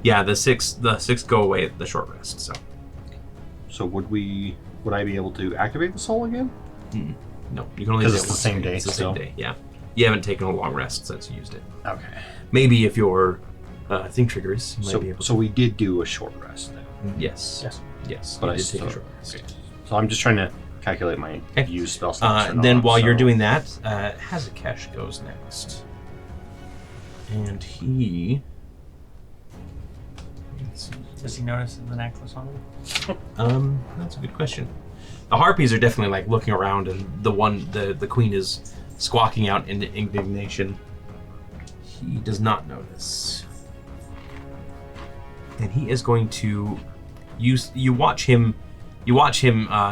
Yeah, the 6 go away at the short rest. So would I be able to activate the soul again? no, you can only do Because it it's the once same a day It's the still. same day. Yeah, you haven't taken a long rest since you used it. Okay. Maybe if your thing triggers, you might be able. So we did do a short rest then. Yes. But you I did take a still. short rest. Okay. So I'm just trying to calculate my use spell slots. or Then not, while you're so- doing that, Hazakesh goes next, and he. Does he notice the necklace on him? That's a good question. The harpies are definitely like looking around, and the queen is squawking out in indignation. He does not notice, and he is going to use. You watch him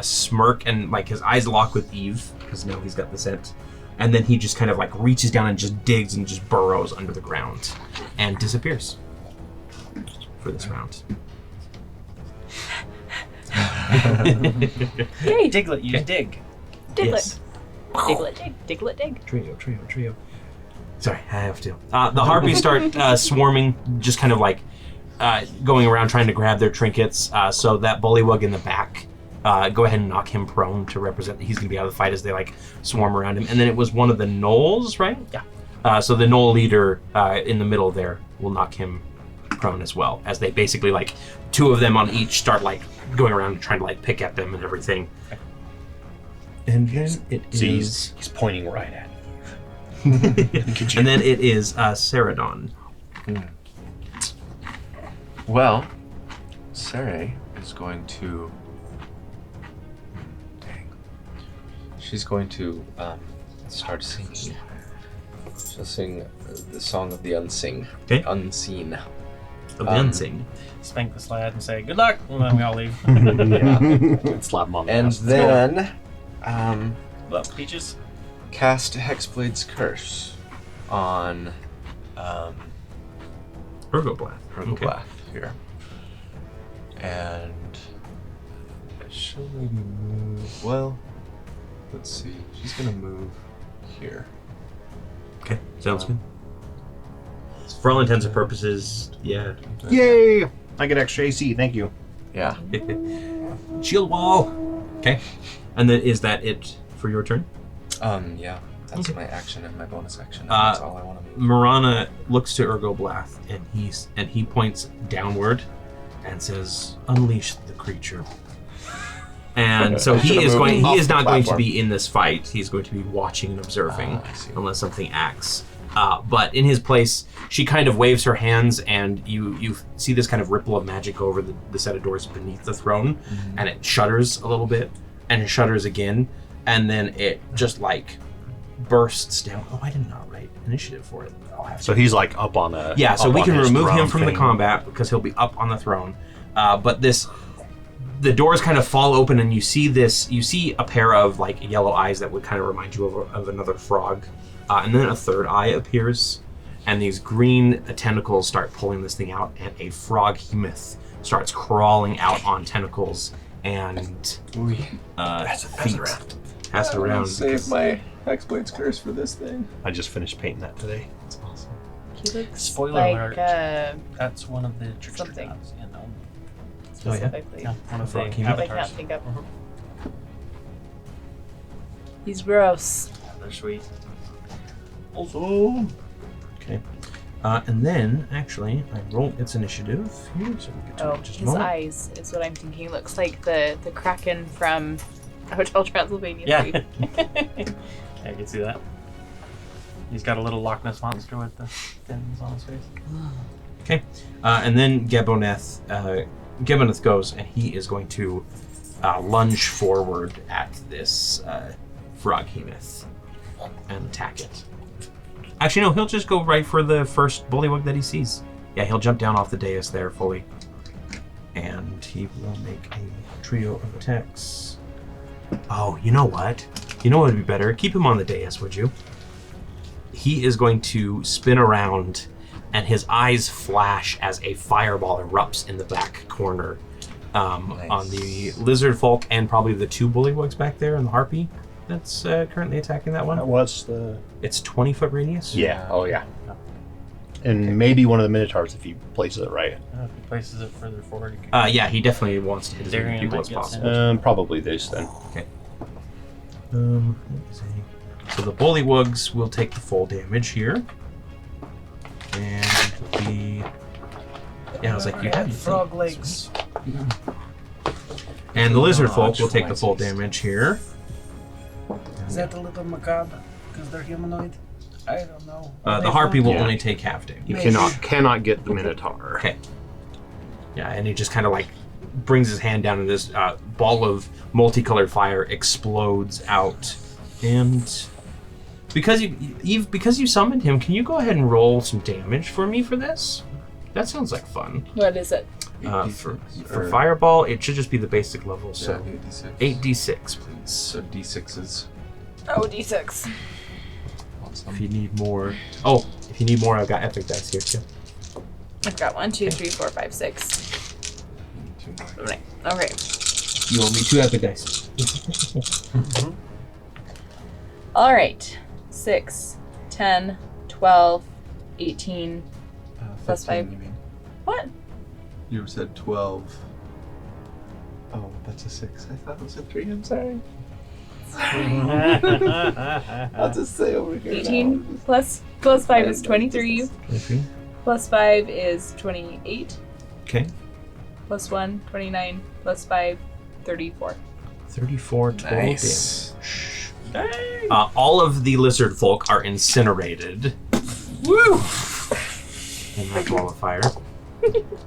smirk, and like his eyes lock with Eve because now he's got the scent, and then he just kind of like reaches down and just digs and just burrows under the ground, and disappears for this round. Yay! Diglett, use dig. Diglett. Yes. Diglett dig. Diglett dig. Trio. Sorry, I have to. The harpies start swarming, just kind of like going around trying to grab their trinkets. So that bullywug in the back, go ahead and knock him prone to represent that he's going to be out of the fight as they like swarm around him. And then it was one of the gnolls, right? Yeah. So the gnoll leader in the middle there will knock him prone as well, as they basically like 2 of them on each start like going around and trying to like pick at them and everything. And then it is. He's pointing right at And then it is Seredan. Well, Sere is going to. Dang. She's going to start singing. She'll sing the song of the unseen. Okay. Unseen. Of the unseen. Spank the sled and say, good luck, and then we all leave. Yeah. Slap him on the And ass. then Love peaches. cast Hexblade's Curse on Urgoblath. Urgoblath here. And she'll maybe move. Well, let's see. She's gonna move here. Okay, sounds good. For all intents and purposes, yeah. Yay! I get extra AC. Thank you. Yeah. Shield wall. Okay. And then is that it for your turn? Yeah. That's Okay. my action and my bonus action. And that's all I want to move. Marana looks to Urgoblath and he points downward and says, "Unleash the creature." And so I should've he is moved off the not going to platform. be in this fight. He's going to be watching and observing I see. unless something acts. But in his place, she kind of waves her hands, and you see this kind of ripple of magic go over the set of doors beneath the throne, and it shudders a little bit, and it shudders again, and then it just like bursts down. Oh, I did not write initiative for it. I'll have to. So he's like up on a. Yeah, so up we on can his remove him throne from the thing. combat because he'll be up on the throne. But the doors kind of fall open, and you see a pair of like yellow eyes that would kind of remind you of another frog. And then a third eye appears, and these green tentacles start pulling this thing out, and a frog hemoth starts crawling out on tentacles and pass it around. Save my Hexblade's Curse for this thing. I just finished painting that today. That's awesome. He looks Spoiler like alert. That's one of the trickster something. gods. You know. specifically. Yeah, one of the Frog king. I avatars. can't think of. He's gross. They're sweet. Also. Okay. And then, actually, I rolled its initiative here, so we'll get to Oh, it in just a his moment. eyes is what I'm thinking. He looks like the Kraken from Hotel Transylvania Yeah. 3. I can see that. He's got a little Loch Ness monster with the fins on his face. Okay. And then Geboneth goes, and he is going to lunge forward at this Froghemoth and attack it. Actually, no, he'll just go right for the first bullywug that he sees. Yeah, he'll jump down off the dais there fully. And he will make a trio of attacks. Oh, you know what? You know what would be better? Keep him on the dais, would you? He is going to spin around, and his eyes flash as a fireball erupts in the back corner on the lizard folk and probably the two bullywugs back there and the harpy that's currently attacking that one. What's the... It's 20-foot radius. Yeah, oh yeah. And maybe one of the Minotaurs if he places it right. If he places it further forward, he can Yeah, he definitely wants to hit as many Darian people might as get possible. Probably this then. Okay. Let me see. So the bullywugs will take the full damage here. And the... Yeah, I was like, you have frog legs. And the lizard folk will take the full damage here. Is that a little macabre? Because they're humanoid? I don't know. The harpy will Yeah. only take half damage. You cannot get the Minotaur. Okay. Yeah, and he just kind of like brings his hand down, and this ball of multicolored fire explodes out. And because you summoned him, can you go ahead and roll some damage for me for this? That sounds like fun. What is it? For fireball, it should just be the basic level. So 8d6. 8d6, please. So d6s. Oh, D6. Awesome. If you need more, if you need more, I've got epic dice here too. I've got 1, 2, 3, 4, 5, 6. Okay. You owe me 2 epic dice. All right. 6, 10, 12, 18. Plus 5. You mean? What? You said 12. Oh, that's a 6. I thought it was a 3. I'm sorry. I'll just say over here. 18 plus 5 is 23. 23. Plus 5 is 28. Okay. Plus 1, 29. Plus 5, 34. 34 total Nice. damage. All of the lizard folk are incinerated. Woo! In that ball of fire.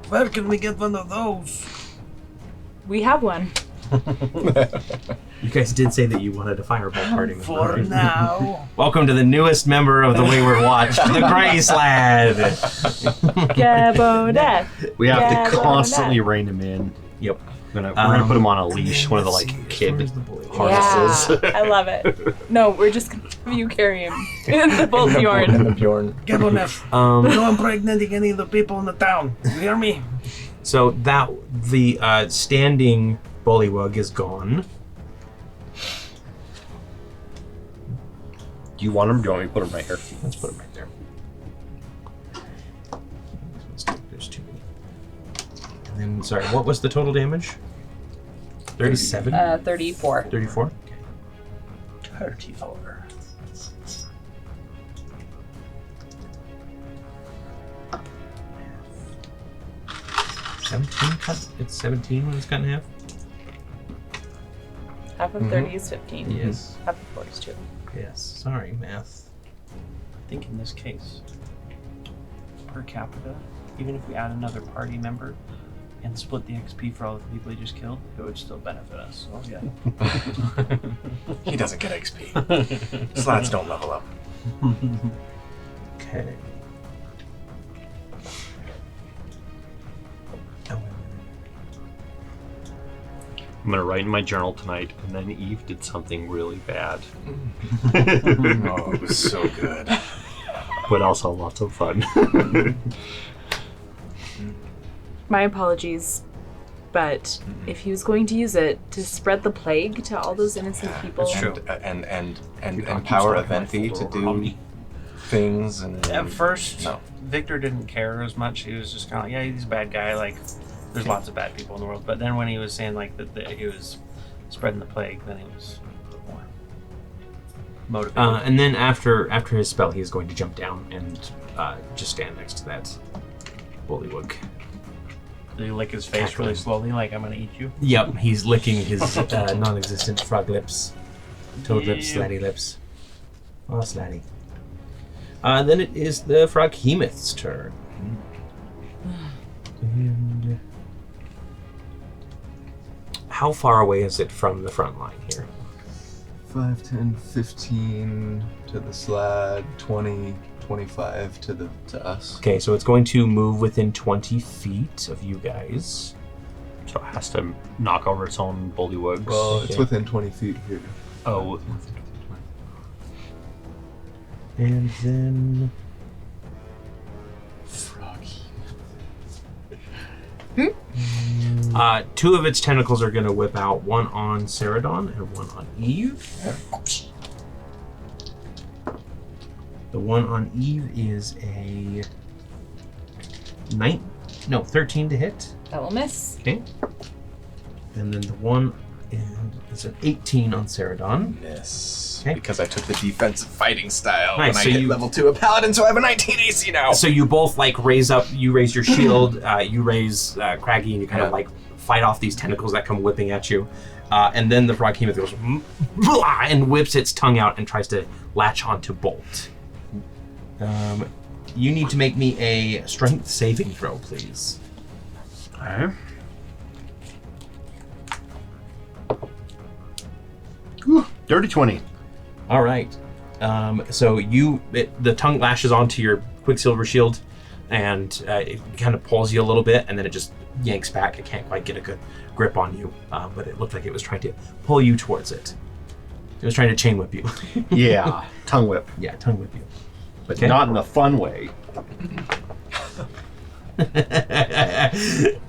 Where can we get one of those? We have one. You guys did say that you wanted a fireball party member. For right? now. Welcome to the newest member of the Wayward Watch, the Grace Lad. Gaboneth. We have Yeah, to but constantly that- rein him in. Yep. We're gonna put him on a leash, one of the Let's like see, kid where's the bully? harnesses. Yeah, I love it. No, we're just gonna have you carry him in the bolt Bjorn. Bjorn. Geboneth. No impregnating any of the people in the town. You hear me? So that the standing bullywug is gone. Do you want him? Do you want me to put him right here? Let's put him right there. There's too many. And then, sorry, what was the total damage? 37? 34. 34? Okay. 34. 17 cut? It's 17 when it's cut in half? Half of 30 is 15. Yes. Half of 4 is 2. Yes. Sorry, math. I think in this case, per capita, even if we add another party member and split the XP for all the people he just killed, it would still benefit us. So yeah. He doesn't get XP. Slats don't level up. Okay. I'm gonna write in my journal tonight, and then Eve did something really bad, Oh, it was so good. but also lots of fun. My apologies, but if he was going to use it to spread the plague to all those innocent people, That's true. And God, empower keep Aventi to talking about do things and At first, no. Victor didn't care as much. He was just kind of like, yeah, he's a bad guy. Like, there's lots of bad people in the world. But then when he was saying like that he was spreading the plague, then he was a little more motivated. And then after his spell, he is going to jump down and just stand next to that bullywug. Did he lick his face really slowly, like, I'm gonna eat you? Yep, he's licking his non-existent frog lips, toad lips, Yeah. slatty lips. Oh, slatty. Then it is the Froghemoth's turn. And how far away is it from the front line here? 5, 10, 15 to the slad, 20, 25 to us. Okay, so it's going to move within 20 feet of you guys. So it has to knock over its own bullywugs. Well, it's within 20 feet here. Oh. And then... two of its tentacles are going to whip out, one on Seredan and one on Eve. The one on Eve is a 13 to hit. That will miss. Okay. And then the one is an 18 on Seredan. Yes. Okay. Because I took the defensive fighting style Nice, when so I hit you- level 2 of Paladin, so I have a 19 AC now. So you both raise up, you raise your shield, you raise Craggy, and you kind of fight off these tentacles that come whipping at you. And then the Froghemoth goes and whips its tongue out and tries to latch onto Bolt. You need to make me a strength saving throw, please. Okay. Dirty 20. All right. So the tongue lashes onto your Quicksilver shield, and it kind of pulls you a little bit, and then it just yanks back. It can't quite get a good grip on you, but it looked like it was trying to pull you towards it. It was trying to chain whip you. Yeah, tongue whip. Yeah, tongue whip you. But Okay. not in the fun way.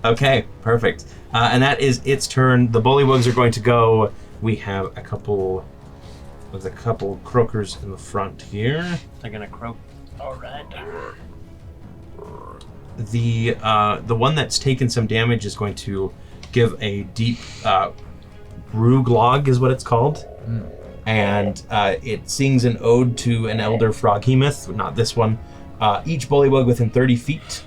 Okay, perfect. And that is its turn. The bullywugs are going to go. We have a couple croakers in the front here. They're gonna croak. All right. The one that's taken some damage is going to give a deep Ruglog is what it's called. And it sings an ode to an elder Froghemoth, not this one. Each bullywug within 30 feet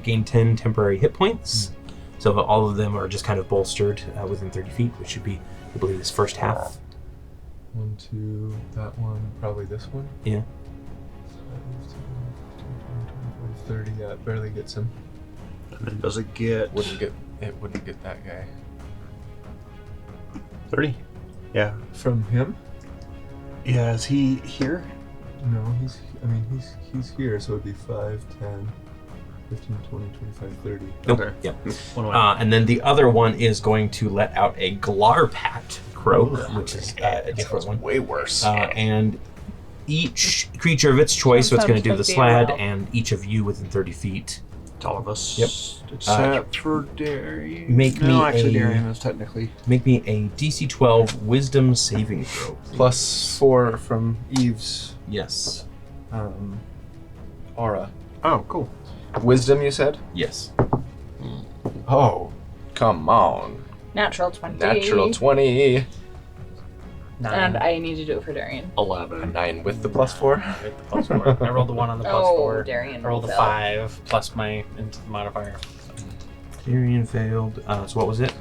gain 10 temporary hit points. So all of them are just kind of bolstered within 30 feet, which should be, I believe, this first half. 1, 2, that one, probably this one. Yeah. 30, yeah, it barely gets him. And then does it get... Wouldn't get that guy. 30? Yeah. From him? Yeah, is he here? No, he's here, so it'd be 5, 10, 15, 20, 25, 30. Nope. Okay. Yep. One away. And then the other one is going to let out a Glarpat croak, which is a different one. Way worse. And each creature of its choice, so it's going to do the Sounds slad, like and each of you within 30 feet. It's all of us. Yep. Except for Darian. Make no, me actually, a- Darian is technically. Make me a DC 12 Wisdom saving throw. please. Plus 4 from Eve's Yes. aura. Oh, cool. Wisdom, you said? Yes. Oh, come on. Natural 20. Natural 20. 9. And I need to do it for Darian. 11. 9 with the plus 4. With the plus 4. I rolled the 1 on the plus Oh, 4. Darian I rolled a failed. 5 plus my into the modifier. Tyrion failed. So what was it?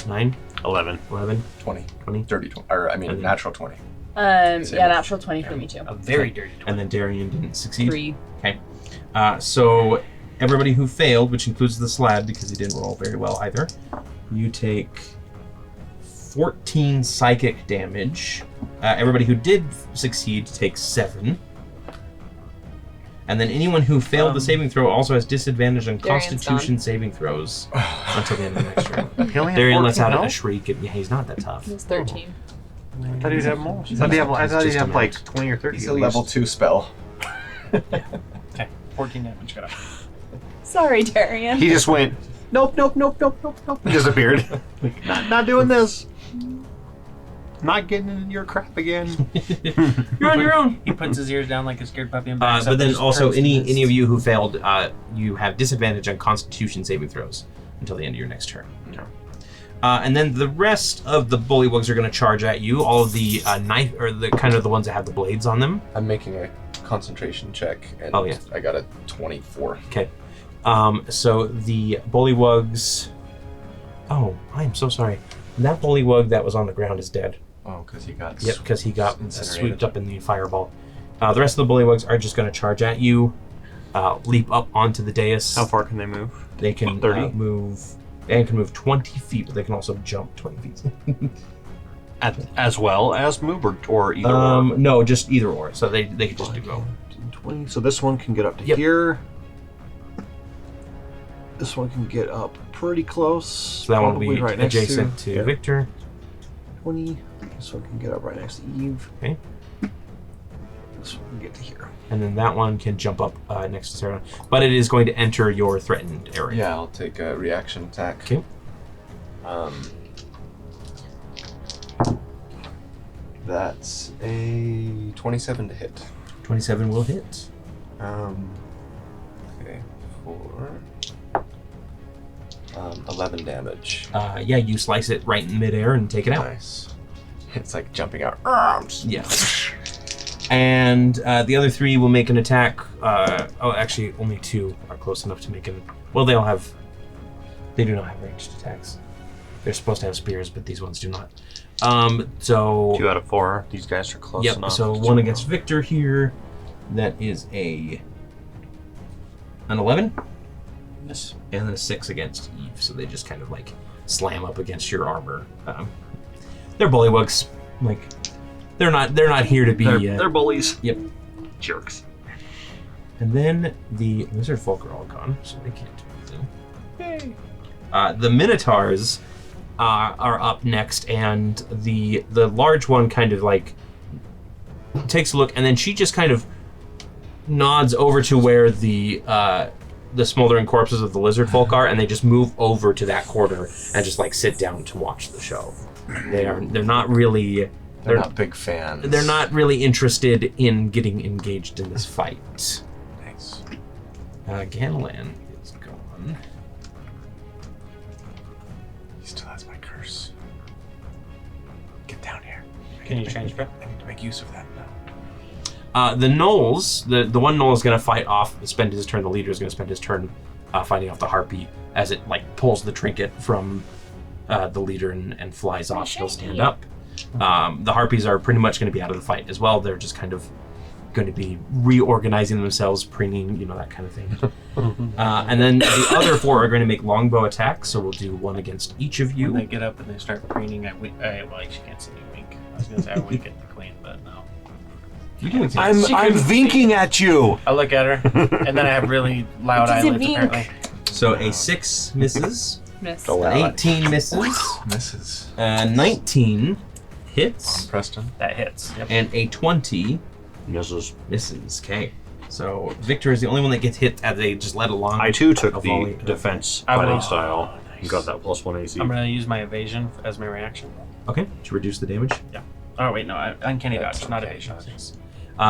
9? 11. 11? 20. 20? Dirty 20. Or, I mean, And then- natural 20. Yeah, Same. natural 20 for me too. A very dirty 20. And then Darian didn't succeed? 3. Okay. So everybody who failed, which includes the slad because he didn't roll very well either, you take 14 psychic damage. Everybody who did succeed takes 7. And then anyone who failed the saving throw also has disadvantage on Darian's Constitution saving throws until the end of the next turn. He only had Darian lets 14 out a health? shriek. And, yeah, he's not that tough. It's 13. I thought he'd have more. I He's thought he'd just have a like mount. 20 or 30. He's at a level least. 2 spell. Okay, 14 damage. Got it. Sorry, Darian. He just went, nope, nope, nope, nope, nope, nope. He disappeared. Not doing this. not getting into your crap again. You're on your own. He puts his ears down like a scared puppy and backs up But then and just also, turns to any this. of you who failed, you have disadvantage on Constitution saving throws until the end of your next turn. And then the rest of the bullywugs are going to charge at you. All of the knife, or the kind of the ones that have the blades on them. I'm making a concentration check, and I got a 24. Okay. So the bullywugs. Oh, I am so sorry. That bullywug that was on the ground is dead. Oh, because he got. Yep, because he got incinerated. swooped up in the fireball. The rest of the bullywugs are just going to charge at you, leap up onto the dais. How far can they move? They can 30? move. They can move 20 feet, but they can also jump 20 feet. As well as move, or either or? No, just either or. So they can just do both. 20. So this one can get up to Yep. here. This one can get up pretty close. So that one will be right next adjacent to Victor. 20. This one can get up right next to Eve. Okay. This one can get to here. And then that one can jump up next to Seredan. But it is going to enter your threatened area. Yeah, I'll take a reaction attack. Okay. That's a 27 to hit. 27 will hit. Okay, for 11 damage. Yeah, you slice it right in midair and take it out. Nice. It's like jumping out. Yeah. And the other three will make an attack. Actually, only two are close enough to make an. Well, they do not have ranged attacks. They're supposed to have spears, but these ones do not. So 2 out of 4. These guys are close yep. enough. So one against Victor here. That is an 11. Yes. And then a 6 against Eve. So they just kind of like slam up against your armor. They're bullywugs. Like they're not here to be. They're bullies. Yep. Jerks. And then the lizard folk are all gone, so they can't do anything. Yay! The minotaurs are up next, and the large one kind of like takes a look, and then she just kind of nods over to where the smoldering corpses of the lizard folk are, and they just move over to that corner and just like sit down to watch the show. They're not really. They're not big fans. They're not really interested in getting engaged in this fight. Nice. Ganlan is gone. He still has my curse. Get down here. Can you change it? I need to make use of that now. The gnolls, the one gnoll is going to fight off, spend his turn. The leader is going to spend his turn fighting off the harpy as it like pulls the trinket from the leader and flies off. He'll stand up. The harpies are pretty much going to be out of the fight as well. They're just kind of going to be reorganizing themselves, preening, that kind of thing. And then the other 4 are going to make longbow attacks, so we'll do one against each of you. When they get up and they start preening, well, she can't see me wink. I was going to say I wink at the queen, but no. You can wink. I'm vinking at you. I look at her, and then I have really loud It is a eyelids, wink. apparently. So a 6 misses, Miss. Oh, wow. 18 misses, Misses. 19 hits, Preston. That hits. Yep. and a 20 Misses. misses. Okay. So Victor is the only one that gets hit as they just let along. I too took a the volley. defense I will- fighting style. You got that +1 AC. I'm going to use my evasion as my reaction. Okay, to reduce the damage. Oh, wait, no. Uncanny That's dodge, not okay. evasion.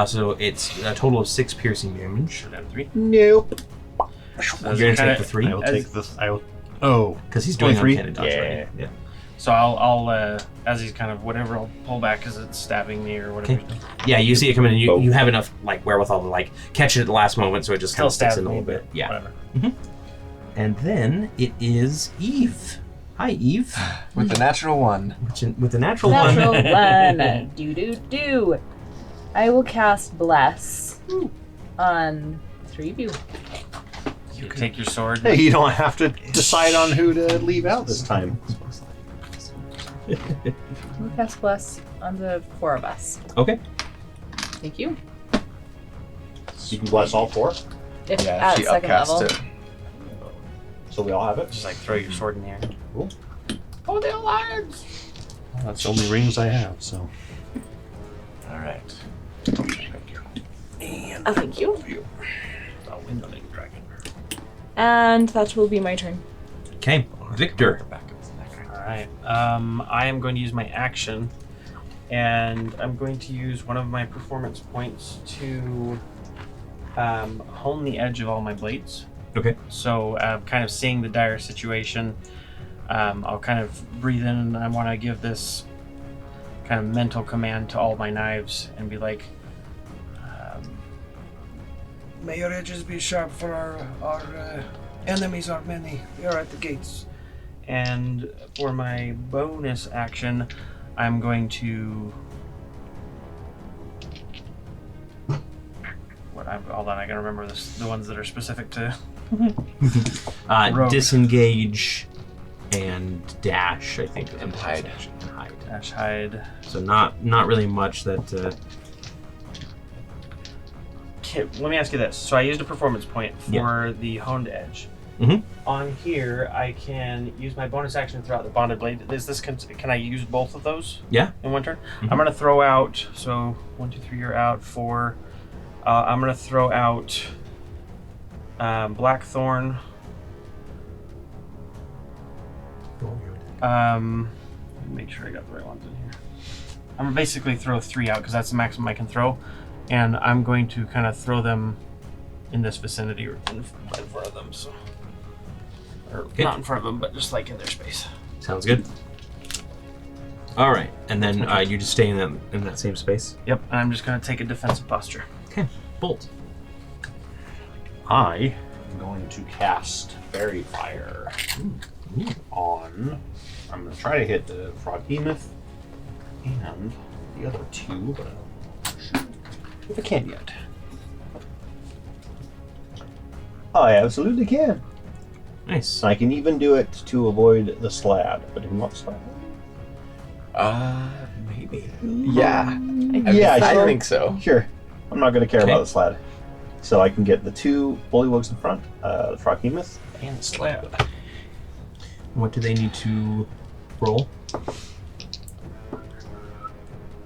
So it's a total of 6 piercing damage. Should have 3. Nope. You're gonna take the 3 I will As- take this. I will. Oh. because he's doing 23? uncanny dodge. Yeah. Right? Yeah. So I'll as he's kind of whatever, I'll pull back because it's stabbing me or whatever. Okay. he's doing. Yeah, you see it coming in. Both. You have enough like wherewithal to like catch it at the last moment, so it just kind Still of sticks stabs in a me, little bit. but Yeah. whatever. And then it is Eve. Hi, Eve. With the natural 1. With the natural Natural one. one. Do. I will cast Bless on 3 of you. You take your sword. Hey, you don't have to decide on who to leave out this time. We'll cast Bless on the 4 of us. Okay. Thank you. You can bless all 4, If Yeah, at she second upcast level. it. so we all have it. Just like throw your sword in the air. Oh, the alliance! That's the only rings I have, so. Alright. Oh, thank you. Oh, windowing dragon. And that will be my turn. Okay, Victor. All right. I am going to use my action and I'm going to use one of my performance points to hone the edge of all my blades. Okay. So kind of seeing the dire situation, I'll kind of breathe in, and I want to give this kind of mental command to all my knives and be like, May your edges be sharp, for our enemies are many. We are at the gates. and for my bonus action, I'm going to... Hold on, I gotta remember the ones that are specific to... Rogue. Disengage and dash, I think. And hide. And hide. Dash, hide. So not really much that... Okay, let me ask you this. So I used a performance point for the honed edge. Mhm. On here, I can use my bonus action throughout the bonded blade. Can I use both of those Yeah. in one turn? Mhm. I'm going to throw out, so 1, 2, 3, you're out, 4. I'm going to throw out Blackthorn. Make sure I got the right ones in here. I'm gonna basically throw 3 out because that's the maximum I can throw, and I'm going to kind of throw them in this vicinity or in front of them. So, or not in front of them, but just like in their space. Sounds good. All right, and then you just stay in that same space. Yep, and I'm just gonna take a defensive posture. Okay, Bolt. I am going to cast Fairy Fire on. I'm going to try to hit the Frog Behemoth and the other 2, but I don't shoot if I can yet. I absolutely can. Nice. I can even do it to avoid the slab, but do not slab. Maybe. Yeah. Yeah, I sure. think so. Sure. I'm not going to care Okay. about the slab. So I can get the 2 bullywugs in front, the Frog Behemoth, and the slab. What do they need to roll?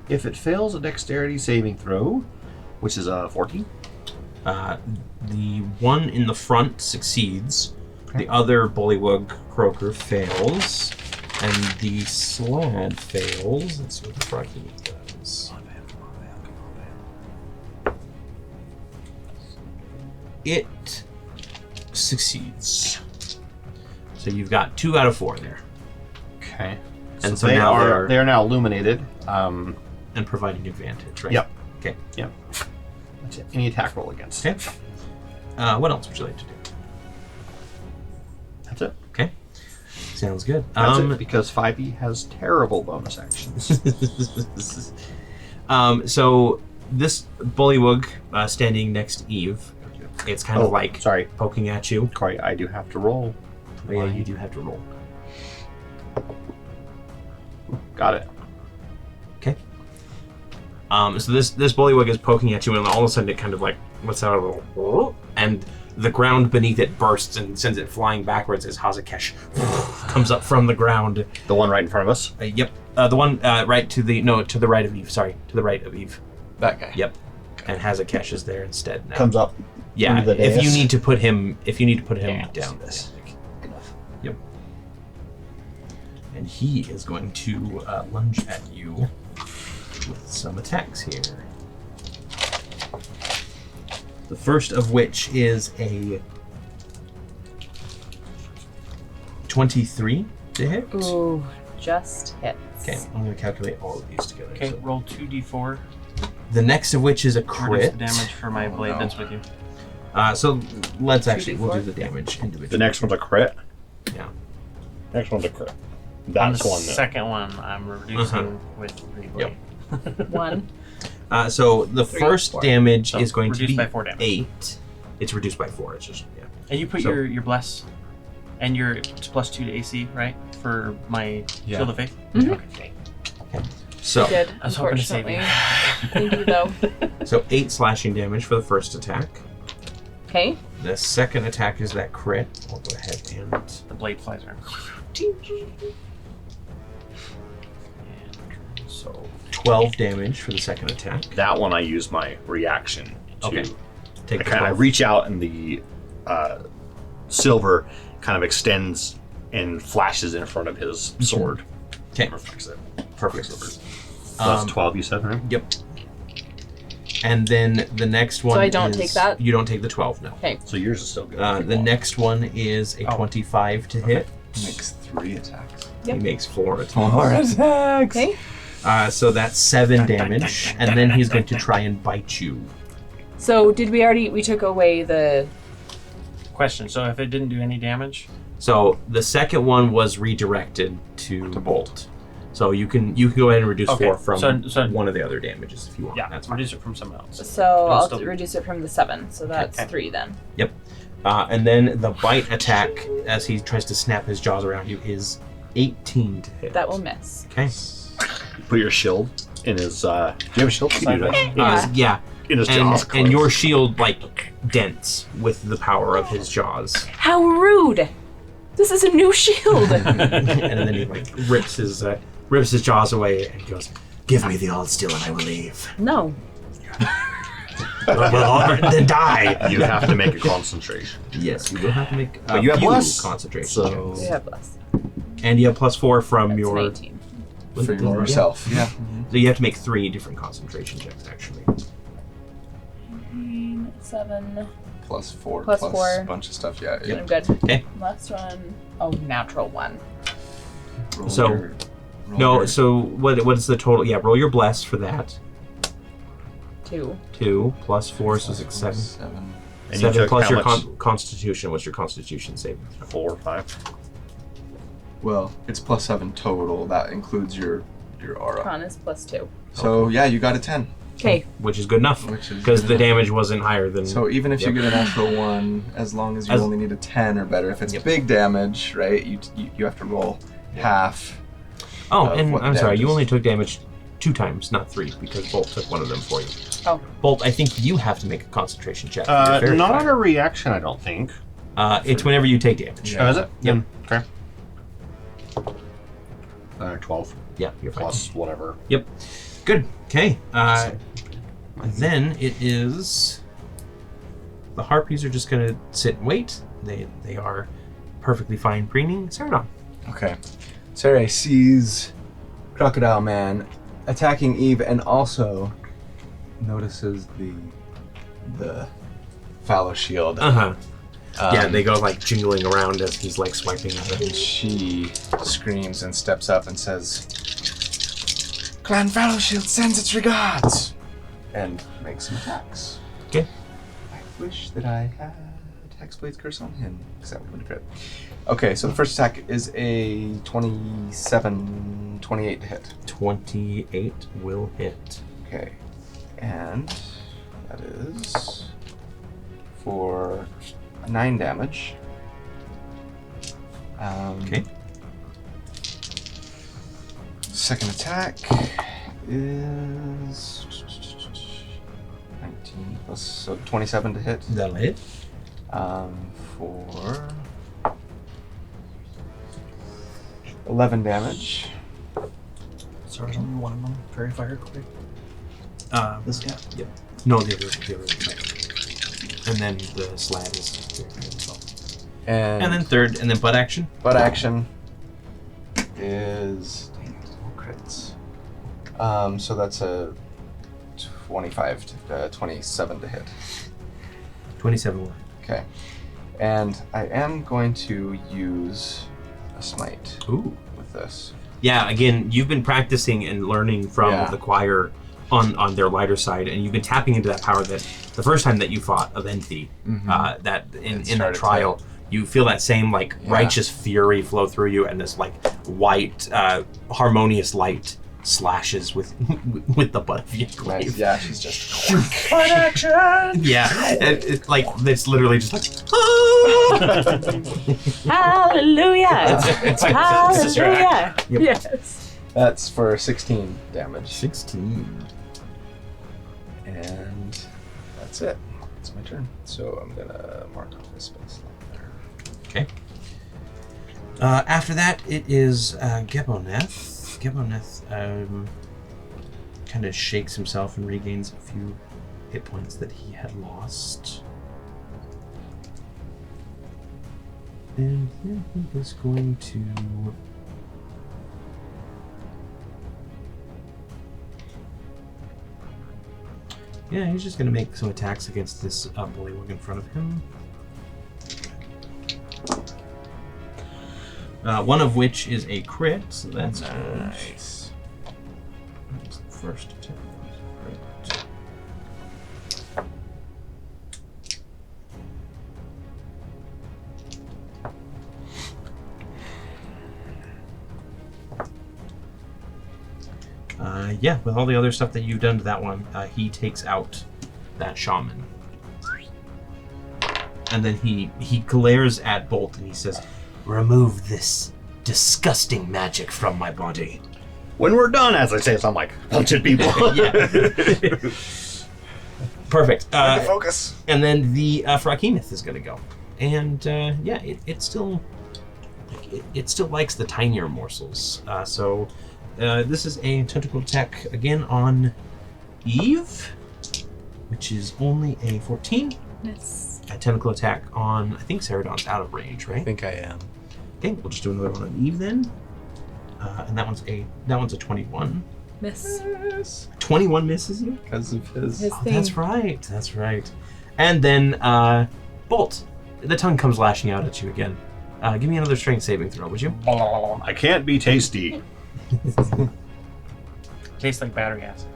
If it fails a dexterity saving throw, which is a 14. The one in the front succeeds. The other bullywug croaker fails. And the slab fails. Let's see what the froggy does. It succeeds. So you've got 2 out of 4 there. Okay. And So so now they are now illuminated. and providing advantage, right? Yep. Okay. Yep. That's it. Any attack roll against. Okay. What else would you like to do? That's it. Okay. Sounds good. That's it, because 5e has terrible bonus actions. So this bullywug standing next to Eve, it's kind of like sorry, poking at you. Cory, I do have to roll. Oh, yeah, you do have to roll. Got it. Okay. So this bullywug is poking at you, and all of a sudden it kind of like lets out a little, and the ground beneath it bursts and sends it flying backwards as Hazakesh comes up from the ground. The one right in front of us? Yep. The one right to the right of Eve. Sorry, to the right of Eve. That guy. Yep. And Hazakesh is there instead now. Comes up. Yeah. Under the If you dais. need to put him, Yeah, down this. Yep. And he is going to lunge at you with some attacks here. The first of which is a 23 to hit. Ooh, just hits. Okay, I'm going to calculate all of these together. Okay, So roll 2d4. the next of which is a Reduce crit. the damage for my blade that's with you. So let's actually, we'll 2d4? do the damage individually. The next one's a crit. Yeah. Next one's a crit. On That's the one. That, second one, I'm reducing with the blade. 1. So the 3, first 4. damage So is going to reduced be by 4 damage. 8. It's reduced by 4. It's just, yeah. And you put So- your bless and your it's +2 to AC, right? For my Yeah. Shield of Faith? Mhm. Okay. So, Did, I was hoping to save unfortunately. you. Thank you, though. so 8 slashing damage for the first attack. Okay. The second attack is that crit. I'll go ahead and... The blade flies around. And so 12 damage for the second attack. that one I use my reaction to. Okay. Take I the kind of 12. reach out and the silver kind of extends and flashes in front of his sword. Okay. Reflects it. Perfect. So that's 12, you said, right? Yep. And then the next one I don't take that? You don't take the 12, no. Okay. So yours is still good. The next one is a 25 to hit. Makes 3 attacks. Yep. He makes 4 attacks. 4 attacks! Okay. So that's 7 damage, and then he's going to try and bite you. So did we took away the... Question, so if it didn't do any damage? So the second one was redirected to Bolt. So you can go ahead and reduce Okay, 4 from so- one of the other damages if you want. Yeah, That's fine. reduce it from someone else. So It'll I'll still be- reduce it from the 7. So that's Okay. 3 then. Yep. And then the bite attack, as he tries to snap his jaws around you, is 18 to hit. That will miss. Okay. Put your shield in his. Do you have a shield? You do, right? Yeah. In his jaws. And your shield, dents with the power of his jaws. How rude! This is a new shield! And then he, rips his jaws away and goes, "Give me the old steel and I will leave." No. Then die. You have to make a concentration. Yes, you will have to make But you have few less, concentration so- checks. We have less. And you have +4 from That's your... an 18. For yourself. Yeah. So you have to make 3 different concentration checks, actually. 7. Plus 4. Plus plus 4. a bunch of stuff. Yeah. I'm good. Okay. Last one. Oh, natural 1. Roll So- your- roll No, your- so what is the total? Yeah, roll your bless for that. 2. 2 plus 4, so 6, 7. 7. And you 7 took plus how your much? constitution. What's your constitution saving throw? 4 or 5. Well, it's plus 7 total. That includes your aura. Con is plus 2. So yeah, you got a 10. Okay. Which is good enough. Which is Because good the enough. damage wasn't higher than... So even if you Yep. get a natural 1, as long as you As- only need a 10 or better, if it's Yep. big damage, right? You have to roll half. Oh, of and what I'm sorry, damage you is. only took damage 2 times, not 3, because Bolt took one of them for you. Oh. Bolt, I think you have to make a concentration check. You're very Not on fire. a reaction, I don't think. It's whenever you take damage. Yeah. Oh, is it? Yep. Okay. 12 Yeah, you're fine. plus whatever. Yep. Good. Okay. Then it is... The Harpies are just going to sit and wait. They are perfectly fine preening. Seredan. Okay. Sarah sees Crocodile Man attacking Eve and also notices the fallow shield. Uh-huh. Yeah, Um, they go jingling around as he's swiping at And it. she screams and steps up and says, "Clan Fellowshield sends its regards!" And makes some attacks. Okay. I wish that I had Hexblade's Curse on him, because that would have been crit. Okay, so the first attack is a 28 to hit. 28 will hit. Okay. And that is for 9 damage. Okay. Second attack is 19 plus, so 27 to hit. That'll hit. For 11 damage. Sorry, only one of them. Fairy fire quick. This guy. Yep. No, the other. And then the slab is as well. And then third, and then butt action. butt action is dang it, no crits. So that's a 25 to 27 to hit. 27 will. Okay. And I am going to use a smite Ooh. with this. Yeah, again, you've been practicing and learning from Yeah. the choir on their lighter side, and you've been tapping into that power that the first time that you fought Aventi, that in that started trial, to- you feel that same righteous fury flow through you, and this white, harmonious light slashes with the butt of your glaive. Nice. Yeah, she's just. Butt action! Yeah, it's literally just Hallelujah! it's Hallelujah! Yep. Yes. That's for 16 damage. 16. And that's it. It's my turn. So I'm gonna mark off this space there. Okay. After that, it is Geboneth. Geboneth kind of shakes himself and regains a few hit points that he had lost. And then he is going to Yeah, he's just gonna make some attacks against this bullywug in front of him. One of which is a crit, so that's Nice. That's the first attack. Crit. Yeah, with all the other stuff that you've done to that one, he takes out that shaman. And then he glares at Bolt and he says, "Remove this disgusting magic from my body." When we're done, as I say, I'm like, punching people. Yeah. Perfect. Focus. And then the Frakeemith is going to go. And yeah, it still it still likes the tinier morsels. So this is a tentacle attack again on Eve, which is only a 14. Yes. A tentacle attack on, I think Seredan's out of range, right? I think I am. Okay, we'll just do another one on Eve then. And that one's a 21. Miss. 21 misses you? Because of his. His Oh, thing. that's right. That's right. And then Bolt. The tongue comes lashing out at you again. Give me another strength saving throw, would you? I can't be tasty. Tastes like battery acid.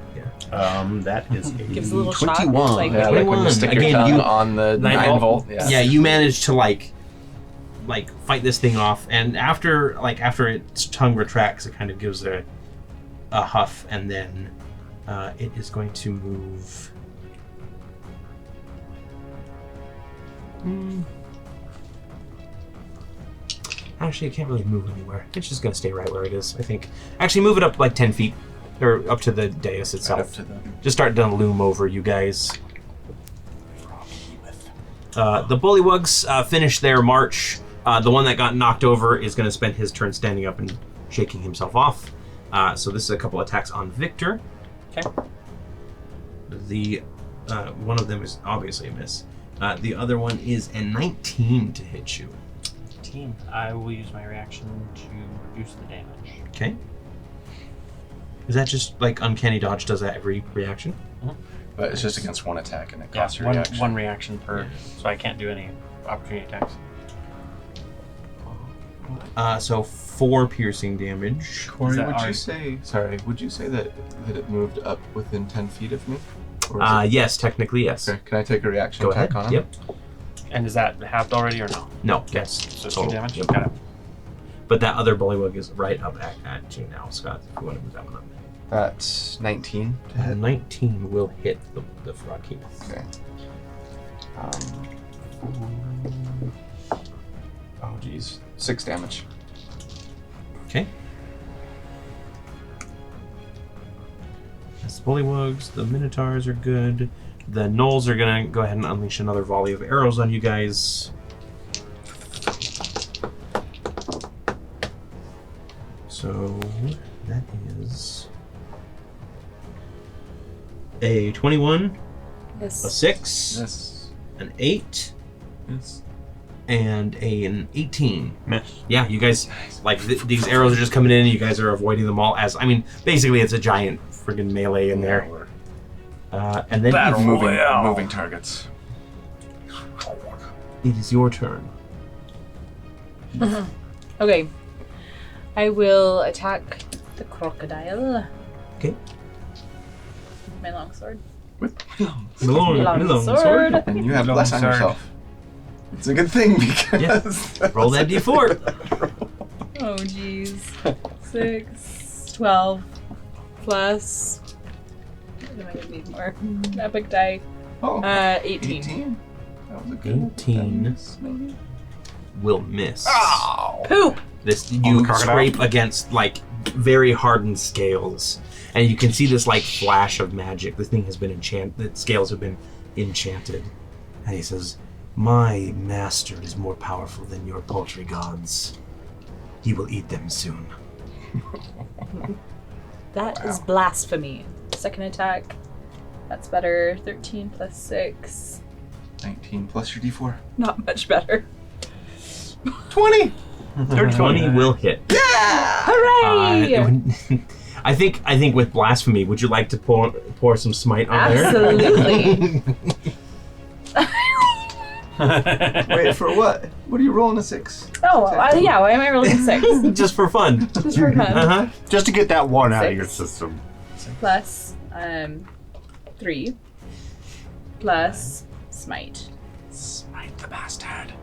That is a Gives a little shock, 21. like- Yeah, like when you 21. stick Again, your tongue you- on the 9 volt. Yeah. Yeah, you manage to like fight this thing off, and after its tongue retracts, it kind of gives a huff, and then it is going to move. Actually, it can't really move anywhere. It's just gonna stay right where it is, I think. Actually, move it up like 10 feet, or up to the dais itself. Right up to the. Just start to loom over you guys. The bullywugs finish their march. The one that got knocked over is going to spend his turn standing up and shaking himself off. So this is a couple attacks on Victor. Okay. The one of them is obviously a miss. The other one is a 19 to hit you. I will use my reaction to reduce the damage. Okay. Is that just like Uncanny Dodge does that every reaction? But it's just against one attack and it Yeah, costs a reaction. one reaction per, so I can't do any opportunity attacks. So 4 piercing damage. Cory, Is that would you our- say? Sorry, would you say that it moved up within 10 feet of me? Or is it- Yes, technically yes. Okay, can I take a reaction Go attack ahead. on him? Yep. And is that halved already or no? No, yes. So it's Total. 2 damage? Yep. Got it. But that other bullywug is right up at you now, Scott, if you want to move that one up. That's 19 to hit. 19 will hit the Frakeemith. Okay. Oh, geez. 6 damage. Okay. That's the bullywugs. The minotaurs are good. The gnolls are gonna go ahead and unleash another volley of arrows on you guys. So that is a 21, a Yes. 6, Yes. an 8, Yes. and an 18. Miss. Yeah, you guys, like, these arrows are just coming in, and you guys are avoiding them all as, I mean, basically it's a giant friggin' melee in there. And then Battle Eve, Moving targets. it is your turn. Okay. I will attack the crocodile. Okay. My longsword. Malone, sword. And you have Long less on sword. yourself. It's a good thing because. Roll that d4. Oh, jeez. 6, 12, plus. What am I gonna need more? Epic die. Oh, 18. 18? That was a good 18. miss, maybe? Will miss. Poop! This the you crocodile? scrape against like very hardened scales, and you can see this like flash of magic. This thing has been enchanted. The scales have been enchanted, and he says, "My master is more powerful than your paltry gods. He will eat them soon." That is blasphemy. Second attack. That's better. 13 plus 6. 19 plus your d4. Not much better. 20! 20 will hit. Hooray! I think with blasphemy, would you like to pour some smite on Absolutely. Wait, for what? What are you rolling a 6? Oh, yeah. Why am I rolling 6? there? Just for fun. Just for fun. Uh-huh. Just to get that one out of 6. your system. Plus 3 plus smite. Smite the bastard.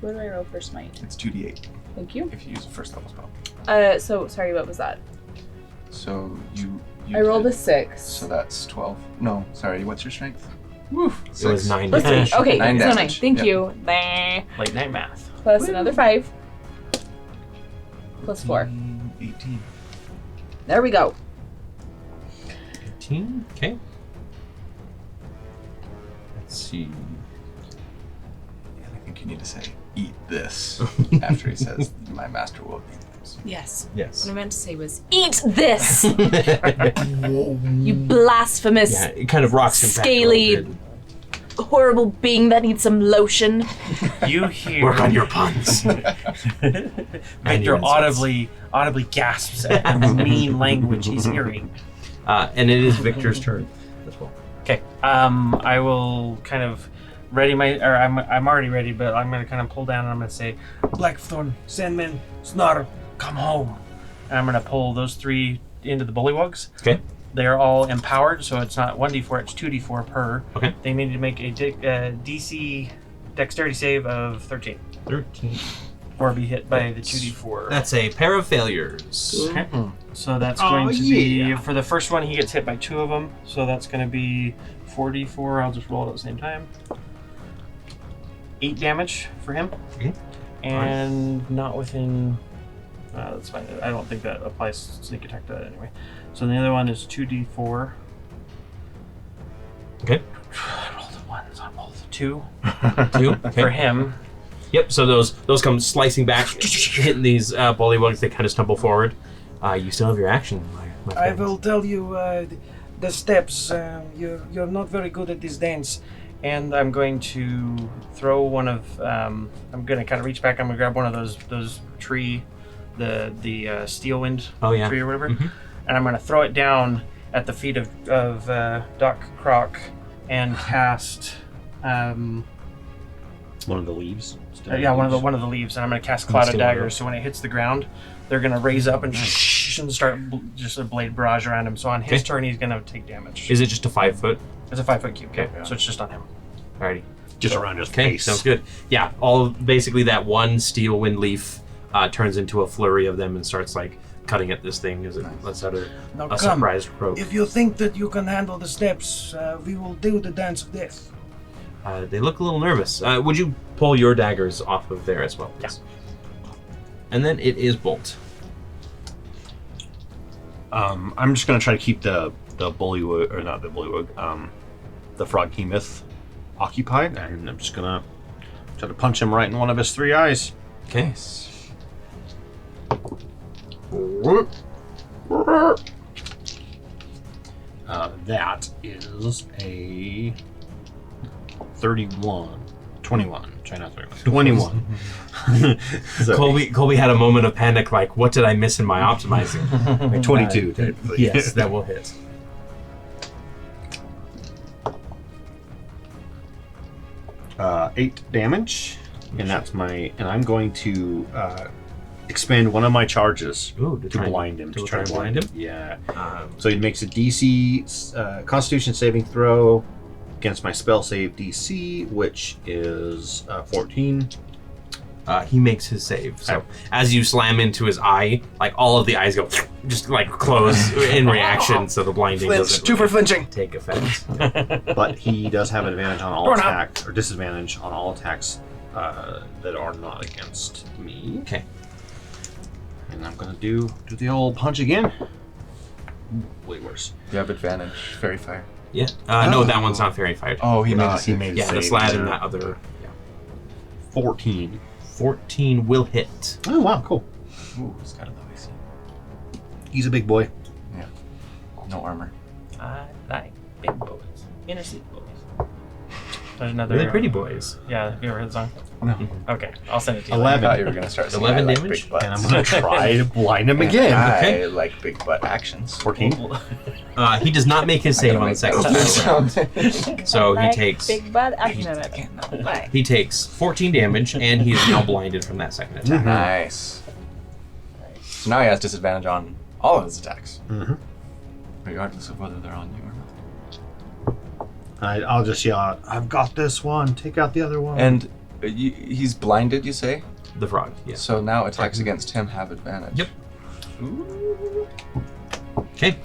What do I roll for smite? It's 2d8 Thank you. if you use a first level spell. So sorry, what was that? So you I rolled did- a 6. So that's 12. No, sorry, what's your strength? Woof. It was 9 Plus 3. damage. Okay, 9 so 9. damage. Thank Yep. you. Bah. Late night math. Plus another 5. Plus 4. 18. There we go. 18. Okay. Let's see. And I think you need to say, eat this, after he says, my master will eat this. Yes. Yes. What I meant to say was, eat this! yeah, You blasphemous, it kind of rocks him scaly, back a little horrible being that needs some lotion. You bit. hear Work on your puns. Victor audibly gasps at the mean language he's hearing. And it is Victor's turn as well. Okay. I will kind of ready I'm already ready, but I'm gonna kind of pull down and I'm gonna say, Blackthorn, Sandman, Snarl, come home. And I'm gonna pull those 3 into the bullywugs. Okay. They're all empowered, so it's not 1d4, it's 2d4 per. Okay. They need to make a DC dexterity save of 13. 13. Or be hit by the 2d4. That's a pair of failures. Okay. So that's going to be, for the first one, he gets hit by 2 of them. So that's going to be 4d4. I'll just roll it at the same time. 8 damage for him. Okay. And not within... that's fine. I don't think that applies to sneak attack to that anyway. So the other one is 2d4. Okay. I rolled the ones on both. 2 2. Okay. for him. Yep, so those come slicing back, hitting these bullywugs. They kind of stumble forward. You still have your action, my I friend. will tell you the steps. You're not very good at this dance. And I'm going to throw one of... I'm going to kind of reach back. I'm going to grab one of those tree... the steel wind tree or whatever. Mm-hmm. And I'm going to throw it down at the feet of Doc Croc and cast... One of the leaves? one of the leaves, and I'm going to cast Cloud of Still Daggers. window. So when it hits the ground, they're going to raise up and start just a blade barrage around him. So on his turn, he's going to take damage. Is it just a 5 foot? It's a 5-foot cube. Okay. So it's just on him. Alrighty. Just around his Okay, face. sounds good. Yeah, basically that one steel wind leaf turns into a flurry of them and starts like cutting at this thing as it lets out a Now come. surprised croak. If you think that you can handle the steps, we will do the dance of death. They look a little nervous. Would you pull your daggers off of there as well, please? Yeah. And then it is Bolt. I'm just gonna try to keep the bullywug, or not the bullywug, the frog hemoth occupied, and I'm just gonna try to punch him right in one of his 3 eyes. Okay. That is a 31. 21. Try not 31. 21. So, Colby had a moment of panic, like, what did I miss in my optimizing? like 22, technically. Yes, that will hit. Uh, 8 damage, and that's my. And I'm going to expend one of my charges Ooh, to blind him. To try and blind him? Yeah. So he makes a DC Constitution saving throw against my spell save DC, which is 14. He makes his save. So as you slam into his eye, like all of the eyes go just like close in reaction, so the blinding Flinch. doesn't 2 for really flinching. take effect. But he does have advantage on all attacks, or disadvantage on all attacks that are not against me. Okay. And I'm gonna do the old punch again. Way worse. You have advantage. Fairy fire. Yeah. No, that one's not fairy fired. Oh, he made a he save. made a Yeah, the save. slad and that other. Yeah. 14. 14 will hit. Oh wow, cool. Ooh, he's got a low AC. He's a big boy. Yeah. No armor. I like big boys. Inner city boys. There's another. Really pretty boys. Yeah, have you ever heard the song? No. Okay, I'll send it to you. 11. I thought you were gonna start singing 11 I like damage? big butts. And I'm going to try to blind him And again. I like big butt actions. 14. He does not make his save on the second time. So he takes Big butt action. he takes 14 damage, and he is now blinded from that second attack. Nice. So now he has disadvantage on all of his attacks, regardless of whether they're on you or not. I'll just yell out, I've got this one. Take out the other one. And he's blinded, you say? The frog, yes. So now attacks against him have advantage. Yep. Okay.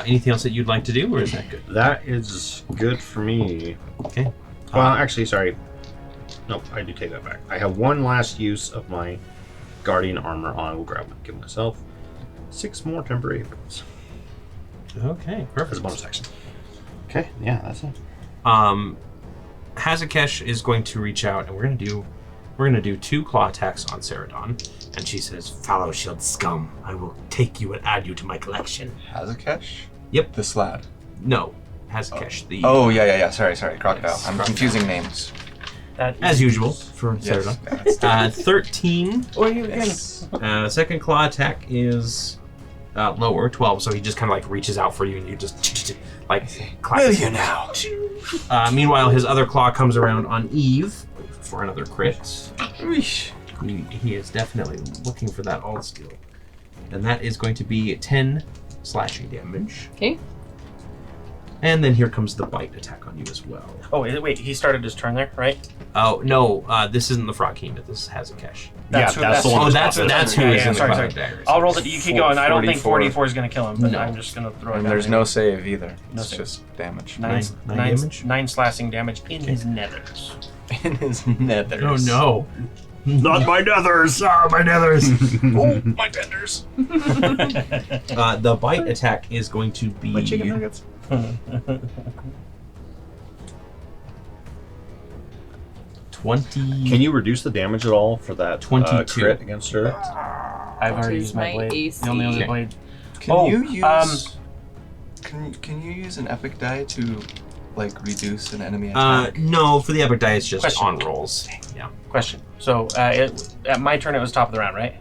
Anything else that you'd like to do, or is that good? That is good for me. Okay. Well, actually, sorry. Nope, I do take that back. I have one last use of my guardian armor. I will give myself 6 more temporary hit points Okay, as perfect. a bonus action. Okay, yeah, that's it. Hazakesh is going to reach out, and we're gonna do 2 claw attacks on Seredan. And she says, "Fallow shield scum, I will take you and add you to my collection." Hazakesh? Yep. This lad. No, Hazakesh. The Oh, yeah. Sorry. Crocodile. Yes, I'm crocodile. confusing names. as usual for Seredan. 13. Or you again. Yes. Second claw attack is lower, 12. So he just kind of like reaches out for you, and you just like clap. Will you now? Meanwhile, his other claw comes around on Eve for another crit. He is definitely looking for that alt steal. And that is going to be 10 slashing damage. Okay. And then here comes the bite attack on you as well. Oh, wait, he started his turn there, right? Oh, no, this isn't the Frog King, but this is Hazakesh. That's the one. Oh, that's who is in the sorry. Cloud Daggers. I'll roll it. You keep going. I don't think 44. 44 is going to kill him, but No. I'm just going to throw it And down there's there. no save either. No It's save. just damage. Nine damage? 9 slashing damage in his nethers. In his nethers. Oh, no. Not my nethers! Ah, my nethers! Oh, my tenders. The bite attack is going to be... My chicken nuggets. 20... Can you reduce the damage at all for that 22. crit against her? I've already Choose used my my blade. AC. The only other Okay. blade. Can you use... um, Can you use an epic die to, like, reduce an enemy attack? no, for the epic die, it's just Question. on rolls. Yeah. Question. So, at my turn, it was top of the round, right?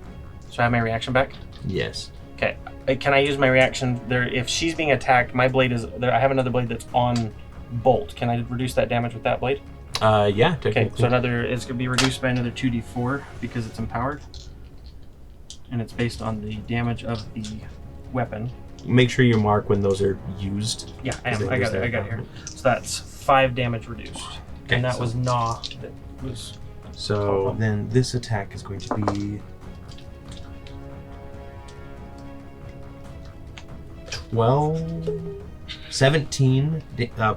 So I have my reaction back? Yes. Okay. Can I use my reaction there? If she's being attacked, my blade is there. I have another blade that's on bolt. Can I reduce that damage with that blade? Yeah, Okay. technically. So it's gonna be reduced by another 2d4 because it's empowered, and it's based on the damage of the weapon. Make sure you mark when those are used. Yeah, I am. They I got use it. their here. So that's 5 damage reduced, Okay, and that so- was Gnaw that was. So then this attack is going to be 17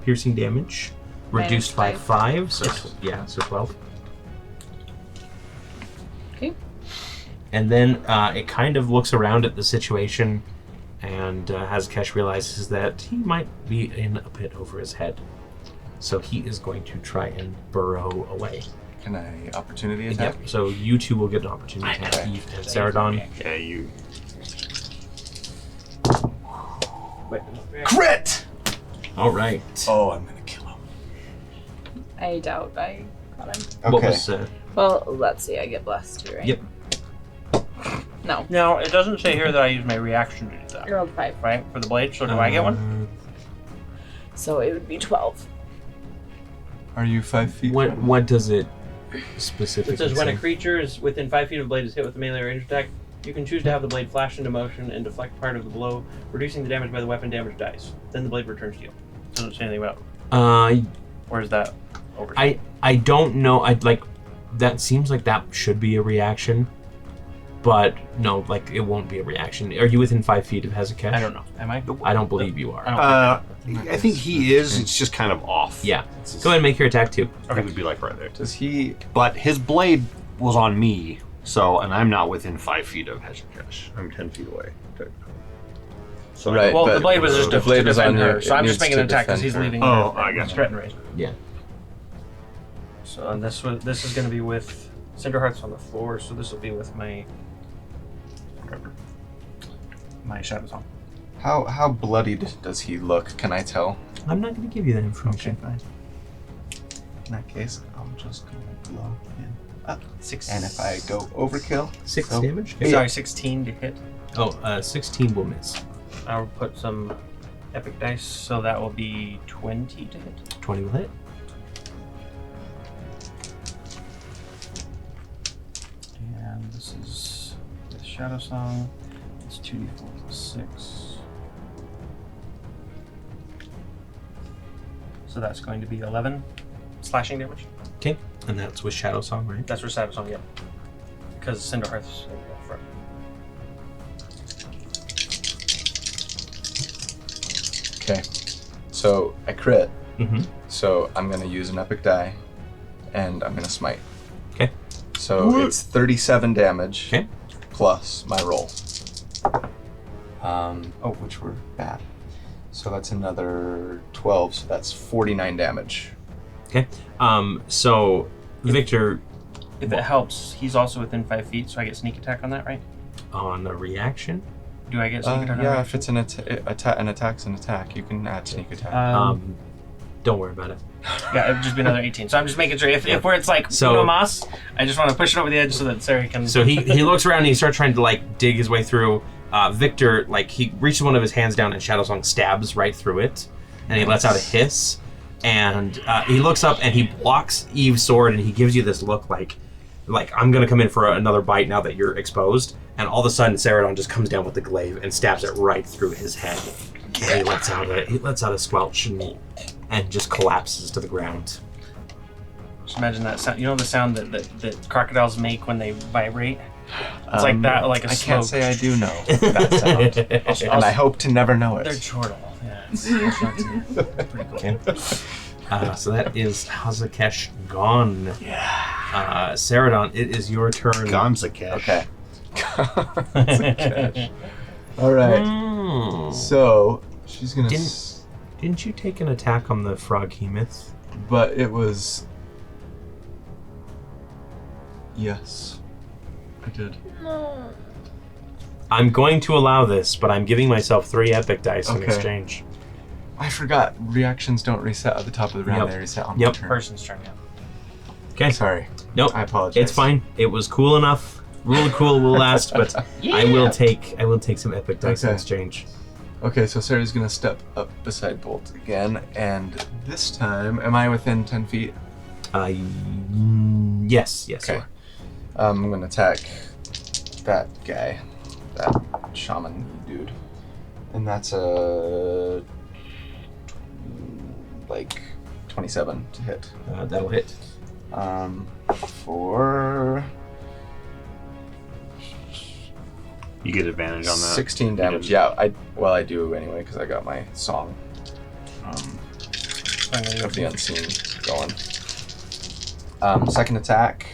piercing damage, reduced by Minus 5. So so 12. Okay. And then it kind of looks around at the situation, and Hazakesh realizes that he might be in a pit over his head. So he is going to try and burrow away. Can I opportunity attack? Yep. So you two will get an opportunity to attack Eve and Seredan. Yeah, you. Crit! All right. Oh, I'm gonna kill him. I doubt I got him. What was Well, let's see. I get blessed too, right? Yep. No. Now it doesn't say here that I use my reaction to do that, I rolled 5. right? For the blade. So do I get one? So it would be 12. Are you 5 feet? What does it specifically It says when say? a creature is within 5 feet of the blade is hit with a melee range attack, you can choose to have the blade flash into motion and deflect part of the blow, reducing the damage by the weapon damage dice. Then the blade returns to you. Doesn't say anything about. Or is that over? I don't know. I'd like that seems like that should be a reaction, but no, like it won't be a reaction. Are you within 5 feet of Hazakesh? I don't know. Am I? I don't believe you are. I think he is. It's just kind of off. Yeah. Go ahead and make your attack too. He would be like right there. Does he... But his blade was on me, so, and I'm not within 5 feet of Hezekiah. I'm 10 feet away. So Right. Well, the but blade was just the blade to was defend on her, you, so it I'm just needs making an to attack because defend he's her. leaving. Oh, her I got you. threat and raise. Yeah. So and this is going to be with Cinderheart's on the floor, so this will be with my Shadow Song. How bloodied does he look? Can I tell? I'm not going to give you that information. fine. In that case, I'm just going to blow him up. 6. And if I go overkill, 6 so- damage? Sorry, 16 to hit. Oh, 16 will miss. I'll put some epic dice, so that will be 20 to hit. 20 will hit. And this is with Shadow Song. It's 2d4 plus 6. So that's going to be 11 slashing damage. Okay, and that's with Shadow Song, right? That's for Shadow Song, yep. Because Cinderhearth's front. Okay. So I crit. Mm-hmm. So I'm going to use an epic die, and I'm going to smite. Okay. So it's 37 damage. Okay. Plus my roll. Which were bad. So that's another 12. So that's 49 damage. Okay. So Victor, If it helps, he's also within 5 feet, so I get sneak attack on that, right? on a reaction, Do I get sneak attack on Yeah, that? if it's an attack's an attack, you can add sneak attack. don't worry about it. Yeah, it'd just be another 18. So I'm just making sure if where it's like So- Uno Mas, I just want to push it over the edge so that Sarah can. So he looks around and he starts trying to like dig his way through. Victor, like he reaches one of his hands down and Shadow Song stabs right through it, and he lets out a hiss. And he looks up and he blocks Eve's sword and he gives you this look like I'm gonna come in for another bite now that you're exposed. And all of a sudden, Seredan just comes down with the glaive and stabs it right through his head. And he lets out a squelch and just collapses to the ground. Just imagine that sound. You know the sound that crocodiles make when they vibrate? It's like that, like a I slow. can't say I do know that sound. And I hope to never know They're it. chortle. Yeah, it's pretty cool. So that is Hazakesh gone. Yeah. Seredan, it is your turn. Gonzakesh. Okay. That's a catch. All right. Mm. So she's gonna. Didn't you take an attack on the Froghemoth? But it was. Yes, I did. I'm going to allow this, but I'm giving myself 3 epic dice in Okay. exchange. I forgot. Reactions don't reset at the top of the round. Yep. They reset on Yep. my turn. Person's turn, yeah. Okay. Sorry. Nope. I apologize. It's fine. It was cool enough. Rule of cool will last, but I will take some epic dice in Okay. exchange. Okay, so Sarah's gonna step up beside Bolt again, and this time, am I within 10 feet? Yes, you Okay. are. I'm gonna attack that guy, that shaman dude, and that's a 27 to hit. That'll hit. For You get advantage on that. 16 damage. Yeah, I do anyway because I got my song of the unseen going. Second attack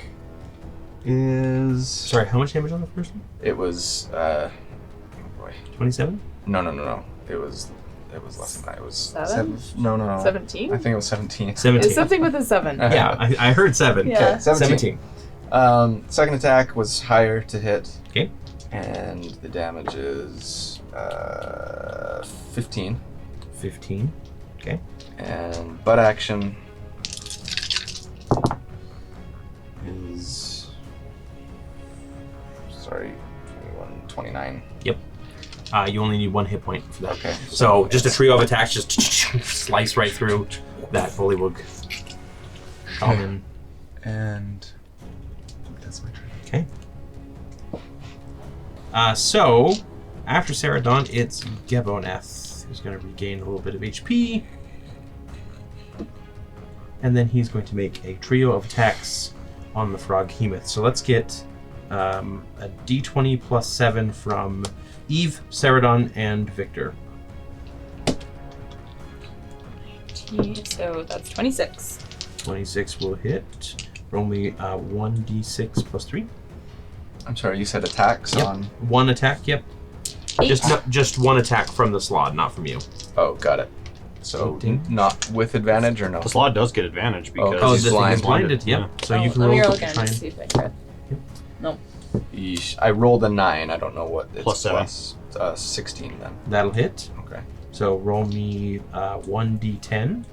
is. Sorry, how much damage on the first one? It was. 27? No. It was less than that. It was 7? No. 17? I think it was 17. 17. It's something with a 7. Yeah, I heard 7. Yeah. Okay, 17. Second attack was higher to hit. Okay. And the damage is 15. 15. Okay. And butt action is 29. Yep. You only need 1 hit point for that. Okay. So just a trio of attacks just slice right through that bullywug. Shaman. And that's my turn. Okay. So after Seredan, it's Geboneth, who's going to regain a little bit of HP. And then he's going to make a trio of attacks on the Froghemoth. So let's get a d20 plus 7 from Eve, Seredan, and Victor. So that's 26. 26 will hit. Roll me 1d6 plus 3. I'm sorry, you said attacks Yep. on. 1 attack, yep. 8. Just 1 attack from the slot, not from you. Oh, got it. So 18. not with advantage or no? The slot does get advantage because Oh, Oh, he's this thing is blind. blinded, yep. So you can let roll me to roll again try to and... see if I crit. Nope. Yeesh. I rolled a 9. I don't know what it's Plus 7. plus 16 then. That'll hit. Okay. So roll me 1d10.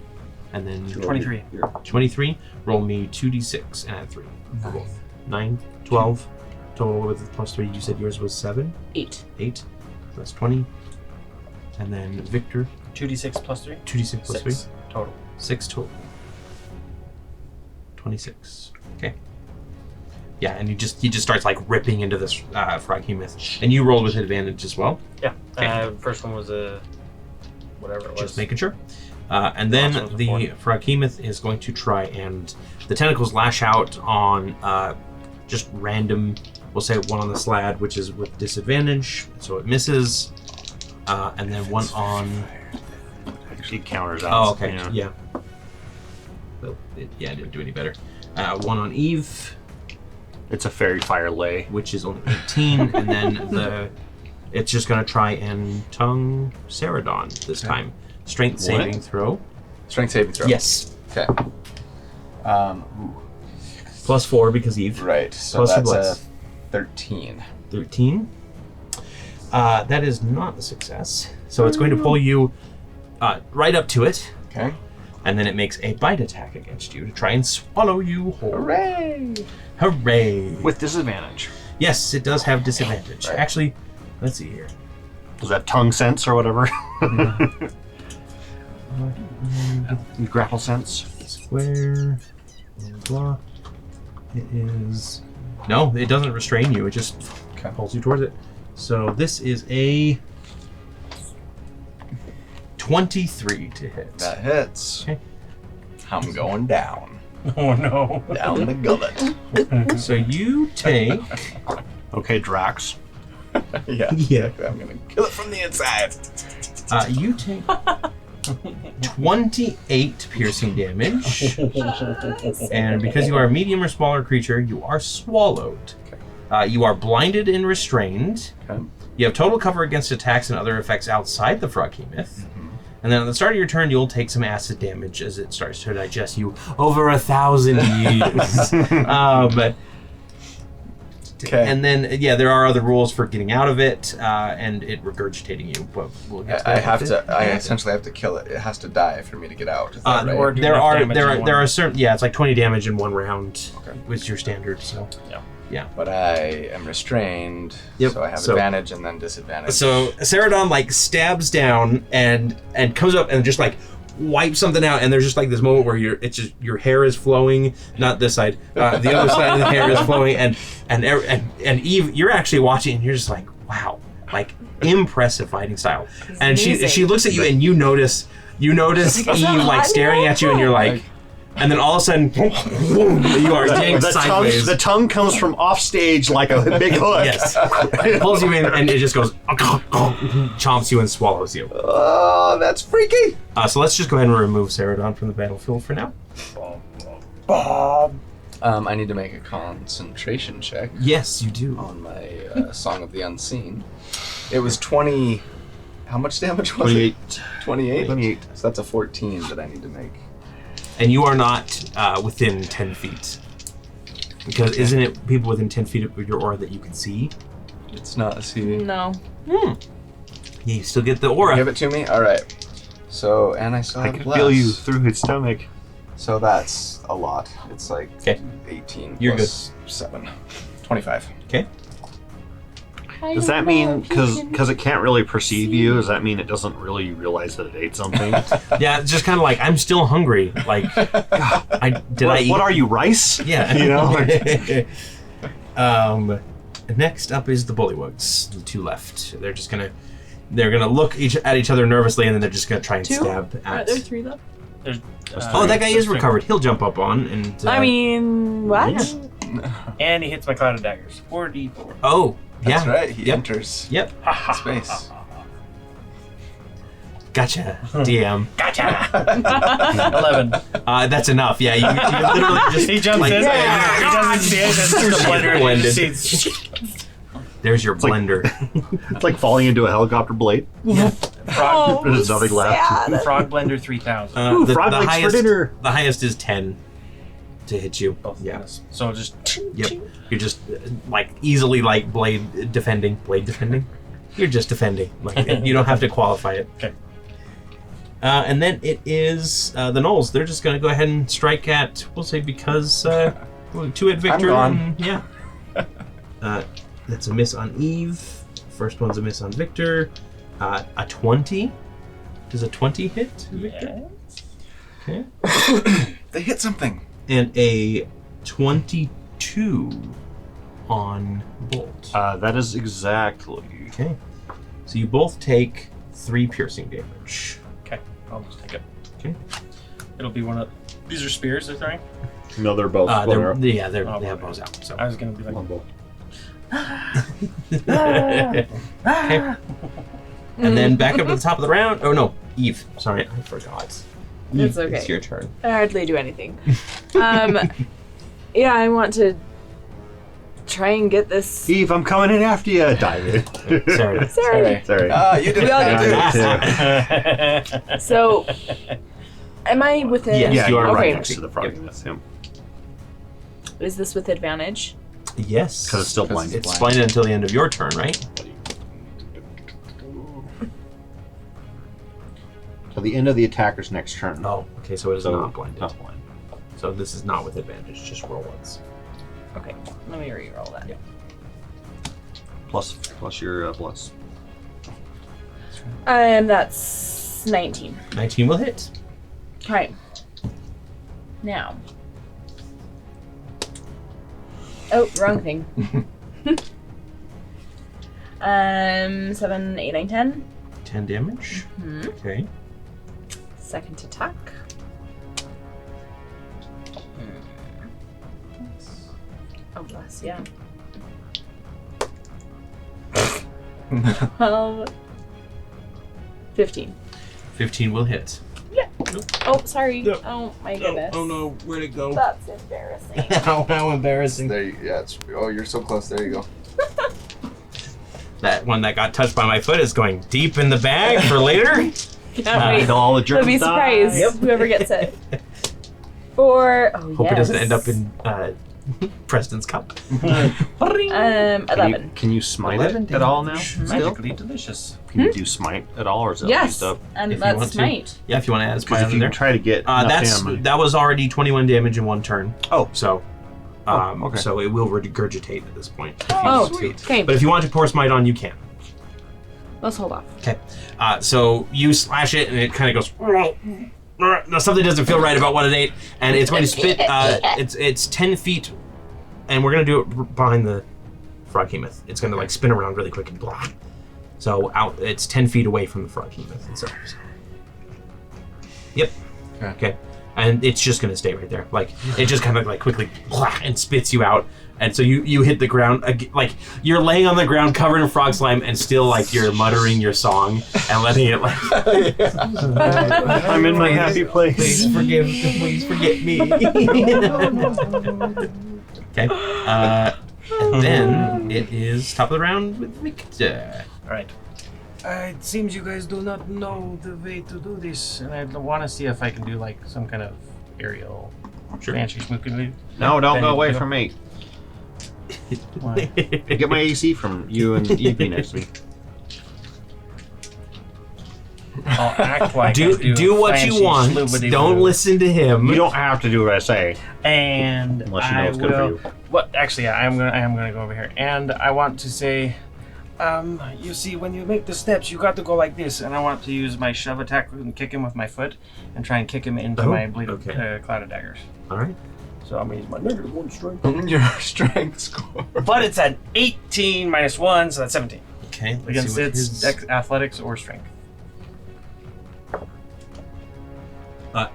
And then 23. 23. Roll me 2d6 and add 3 for both. 9, 12. Total with plus 3. You said yours was 7? 8. 8. So that's 20. And then Victor. 2d6 plus 3? 2d6 plus 3. 6 total. 6 total. 26. Okay. Yeah, and he just starts like ripping into this froghemoth. And you rolled with advantage as well. Yeah. Okay. First one was a whatever it was. Just making sure. And then Last one was a the 4. froghemoth is going to try and the tentacles lash out on just random. We'll say one on the slad, which is with disadvantage, so it misses. And then one on. Actually counters out. Oh, okay. Yeah. Well, it didn't do any better. One on Eve, It's a fairy fire lay. which is only 18, and then it's just going to try and tongue Seredan this time. Strength saving throw. Strength saving throw. Yes. Okay. Plus 4 because Eve. Right. So Plus your that's a bless. 13. 13. That is not a success. So it's going to pull you right up to it, Okay. and then it makes a bite attack against you to try and swallow you whole. Hooray! Hooray! With disadvantage. Yes, it does have disadvantage. Right. Actually, let's see here. Was that tongue sense or whatever? Grapple sense. Square. Blah. It is. No, it doesn't restrain you. It just pulls you towards it. So this is a 23 to hit. That hits. Okay. I'm going down. Oh no. Down the gullet. So you take. Okay, Drax. Yeah. Exactly. I'm going to kill it from the inside. You take 28 piercing damage, and because you are a medium or smaller creature, you are swallowed. You are blinded and restrained. Okay. You have total cover against attacks and other effects outside the froghemoth. And then at the start of your turn, you'll take some acid damage as it starts to digest you over 1,000 years. Okay. And then, there are other rules for getting out of it and it regurgitating you. But we'll get to that. I essentially have to kill it. It has to die for me to get out. Is that right? or do There enough are damage in one. there are certain it's like 20 damage in one round. Okay. Was your standard, so But I am restrained, Yep, so I have so- advantage and then disadvantage. So Seredan like stabs down and comes up and just like wipes something out, and there's just like this moment where your hair is flowing, not this side, the other side of the hair is flowing, and Eve, you're actually watching and you're just like, wow, like impressive fighting style. And she looks at you and you notice Eve like staring at you, and you're like. And then all of a sudden, you are yanked sideways. The tongue comes from off stage like a big hook. Yes. Pulls you in, and it just goes, chomps you and swallows you. Oh, that's freaky. So let's just go ahead and remove Seredan from the battlefield for now. I need to make a concentration check Yes, you do. on my Song of the Unseen. It was 20. How much damage was 28. it? 28? 28. So that's a 14 that I need to make. And you are not within 10 feet. Because isn't it people within 10 feet of your aura that you can see? It's not. See. No. Yeah, you still get the aura. Give it to me? Alright. So, and I still I have can bless. feel you through his stomach. So that's a lot. It's like 18 You're plus 7. 25. Okay. Does that mean, because it can't really perceive you, does that mean it doesn't really realize that it ate something? Yeah, it's just kind of like, I'm still hungry. Like, did I eat? What are you, rice? Yeah. You know? Next up is the bullywugs. The two left. They're gonna look at each other nervously, and then they're just gonna try and stab at. Are there 3 left? Oh, that guy is recovered. He'll jump up on and. I mean, what? And he hits my cloud of daggers. 4d4. Oh, That's yeah. right. He Yep. enters Yep. space. Gotcha, DM. Gotcha! 11. That's enough. Yeah, you literally just. He jumps like, in. He doesn't see it. It's the blender. Blended. He just sees There's your like- blender. It's like falling into a helicopter blade. frog, There's nothing left. frog blender 3000. Ooh, frog legs for dinner. The highest is 10 to hit you. Both of Yeah. us. So just. Yep. You're just like easily like blade defending. You're just defending. Like you don't have to qualify it. Okay. And then it is the Gnolls. They're just going to go ahead and strike at, we'll say, because 2 at Victor. gone. Yeah. That's a miss on Eve. First one's a miss on Victor. A 20. Does a 20 hit Victor? Okay. They hit something. And a 22 on Bolt. That is exactly. Okay. So you both take 3 piercing damage. Okay, I'll just take it. Okay. It'll be one of these are spears they're throwing. No, they're both. They Oh, have bows out. So. I was gonna be like, One bolt. Okay. And then back up to the top of the round. Oh no, Eve. Sorry, I forgot. It's Eve, okay. It's your turn. I hardly do anything. Yeah, I want to try and get this. Eve, I'm coming in after you. Dive in. Sorry. Sorry. You did We all it. get to So, am I within? Yes, Yeah, you you are are okay. right next to the frog. That's him. Is this with advantage? Yes. Because it's still blind. It's blinded until the end of your turn, right? Till the end of the attacker's next turn. Oh, okay. So it is So, not blinded. Not blind. So this is not with advantage. Just roll once. Okay, let me re-roll that. Yeah. Plus your plus. That's 19. 19 will hit. Okay. Now. Oh, wrong thing. 7, 8, 9, 10. 10 damage. Hmm. Okay. Second attack. Oh, bless, yeah. 12. 15. 15 will hit. Oh, sorry. Yep. Oh, my goodness. no. Where'd it go? That's embarrassing. How embarrassing. There you, yeah, it's, oh, you're so close. There you go. That one that got touched by my foot is going deep in the bag for later. Can't wait. All the I'll germs be die. surprised whoever gets it. For Hope it doesn't end up in Preston's cup. 11. Can you smite 11 it at all now? damage. Still? magically delicious. Can you do smite at all, or is it Yes, used up? and If you that's want to. smite. Yeah, if you want to add Because smite if in you there. can try to get enough damage. That was already 21 damage in one turn. Oh. So, okay. so it will regurgitate at this point. If you Oh, want to. okay. But if you want to pour smite on, you can. Let's hold off. Okay. So you slash it, and it kind of goes. No, something doesn't feel right about what it ate, and it's going to spit. It's 10 feet, and we're going to do it behind the froghemoth. It's going to like spin around really quick and blah. So it's 10 feet away from the froghemoth itself. So. Yep. Okay. And it's just going to stay right there. Like it just kind of like quickly blah, and spits you out. And so you hit the ground, like you're laying on the ground covered in frog slime, and still like you're muttering your song and letting it like. I'm in my happy place. Please forget me. Okay. And then it is top of the round with Victor. All right. It seems you guys do not know the way to do this, and I want to see if I can do like some kind of aerial banshee smooking. No, don't go away from me. Why? I get my AC from you and EP next to me. I'll act like Do what you want. Don't listen to him. You don't have to do what I say. And Unless you know I it's good for will. you. What? Actually, yeah, I am gonna go over here, and I want to say, you see, when you make the steps, you got to go like this, and I want to use my shove attack and kick him with my foot, and try and kick him into my bleed cloud of daggers. All right. So I'm gonna use my -1 strength. Your strength score. But it's an 18 minus 1, so that's 17 Okay. let's against see what its his- athletics or strength.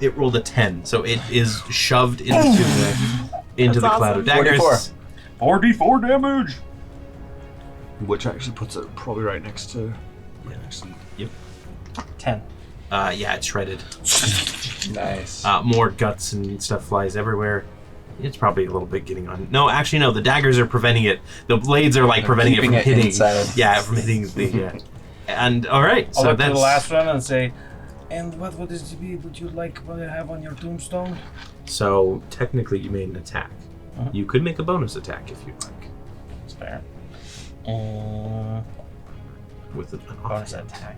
It rolled a 10, so it is shoved into the cloud of daggers. 44 damage. Which actually puts it probably right next to. Right next to. Yep. 10. Yeah, it's shredded. Nice. More guts and stuff flies everywhere. It's probably a little bit getting on. No, actually, no. The daggers are preventing it. The blades are like preventing it from keeping it hitting. inside. Yeah, from hitting the. And all right, I'll so look to that's the last one and say, and what would this be? Would you like what I have on your tombstone? so technically you made an attack. Uh-huh. You could make a bonus attack if you'd like It's fair. with an Bonus offhand. attack.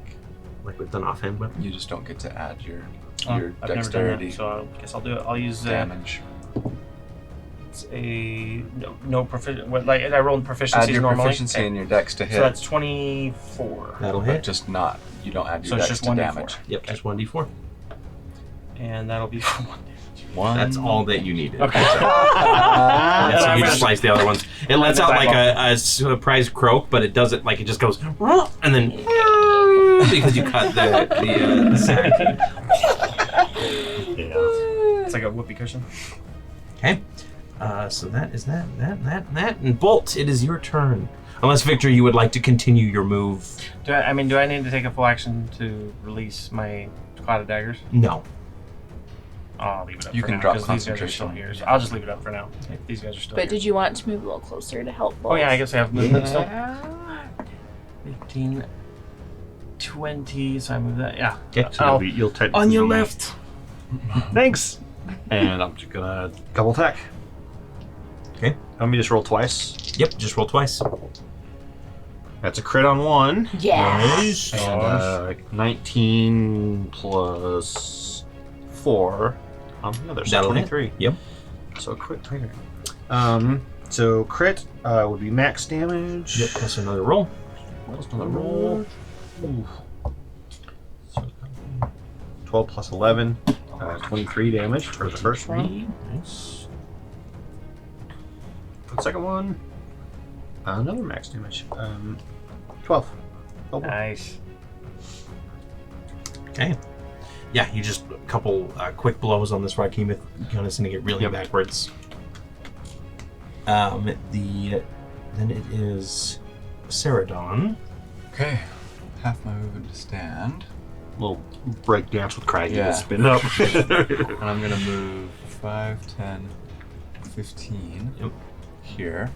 like we've done offhand with. You just don't get to add your I've never done dexterity that, so I guess I'll do it. I'll use damage. It's a no proficient. What, like I rolled proficiency Add your normally. proficiency and your dex to hit. So that's 24. That'll but hit. just not. You don't add So your it's dex just to 1d4. damage. Yep, just 1d4. And that'll be for 1 damage. One. That's all that you needed. Okay. So I'm you gonna- just slice the other ones. It lets out I'm like gonna a surprise croak, but it does it like it just goes and then because you cut the sack. Yeah. It's like a whoopee cushion. Okay. So that is that, and Bolt, it is your turn. Unless Victor, you would like to continue your move. Do I need to take a full action to release my cloud of daggers? No. I'll leave it up You for can now, drop 'cause these guys are still concentration. here. So I'll just leave it up for now. If these guys are still But here. did you want to move a little closer to help both? Oh yeah, I guess I have movement still. 15, 20, so I move that. Yeah. Okay. So you'll technically On your be- left. Thanks. And I'm just gonna double attack. Okay. Let me just roll twice. Yep. Just roll twice. That's a crit on 1. Yeah. Nice. And 19 plus 4 on the other. So That'll hit. 23. Yep. So crit trigger. So crit would be max damage. Yep. Plus another roll. Plus another roll. Ooh. So 12 plus 11. 23 damage for the first one. Nice. For the second one, another max damage. 12. Oh, Nice. Okay. Yeah, you just a couple quick blows on this Rakhemoth, kind of sending it really Yep. backwards. Then it is Seredan. Okay. Half my movement to stand. little break dance with Craggy Yeah. to spin up. And I'm gonna move 5, 10, 15 Yep. here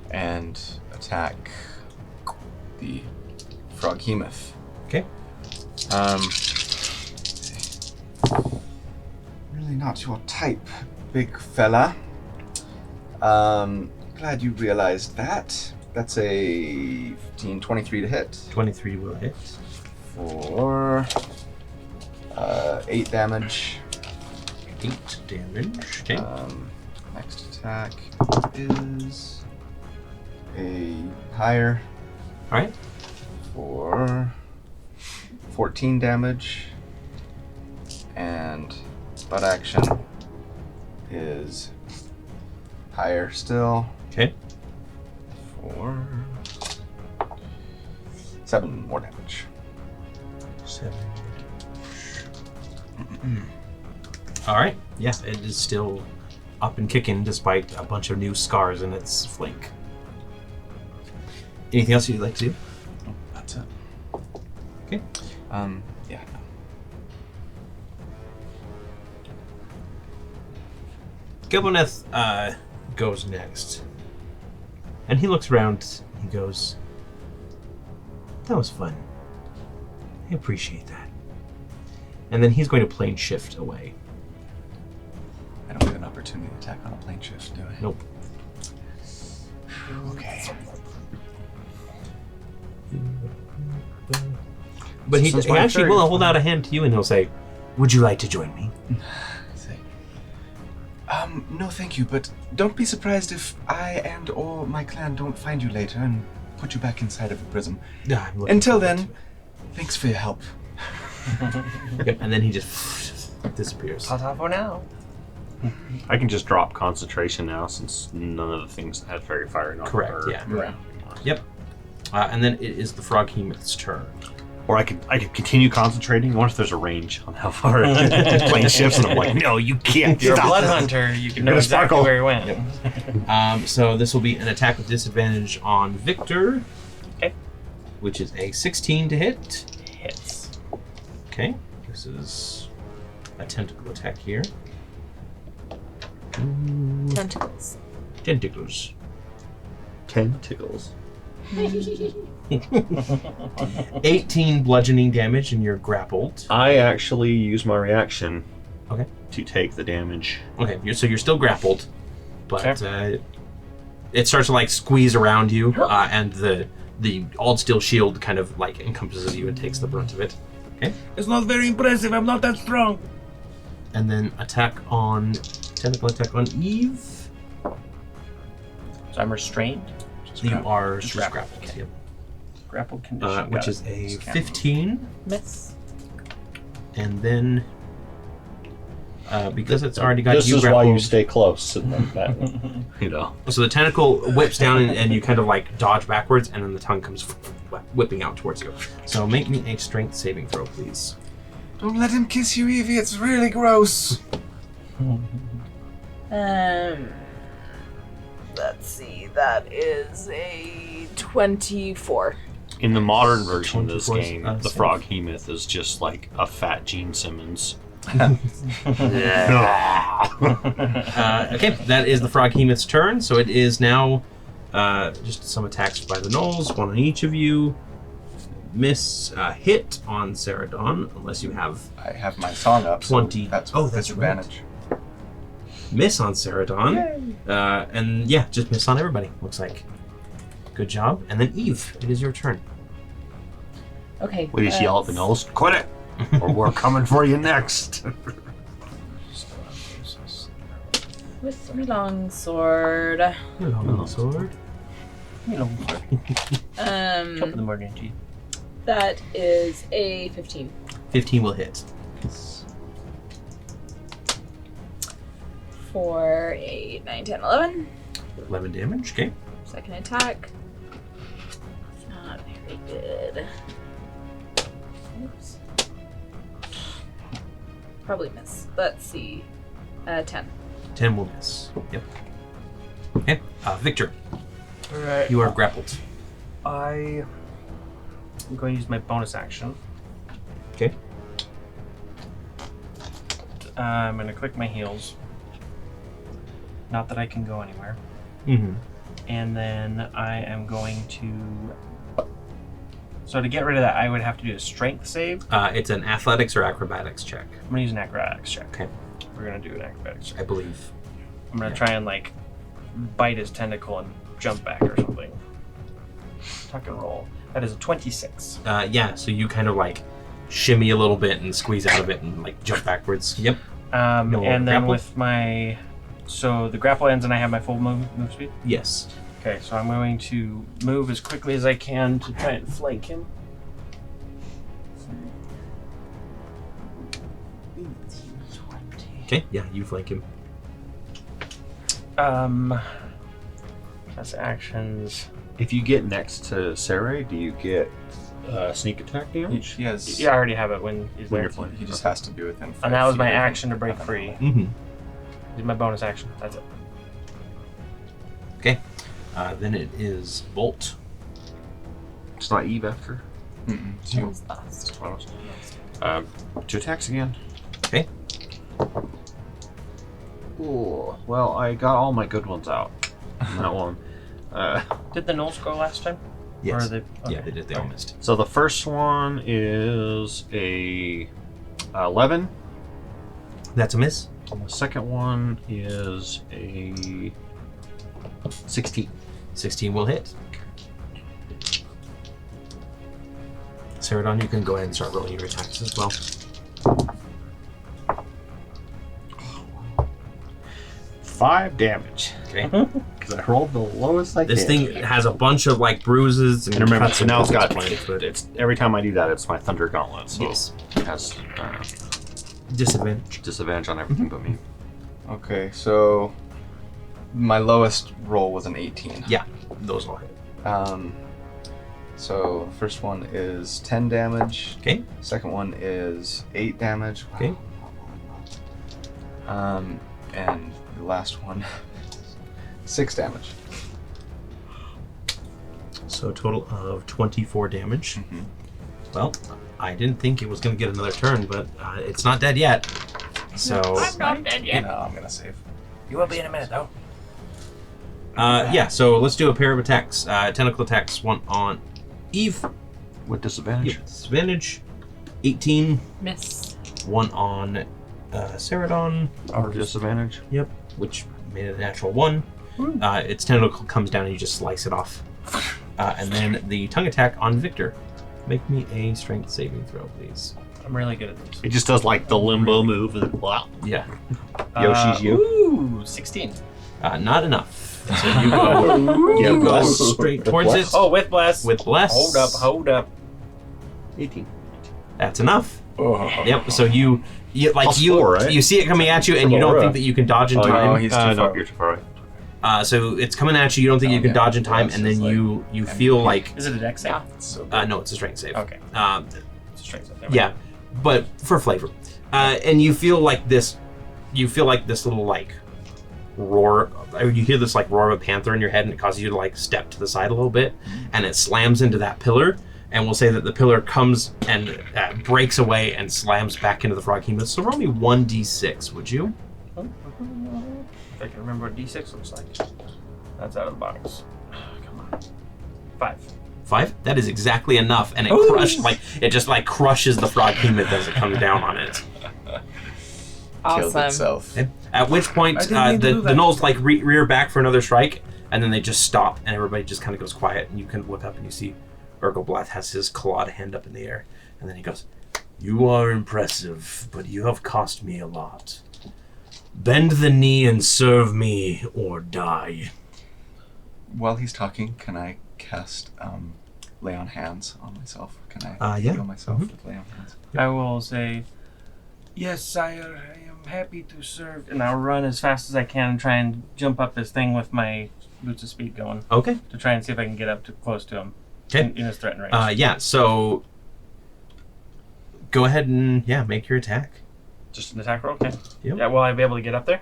and attack the Froghemoth. Okay. Really not your type, big fella. Glad you realized that. That's a 15, 23 to hit. 23 will hit. For 8 damage. 8 damage. Okay. Next attack is a higher Alright. for 14 damage. And butt action is higher still Okay. for 7 more damage. 7. Alright. Yeah, it is still up and kicking despite a bunch of new scars in its flank. Anything else you'd like to do? That's it. Okay. Yeah. Gilboneth goes next. And he looks around, he goes, "That was fun. I appreciate that." And then he's going to plane shift away. I don't get an opportunity to attack on a plane shift, do I? Nope. Okay. But he Since my actually turn, will it's hold fine. out a hand to you and he'll say, "Would you like to join me?" No thank you, but don't be surprised if I and or my clan don't find you later and put you back inside of a prism. Yeah, I'm looking Until forward then, thanks for your help. to it. Yep, and then he just disappears. Ta-ta for now. I can just drop concentration now since none of the things that had fairy fire not Correct, are yeah. around anymore. Yep. And then it is the Froghemoth's turn. Or I could continue concentrating. I wonder if there's a range on how far plane shifts, and I'm like, no, you can't. You're a stop blood this. hunter. You can Gonna know exactly sparkle. where he went. So this will be an attack with disadvantage on Victor. Okay. Which is a 16 to hit. Hits. Okay. This is a tentacle attack here. Tentacles. Tentacles. 10 tickles. 18 bludgeoning damage and you're grappled. I actually use my reaction Okay. to take the damage. Okay, so you're still grappled, but it starts to like squeeze around you, and the the Aldsteel shield kind of like encompasses you and takes the brunt of it. Okay. It's not very impressive. I'm not that strong. And then tentacle attack on Eve. So I'm restrained. You are Just just grappled. grappled. Okay. Yep. Grappled condition. Which got is it. a Just count. 15. Miss. And then because it's already got This you is why grappled, you stay close. And that, you know. so the tentacle whips down and you kind of like dodge backwards, and then the tongue comes whipping out towards you. So make me a strength saving throw, please. Don't let him kiss you, Evie. It's really gross. Let's see. That is a 24. In the modern version of this 24 game, the save. frog hemoth is just like a fat Gene Simmons. Okay, that is the frog hemoth's turn. So it is now just some attacks by the gnolls, one on each of you. Miss hit on Seredan, unless you have I have my song up. 20. So that's Oh, that's disadvantage. miss on Seredan. And yeah, just miss on everybody, looks like. Good job. And then Eve, it is your turn. Okay. We just yell at the nose, quit it, or we're coming for you next. With my long sword. Long sword. Top of the morning, G. That is a 15. 15 will hit. For a 9, 10, 11. 11 damage, okay. Second attack. Not very good. Oops. Probably miss. Let's see. 10. 10 will miss. Yep. Okay, Victor, Alright. you are grappled. I'm going to use my bonus action. Okay. I'm going to click my heels. Not that I can go anywhere. Mm-hmm. And then I am going to... So to get rid of that, I would have to do a strength save. It's an athletics or acrobatics check, I'm going to use an acrobatics check. Okay. We're going to do an acrobatics check. I believe. I'm going to try and, like, bite his tentacle and jump back or something. Tuck and roll. That is a 26. Yeah, so you kind of like shimmy a little bit and squeeze out of it and like jump backwards. Yep. No And then grapple? with my... So the grapple ends and I have my full move speed? Yes. Okay, so I'm going to move as quickly as I can to try and flank him. Okay, yeah, you flank him. That's actions. If you get next to Sarai, do you get sneak attack damage? He has. Yeah, I already have it when he's When there. you're flanking. He just has to be within 5 And that was feet my of him. action to break free. Mm-hmm. Use my bonus action. That's it. Okay. Then it is Bolt. It's not Eve after. Mm-mm, it's you. Who's last? 2 attacks again. Okay. Ooh, well, I got all my good ones out. on that one. Did the Knolls go last time? Yes. Or are they, Yeah, okay. they did. They all missed. So the first one is a 11. That's a miss. And the second one is a 16. 16 will hit. Seredan, you can go ahead and start rolling your attacks as well. 5 damage. Okay. Because I rolled the lowest I This can. thing has a bunch of like bruises and, And remember, cuts so now it's got points, but it's every time I do that, it's my Thunder Gauntlet. So yes, it has disadvantage. disadvantage on everything but me. Okay, so my lowest roll was an 18. Yeah, those all hit. So the first one is 10 damage. Okay. Second one is 8 damage. Okay. And the last one, 6 damage. So a total of 24 damage. Mhm. Well, I didn't think it was going to get another turn, but it's not dead yet. So Not dead yet. No, I'm gonna save. You will be in a minute, though. yeah, so let's do a pair of attacks. Tentacle attacks, one on Eve. With disadvantage. Yep, disadvantage. 18. Miss. One on Seredan. Or disadvantage. Yep, which made it a natural 1. Its tentacle comes down and you just slice it off. And then the tongue attack on Victor. Make me a strength saving throw, please. I'm really good at this. It just does like the limbo move. And wow. Yeah. Yoshi's you. Ooh, 16. Not enough. So you go straight towards it. Oh, with bless. With bless. Hold up. 18. That's enough. Oh. Yep. So you Plus 4, right? you see it coming at you, and you don't think that you can dodge in Oh, time. he's too No, far. you're too far right. So it's coming at you. You don't think you can yeah. dodge in time, Bless and then is you feel like Is it a dex save? It's so good. no, it's a strength save. Okay. It's a strength save. Never Yeah, mind. but for flavor, and you feel like this little like roar. You hear this like roar of a panther in your head, and it causes you to like step to the side a little bit, and it slams into that pillar. And we'll say that the pillar comes and breaks away and slams back into the froghemoth. So roll me 1d6, would you? If I can remember what D6 looks like. That's out of the box. Come on. 5. 5? That is exactly enough, and it crushes the froghemoth as it comes down on it. Killed Awesome. itself. At which point, I didn't mean to do the that. gnolls like rear back for another strike, and then they just stop, and everybody just kind of goes quiet, and you can look up and you see Urgoblath has his clawed hand up in the air, and then he goes, "You are impressive, but you have cost me a lot. Bend the knee and serve me, or die." While he's talking, can I cast lay on hands on myself? Can I Yeah. heal myself with lay on hands? I will say, yes, sire, I am happy to serve. And I'll run as fast as I can and try and jump up this thing with my boots of speed going Okay. to try and see if I can get up to close to him. Okay. In his threatened range. Yeah, so go ahead and, make your attack. Just an attack roll? Okay. Yep. Yeah, will I be able to get up there?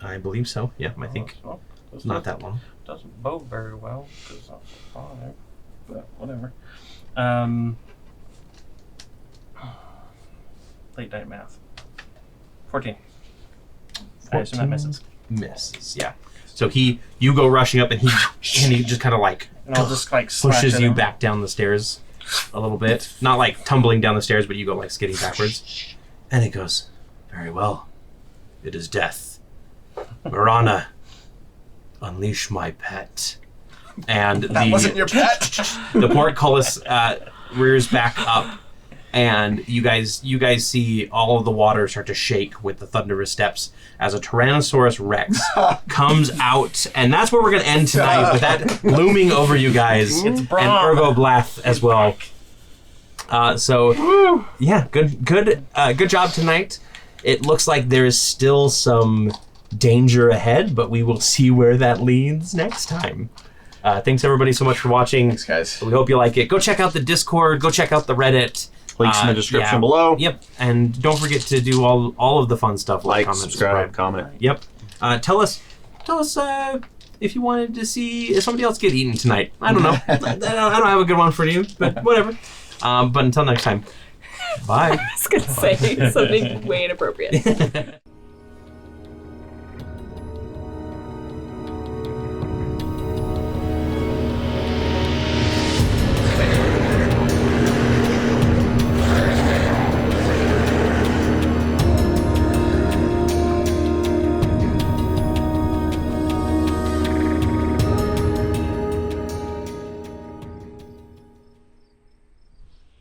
I believe so. Yeah, I think Well, it's not that long. Doesn't bode very well because I'm falling there. But whatever. Late night math. 14. I assume that misses. Misses, yeah. So you go rushing up, and he just kind of like And I'll just like slash pushes at you him. back down the stairs a little bit. Not like tumbling down the stairs, but you go like skidding backwards. And he goes, "Very well. It is death. Marana, unleash my pet." And That wasn't your pet. the portcullis rears back up, and you guys see all of the water start to shake with the thunderous steps as a Tyrannosaurus Rex comes out, and that's where we're going to end tonight, with that looming over you guys, and Urgoblath as well. Good job tonight. It looks like there is still some danger ahead, but we will see where that leads next time. Thanks everybody so much for watching. Thanks, guys. We hope you like it. Go check out the Discord. Go check out the Reddit. Links in the description below. Yep. And don't forget to do all of the fun stuff Like, comment, subscribe, comment. Yep. Tell us if you wanted to see somebody else get eaten tonight. I don't know. I don't have a good one for you, but whatever. But until next time, bye. I was going to say something way inappropriate.